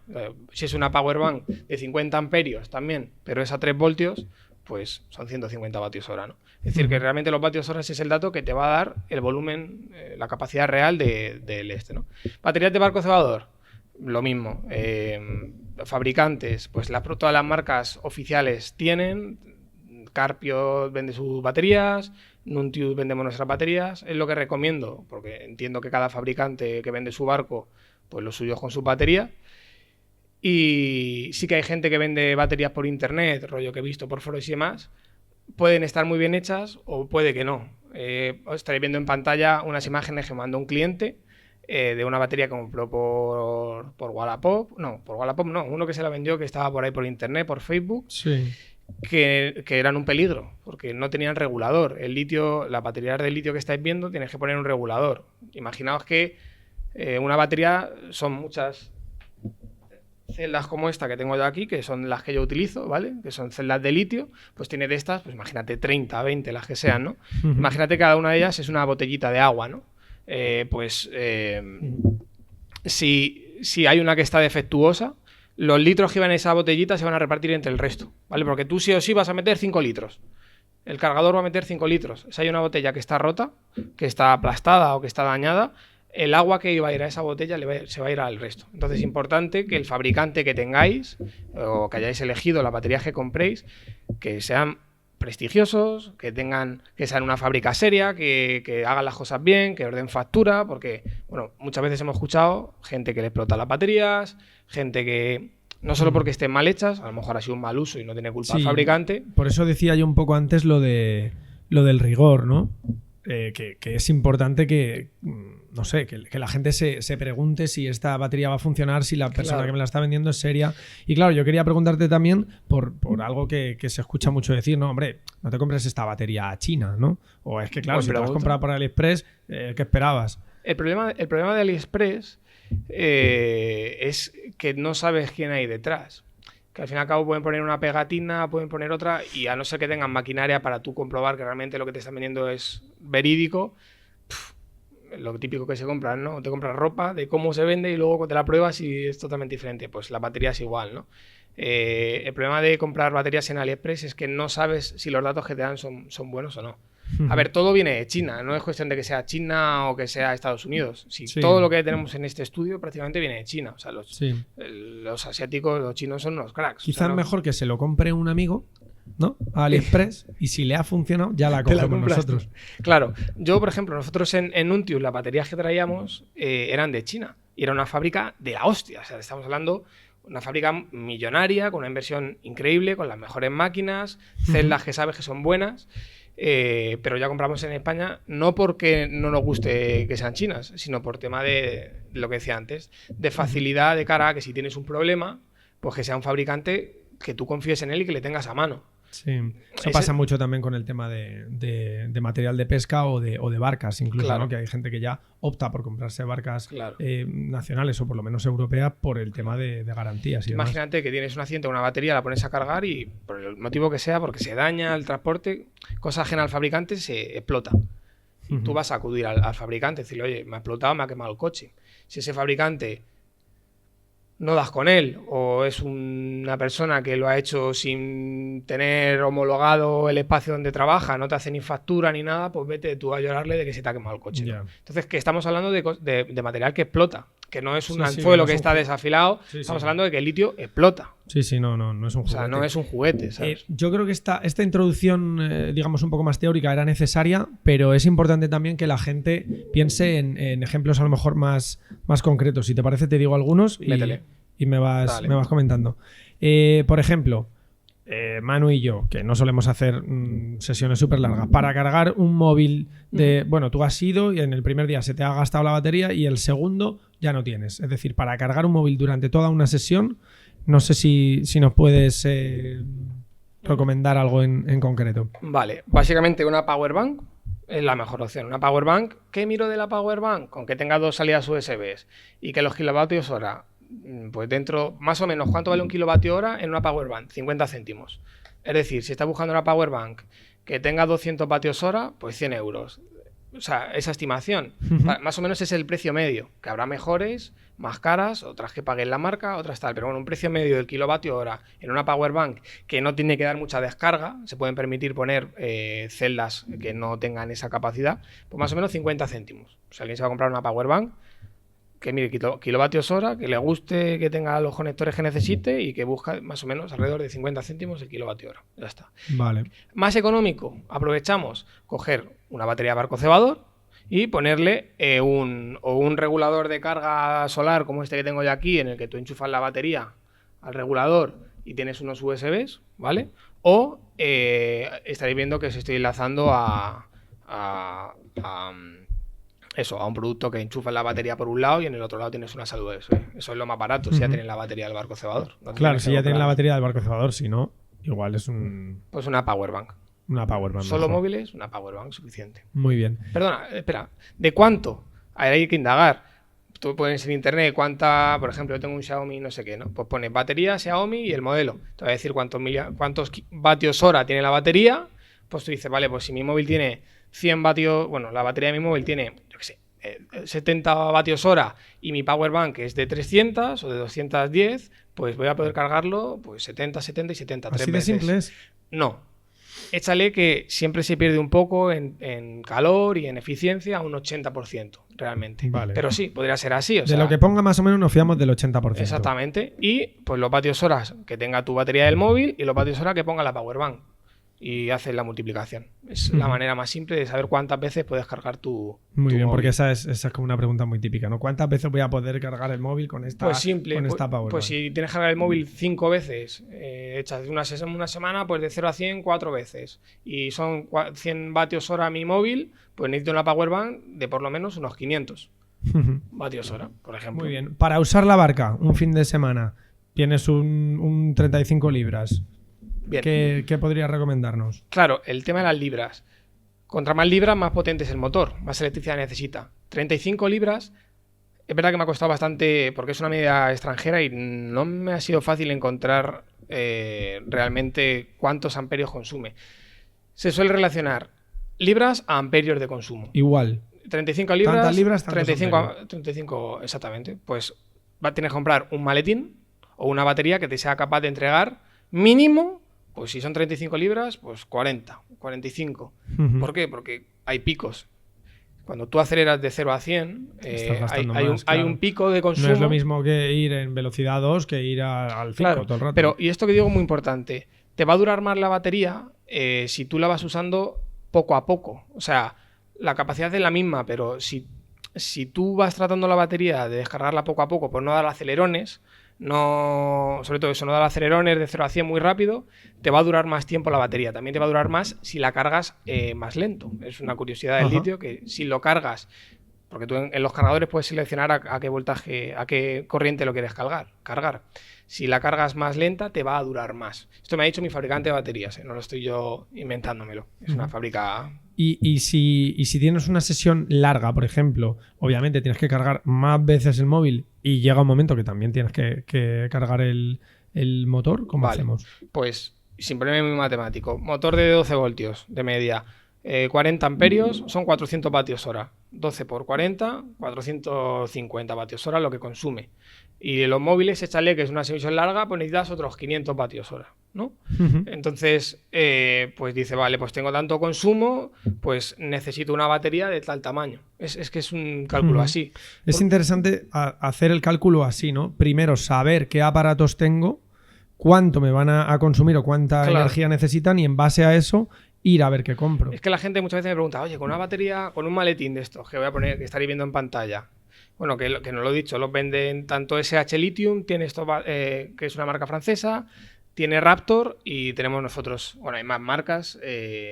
Si es una powerbank de 50 amperios también, pero es a 3 voltios, pues son 150 vatios hora, ¿no? Es decir, que realmente los vatios horas es el dato que te va a dar el volumen, la capacidad real del ¿no? Baterías de barco cebador, lo mismo. Fabricantes, pues todas las marcas oficiales tienen. Carpio vende sus baterías, Nuntius vendemos nuestras baterías. Es lo que recomiendo, porque entiendo que cada fabricante que vende su barco, pues lo suyo es con su batería. Y sí que hay gente que vende baterías por internet, rollo que he visto por foros y demás. Pueden estar muy bien hechas o puede que no. Os estaréis viendo en pantalla unas imágenes que mandó un cliente de una batería que compró por Wallapop. No, por Wallapop no. Uno que se la vendió que estaba por ahí por internet, por Facebook. Sí. Que eran un peligro, porque no tenían regulador. El litio, las baterías de litio que estáis viendo, tienes que poner un regulador. Imaginaos que una batería son muchas celdas como esta que tengo yo aquí, que son las que yo utilizo, ¿vale? Que son celdas de litio, pues tiene de estas, pues imagínate 30, 20, las que sean, ¿no? Imagínate cada una de ellas es una botellita de agua, ¿no? Si hay una que está defectuosa, los litros que iban en esa botellita se van a repartir entre el resto, ¿vale? Porque tú sí o sí vas a meter 5 litros. El cargador va a meter 5 litros. Si hay una botella que está rota, que está aplastada o que está dañada, el agua que iba a ir a esa botella se va a ir al resto. Entonces es importante que el fabricante que tengáis o que hayáis elegido, las baterías que compréis, que sean prestigiosos, que sean una fábrica seria, que hagan las cosas bien, que os den factura, porque bueno, muchas veces hemos escuchado gente que le explota las baterías, gente que no solo porque estén mal hechas, a lo mejor ha sido un mal uso y no tiene culpa el fabricante. Por eso decía yo un poco antes lo del rigor, ¿no? Que es importante que, no sé, que la gente se pregunte si esta batería va a funcionar, si la persona que me la está vendiendo es seria. Y claro, yo quería preguntarte también por algo que se escucha mucho decir, no, hombre, no te compres esta batería china, ¿no? O es que, claro, si te la has comprado por AliExpress, ¿qué esperabas? El problema de AliExpress es que no sabes quién hay detrás. Que al fin y al cabo pueden poner una pegatina, pueden poner otra, y a no ser que tengan maquinaria para tú comprobar que realmente lo que te están vendiendo es verídico, lo típico que se compra, ¿no? Te compras ropa de cómo se vende y luego te la pruebas y es totalmente diferente. Pues la batería es igual, ¿no? El problema de comprar baterías en AliExpress es que no sabes si los datos que te dan son buenos o no. A ver, todo viene de China, no es cuestión de que sea China o que sea Estados Unidos. Todo lo que tenemos en este estudio prácticamente viene de China. O sea, los asiáticos, los chinos son unos cracks. Quizás mejor que se lo compre un amigo, ¿no? A AliExpress, y si le ha funcionado, ya la cogemos nosotros. Claro, yo, por ejemplo, nosotros en Nuntius, las baterías que traíamos eran de China y era una fábrica de la hostia. O sea, estamos hablando una fábrica millonaria, con una inversión increíble, con las mejores máquinas, celdas que sabes que son buenas. Pero ya compramos en España no porque no nos guste que sean chinas, sino por tema de lo que decía antes, de facilidad de cara a que si tienes un problema, pues que sea un fabricante que tú confíes en él y que le tengas a mano. Sí, eso pasa mucho también con el tema de material de pesca o de barcas, incluso, ¿no? Que hay gente que ya opta por comprarse barcas nacionales o por lo menos europeas por el tema de garantías. Imagínate que tienes un accidente, una batería, la pones a cargar y por el motivo que sea, porque se daña el transporte, cosa ajena al fabricante, se explota. Y tú vas a acudir al fabricante y decirle, oye, me ha explotado, me ha quemado el coche. Si ese fabricante no das con él o es una persona que lo ha hecho sin tener homologado el espacio donde trabaja, no te hace ni factura ni nada, pues vete tú a llorarle de que se te ha quemado el coche. Yeah. Entonces, que estamos hablando de material que explota, que no es un anzuelo que está desafilado, estamos hablando de que el litio explota. Sí, no es un juguete. O sea, no es un juguete, ¿sabes? Yo creo que esta introducción, digamos, un poco más teórica era necesaria, pero es importante también que la gente piense en ejemplos a lo mejor más concretos. Si te parece, te digo algunos y me vas comentando. Por ejemplo, Manu y yo, que no solemos hacer sesiones súper largas, para cargar un móvil bueno, tú has ido y en el primer día se te ha gastado la batería y el segundo ya no tienes. Es decir, para cargar un móvil durante toda una sesión, no sé si nos puedes recomendar algo en concreto. Vale, básicamente una powerbank es la mejor opción. Una powerbank, ¿qué miro de la powerbank? Con que tenga 2 salidas USB y que los kilovatios hora, pues dentro, más o menos, ¿cuánto vale un kilovatio hora en una powerbank? 50 céntimos. Es decir, si estás buscando una powerbank que tenga 200 vatios hora, pues 100 euros. O sea, esa estimación. Más o menos es el precio medio, que habrá mejores, más caras, otras que paguen la marca, otras tal. Pero bueno, un precio medio del kilovatio hora en una powerbank que no tiene que dar mucha descarga, se pueden permitir poner celdas que no tengan esa capacidad, pues más o menos 50 céntimos. Si alguien se va a comprar una powerbank, que mire kilovatios hora, que le guste, que tenga los conectores que necesite y que busca más o menos alrededor de 50 céntimos el kilovatio hora. Ya está. Vale. Más económico, aprovechamos coger una batería de barco cebador y ponerle un regulador de carga solar como este que tengo yo aquí, en el que tú enchufas la batería al regulador y tienes unos USBs, ¿vale? O estaréis viendo que os estoy enlazando a un producto que enchufa la batería por un lado y en el otro lado tienes una salud USB. Eso es lo más barato, si ya tienes la batería del barco cebador. No Claro, si ya tienes la batería del barco cebador, si no, igual es pues una powerbank. una powerbank. Solo mejor. móviles, una powerbank suficiente. Muy bien. Perdona, espera. ¿De cuánto? Hay que indagar. Tú pones en internet cuánta, por ejemplo, yo tengo un Xiaomi no sé qué, ¿no? Pues pones batería, Xiaomi y el modelo. Te va a decir cuántos vatios hora tiene la batería. Pues tú dices, vale, pues si mi móvil tiene 100 vatios, bueno, la batería de mi móvil tiene, yo qué sé, 70 vatios hora y mi powerbank es de 300 o de 210, pues voy a poder cargarlo pues 70, 70 y 70. Así tres de veces. simple es. No. Échale que siempre se pierde un poco en calor y en eficiencia, un 80% realmente. Vale. Pero sí, podría ser así. O De sea, lo que ponga más o menos nos fiamos del 80%. exactamente. Y pues los vatios horas que tenga tu batería del móvil y los vatios hora que ponga la powerbank. Y haces la multiplicación. Es la manera más simple de saber cuántas veces puedes cargar tu Muy bien, móvil. porque esa es como una pregunta muy típica, ¿no? ¿Cuántas veces voy a poder cargar el móvil con esta Pues simple, con pues, esta powerbank? pues si tienes que cargar el móvil 5 veces, echas una semana, pues de 0 a 100, 4 veces. Y son 100 vatios hora mi móvil, pues necesito una powerbank de por lo menos unos 500 vatios hora, por ejemplo. Muy bien. Para usar la barca un fin de semana, tienes un 35 libras. Bien. ¿Qué podrías recomendarnos? Claro, el tema de las libras. Contra más libras, más potente es el motor, más electricidad necesita. 35 libras, es verdad que me ha costado bastante, porque es una medida extranjera y no me ha sido fácil encontrar realmente cuántos amperios consume. Se suele relacionar libras a amperios de consumo. Igual. 35 libras, Tantas libras, tantos 35 exactamente. Pues tienes que comprar un maletín o una batería que te sea capaz de entregar mínimo. Pues si son 35 libras, pues 40, 45. ¿Por qué? Porque hay picos. Cuando tú aceleras de 0 a 100, Estás gastando hay más, claro. un pico de consumo. No es lo mismo que ir en velocidad 2 que ir al 5 Claro, todo el rato. pero, y esto que digo muy importante, te va a durar más la batería si tú la vas usando poco a poco. O sea, la capacidad es la misma, pero si tú vas tratando la batería de descargarla poco a poco por no dar acelerones, sobre todo eso, no dar acelerones de 0 a 100 muy rápido, te va a durar más tiempo la batería. También te va a durar más si la cargas más lento. Es una curiosidad del litio que si lo cargas, porque tú en los cargadores puedes seleccionar a qué voltaje, a qué corriente lo quieres cargar. Si la cargas más lenta, te va a durar más. Esto me ha dicho mi fabricante de baterías, no lo estoy yo inventándomelo. Es una fábrica. Y si tienes una sesión larga, por ejemplo, obviamente tienes que cargar más veces el móvil y llega un momento que también tienes que cargar el motor, ¿cómo hacemos? Pues sin problema muy matemático. Motor de 12 voltios de media, 40 amperios, son 400 vatios hora. 12 por 40, 450 vatios hora lo que consume. Y los móviles, échale que es una sesión larga, pues necesitas otros 500 vatios hora, ¿no? Entonces, pues dice, vale, pues tengo tanto consumo, pues necesito una batería de tal tamaño. Es que es un cálculo así. Es interesante hacer el cálculo así, ¿no? Primero, saber qué aparatos tengo, cuánto me van a consumir o cuánta energía necesitan y en base a eso ir a ver qué compro. Es que la gente muchas veces me pregunta, oye, con una batería, con un maletín de estos que voy a poner, que estaréis viendo en pantalla. Bueno, que no lo he dicho, los venden tanto SH Lithium, tiene esto que es una marca francesa, tiene Raptor y tenemos nosotros, bueno, hay más marcas,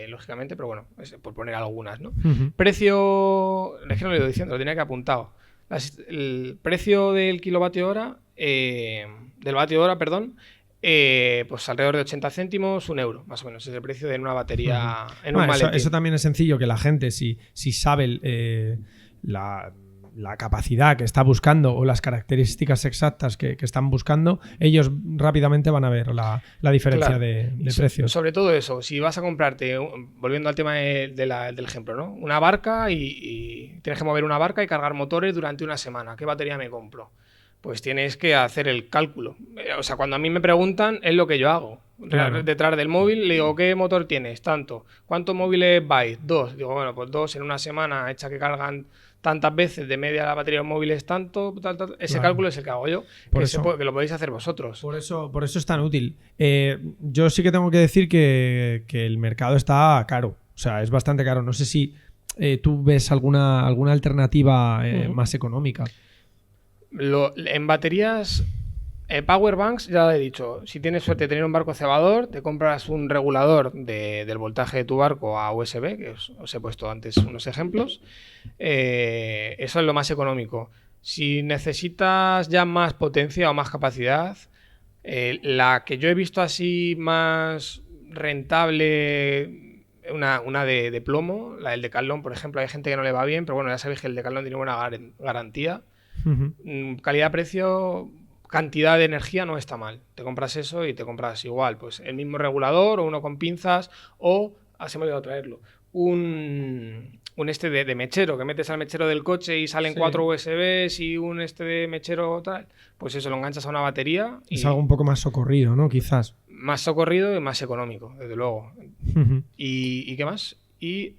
lógicamente, pero bueno, por poner algunas, ¿no? Precio, es que no lo he ido diciendo, lo tenía que apuntado. El precio del kilovatio hora, del vatio hora, perdón, pues alrededor de 80 céntimos, 1 euro, más o menos, es el precio de una batería en un maletín. Eso también es sencillo, que la gente, si sabe la capacidad que está buscando o las características exactas que están buscando, ellos rápidamente van a ver la diferencia de precios. Sobre todo eso, si vas a comprarte, volviendo al tema del ejemplo, ¿no? Una barca y tienes que mover una barca y cargar motores durante una semana. ¿Qué batería me compro? pues tienes que hacer el cálculo. O sea, cuando a mí me preguntan, es lo que yo hago. Claro. Detrás del móvil le digo, ¿qué motor tienes? Tanto. ¿Cuántos móviles vais? 2. Digo, bueno, pues 2 en una semana hecha que cargan tantas veces, de media la batería de los móviles tanto, tal, tal. Ese Claro. cálculo es el que hago yo, Por que, eso- que lo podéis hacer vosotros. Por eso es tan útil. Yo sí que tengo que decir que el mercado está caro. O sea, es bastante caro. No sé si tú ves alguna alternativa más económica. En baterías, power banks, ya lo he dicho, si tienes suerte de tener un barco cebador, te compras un regulador del voltaje de tu barco a USB, que os he puesto antes unos ejemplos. Eso es lo más económico. Si necesitas ya más potencia o más capacidad, la que yo he visto así más rentable, una de plomo, la del Decathlon, por ejemplo, hay gente que no le va bien, pero bueno, ya sabéis que el Decathlon tiene buena garantía. Calidad-precio, cantidad de energía no está mal. Te compras eso y te compras igual, pues el mismo regulador o uno con pinzas o, se me ha olvidado traerlo, un de mechero, que metes al mechero del coche y salen 4 USBs y un de mechero tal, pues eso lo enganchas a una batería y Es algo un poco más socorrido, ¿no? Quizás. más socorrido y más económico, desde luego. ¿Y qué más? Y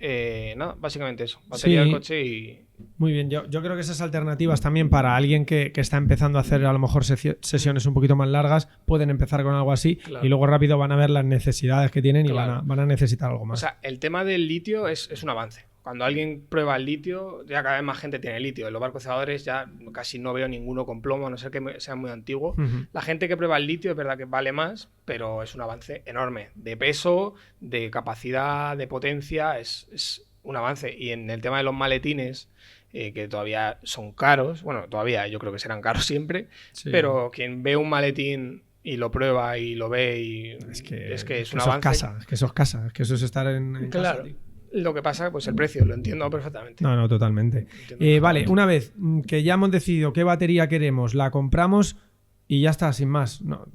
nada, básicamente eso, batería del coche y... Muy bien, yo creo que esas alternativas también para alguien que está empezando a hacer a lo mejor sesiones un poquito más largas, pueden empezar con algo así y luego rápido van a ver las necesidades que tienen y van a necesitar algo más. O sea, el tema del litio es un avance. Cuando alguien prueba el litio, ya cada vez más gente tiene litio. En los barcos cebadores ya casi no veo ninguno con plomo, a no ser que sea muy antiguo. La gente que prueba el litio es verdad que vale más, pero es un avance enorme. De peso, de capacidad, de potencia, es un avance. Y en el tema de los maletines, que todavía son caros, bueno, todavía yo creo que serán caros siempre, pero quien ve un maletín y lo prueba y lo ve y es que es un avance. Es que eso es casa, es que eso es estar en claro. casa, tío. Lo que pasa, pues el precio, lo entiendo perfectamente. No, totalmente. Vale, una vez que ya hemos decidido qué batería queremos, la compramos y ya está, sin más. No,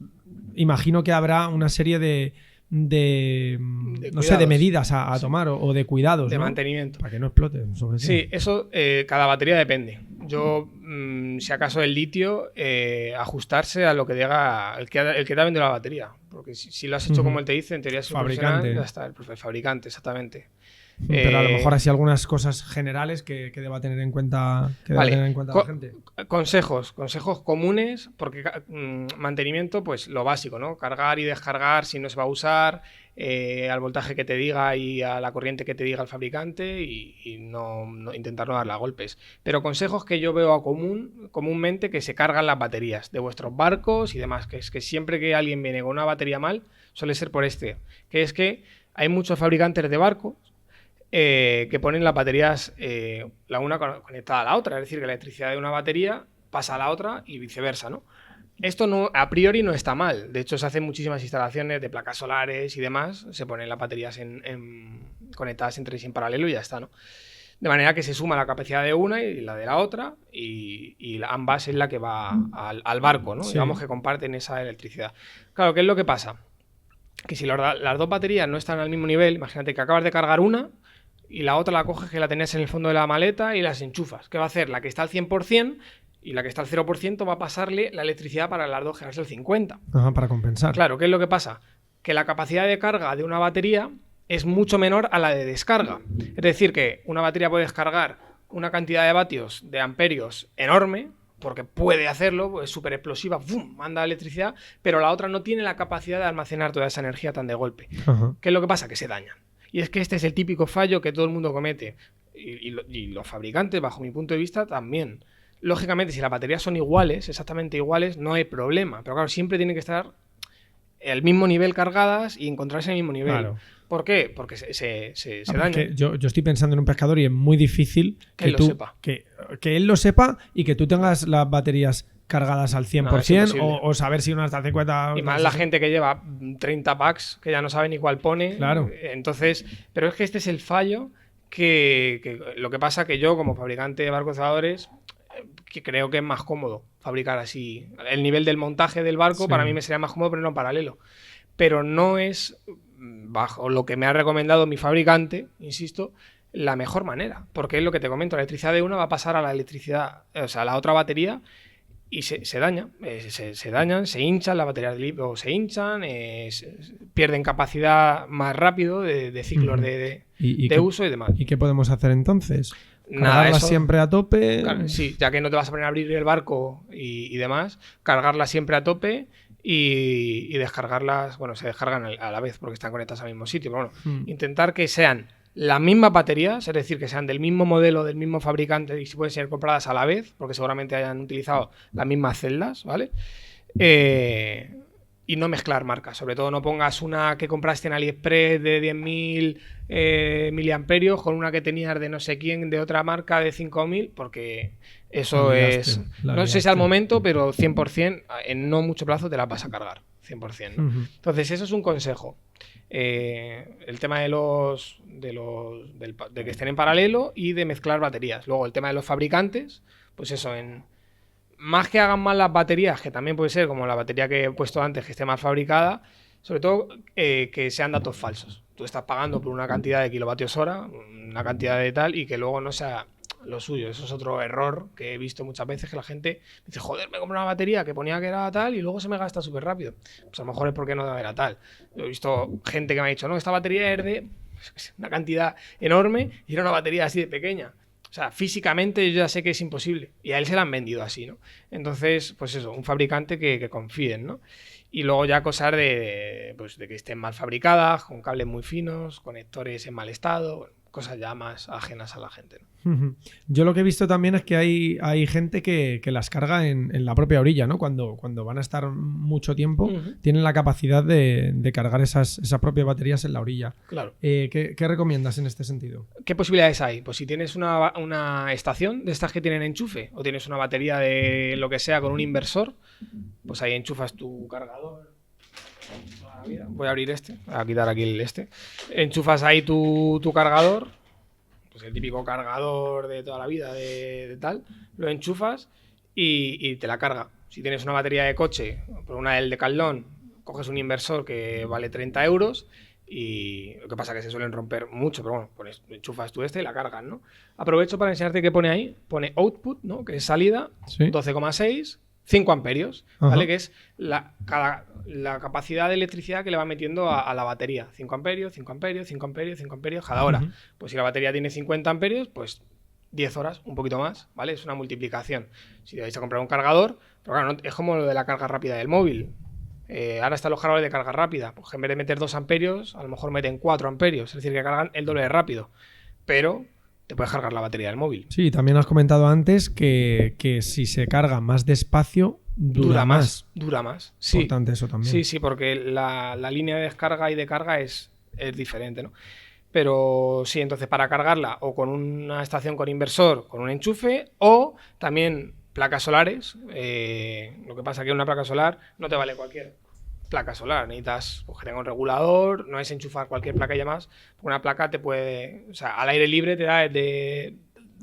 imagino que habrá una serie de no sé, de medidas a tomar o de cuidados, de ¿no? mantenimiento. Para que no explote. Sí, eso cada batería depende. Yo, si acaso el litio, ajustarse a lo que diga el que te ha vendido la batería. Porque si lo has hecho como él te dice, en teoría es un fabricante. Ya está, el fabricante, exactamente. Pero a lo mejor así algunas cosas generales que deba tener en cuenta, la gente. Consejos comunes, porque mantenimiento, pues lo básico, ¿no? Cargar y descargar si no se va a usar, al voltaje que te diga y a la corriente que te diga el fabricante y no intentar no darle a golpes. Pero consejos que yo veo comúnmente que se cargan las baterías de vuestros barcos y demás, que es que siempre que alguien viene con una batería mal, suele ser por que es que hay muchos fabricantes de barcos que ponen las baterías la una conectada a la otra, es decir, que la electricidad de una batería pasa a la otra y viceversa, ¿no? Esto a priori no está mal, de hecho se hacen muchísimas instalaciones de placas solares y demás, se ponen las baterías conectadas entre sí en paralelo y ya está, ¿no? De manera que se suma la capacidad de una y la de la otra y ambas es la que va al barco, ¿no? Sí. Digamos que comparten esa electricidad. Claro, ¿qué es lo que pasa? Que si las dos baterías no están al mismo nivel, imagínate que acabas de cargar una y la otra la coges que la tenías en el fondo de la maleta y las enchufas. ¿Qué va a hacer? La que está al 100% y la que está al 0% va a pasarle la electricidad para las dos quedarse al 50%. Ajá, para compensar. Claro, ¿qué es lo que pasa? Que la capacidad de carga de una batería es mucho menor a la de descarga. Es decir, que una batería puede descargar una cantidad de vatios, de amperios enorme, porque puede hacerlo, es súper explosiva, ¡bum!, manda electricidad, pero la otra no tiene la capacidad de almacenar toda esa energía tan de golpe. Ajá. ¿Qué es lo que pasa? Que se dañan. Y es que este es el típico fallo que todo el mundo comete. Y los fabricantes, bajo mi punto de vista, también. Lógicamente, si las baterías son iguales, exactamente iguales, no hay problema. Pero claro, siempre tienen que estar al mismo nivel cargadas y encontrarse al mismo nivel. Claro. ¿Por qué? Porque se dañan. Yo estoy pensando en un pescador y es muy difícil que él lo sepa y que tú tengas las baterías cargadas al 100% o saber si una está al 50%. Y más la gente que lleva 30 packs, que ya no sabe ni cuál pone. Claro. Entonces, pero es que este es el fallo que lo que pasa que yo, como fabricante de barcos cebadores, que creo que es más cómodo fabricar así. El nivel del montaje del barco para mí me sería más cómodo ponerlo en paralelo. Pero no es, bajo lo que me ha recomendado mi fabricante, insisto, la mejor manera. Porque es lo que te comento, la electricidad de una va a pasar a la electricidad, o sea, a la otra batería. y se daña, se dañan, se hinchan, las baterías de litio se hinchan, pierden capacidad más rápido de ciclos de uso y demás. ¿Y qué podemos hacer entonces? Nada, ¿Cargarla eso, siempre a tope? Sí, ya que no te vas a poner a abrir el barco y demás, cargarla siempre a tope y descargarlas, bueno, se descargan a la vez porque están conectadas al mismo sitio, pero bueno, intentar que sean las mismas baterías, es decir, que sean del mismo modelo, del mismo fabricante y si pueden ser compradas a la vez, porque seguramente hayan utilizado las mismas celdas, ¿vale? Y no mezclar marcas, sobre todo no pongas una que compraste en AliExpress de 10.000 miliamperios con una que tenías de no sé quién, de otra marca de 5.000, porque eso no sé si al momento, pero 100% en no mucho plazo te la vas a cargar, 100%, ¿no? Entonces eso es un consejo. El tema de que estén en paralelo y de mezclar baterías. Luego el tema de los fabricantes, pues eso, más que hagan mal las baterías, que también puede ser como la batería que he puesto antes, que esté mal fabricada, sobre todo que sean datos falsos. Tú estás pagando por una cantidad de kilovatios hora, una cantidad de tal, y que luego no sea lo suyo. Eso es otro error que he visto muchas veces, que la gente dice, joder, me compré una batería que ponía que era tal y luego se me gasta súper rápido. Pues a lo mejor es porque no era tal. Yo he visto gente que me ha dicho, no, esta batería es de una cantidad enorme y era una batería así de pequeña. O sea, físicamente yo ya sé que es imposible. Y a él se la han vendido así, ¿no? Entonces, pues eso, un fabricante que confíen, ¿no? Y luego ya cosas de que estén mal fabricadas, con cables muy finos, conectores en mal estado, bueno, cosas ya más ajenas a la gente, ¿no? Yo lo que he visto también es que hay gente que las carga en la propia orilla, ¿no? Cuando van a estar mucho tiempo, tienen la capacidad de cargar esas propias baterías en la orilla. Claro. ¿Qué recomiendas en este sentido? ¿Qué posibilidades hay? Pues si tienes una estación de estas que tienen enchufe o tienes una batería de lo que sea con un inversor, pues ahí enchufas tu cargador. Voy a abrir voy a quitar aquí enchufas ahí tu cargador, pues el típico cargador de toda la vida de tal, lo enchufas y te la carga. Si tienes una batería de coche, por una del Decathlon, coges un inversor que vale 30 euros y lo que pasa es que se suelen romper mucho, pero bueno, enchufas tú y la cargas, ¿no? Aprovecho para enseñarte qué pone ahí. Pone output, ¿no? Que es salida, ¿Sí? 12,6, 5 amperios, ¿vale? Que es la capacidad de electricidad que le va metiendo a la batería. 5 amperios, 5 amperios, 5 amperios, 5 amperios cada hora. Pues si la batería tiene 50 amperios, pues 10 horas, un poquito más, ¿vale? Es una multiplicación. Si te vais a comprar un cargador, pero claro, es como lo de la carga rápida del móvil. Ahora están los cargadores de carga rápida. Pues en vez de meter 2 amperios, a lo mejor meten 4 amperios. Es decir, que cargan el doble de rápido. Pero te puedes cargar la batería del móvil. Sí, también has comentado antes que si se carga más despacio, dura más. Dura más. Sí. Importante eso también. Sí, porque la línea de descarga y de carga es diferente, ¿no? Pero sí, entonces para cargarla o con una estación con inversor, con un enchufe, o también placas solares. Lo que pasa es que una placa solar no te vale cualquier placa solar. Necesitas que tenga un regulador, no es enchufar cualquier placa y demás. Una placa te puede, o sea, al aire libre te da desde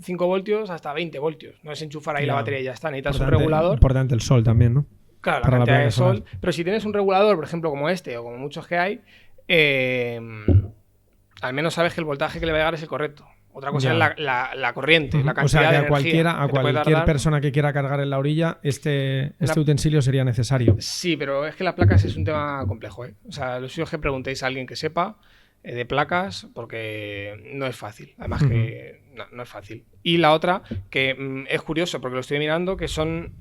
5 voltios hasta 20 voltios. No es enchufar ahí la batería y ya está. Necesitas un regulador. Importante el sol también, ¿no? Claro, la cantidad de sol. Pero si tienes un regulador, por ejemplo, como este o como muchos que hay, al menos sabes que el voltaje que le va a llegar es el correcto. Otra cosa es la corriente, la cantidad o sea, que de a cualquier persona que quiera cargar en la orilla, este utensilio sería necesario. Sí, pero es que las placas es un tema complejo, ¿eh? O sea, lo suyo es que preguntéis a alguien que sepa de placas, porque no es fácil. Además que no es fácil. Y la otra, que es curioso, porque lo estoy mirando, que son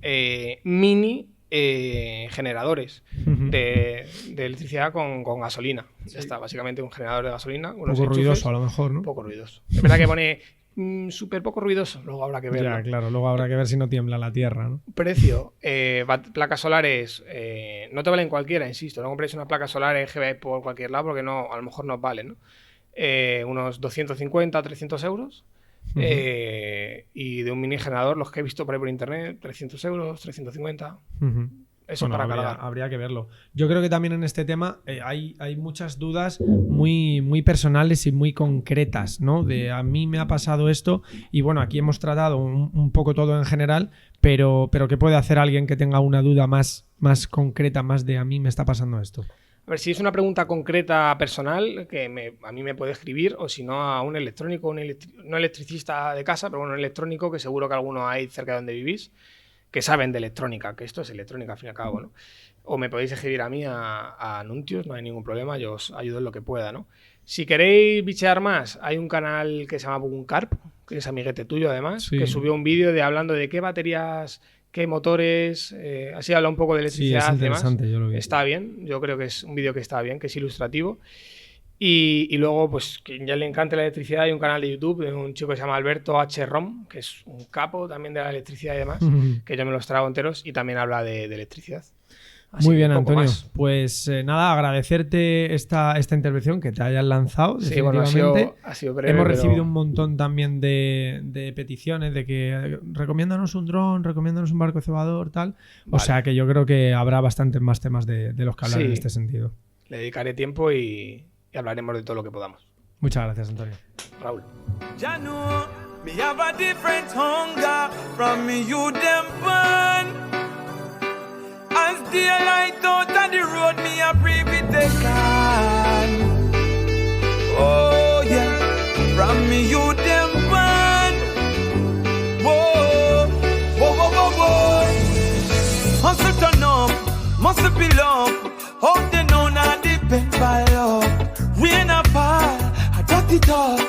mini generadores de electricidad con gasolina. Ya está, básicamente un generador de gasolina. Un poco ruidoso a lo mejor, ¿no? Un poco ruidoso. Es verdad que pone súper poco ruidoso, luego habrá que verlo. Ya, claro, luego habrá que ver si no tiembla la tierra, ¿no? Precio, placas solares, no te valen cualquiera, insisto, no compréis una placa solar EGB por cualquier lado porque no, a lo mejor no os valen, ¿no? Unos 250 o 300 euros. Y de un mini generador, los que he visto por ahí por internet, 300 euros, 350. Eso para cargar. Habría que verlo. Yo creo que también en este tema hay muchas dudas muy, muy personales y muy concretas, ¿no? De a mí me ha pasado esto y bueno, aquí hemos tratado un poco todo en general, pero ¿qué puede hacer alguien que tenga una duda más concreta, más de a mí me está pasando esto? A ver, si es una pregunta concreta personal, a mí me puede escribir, o si no a un electrónico, no electricista de casa, pero bueno, un electrónico, que seguro que alguno hay cerca de donde vivís, que saben de electrónica, que esto es electrónica al fin y al cabo, ¿no? O me podéis escribir a mí, a Nuntius, no hay ningún problema, yo os ayudo en lo que pueda, ¿no? Si queréis bichear más, hay un canal que se llama Bunkarp, que es amiguete tuyo además, Sí. que subió un vídeo hablando de qué baterías, qué motores, así habla un poco de Sí, electricidad es y demás. interesante, yo lo vi. Está bien, yo creo que es un vídeo que está bien, que es ilustrativo. Y luego, pues, quien ya le encanta la electricidad, hay un canal de YouTube de un chico que se llama Alberto H. Rom, que es un capo también de la electricidad y demás, que yo me los trago enteros y también habla de electricidad. Así Muy que bien, poco Antonio. más. Pues nada, agradecerte esta intervención que te hayan lanzado. Sí, bueno, definitivamente. ha sido breve. Hemos pero- recibido un montón también de peticiones de que recomiéndanos un dron, recomiéndanos un barco cebador, tal. O Vale. sea que yo creo que habrá bastantes más temas de los que hablar Sí. en este sentido. Le dedicaré tiempo y hablaremos de todo lo que podamos. Muchas gracias, Antonio. Raúl. Ya know me have a different hunger from me you them born. As daylight out on the road, me a pray we take on. Oh yeah, from me you them born. Whoa, whoa, whoa, whoa, whoa. Hustle turn up, muscle build up. Hope they know not depend by love. Rain a fall, I got it all.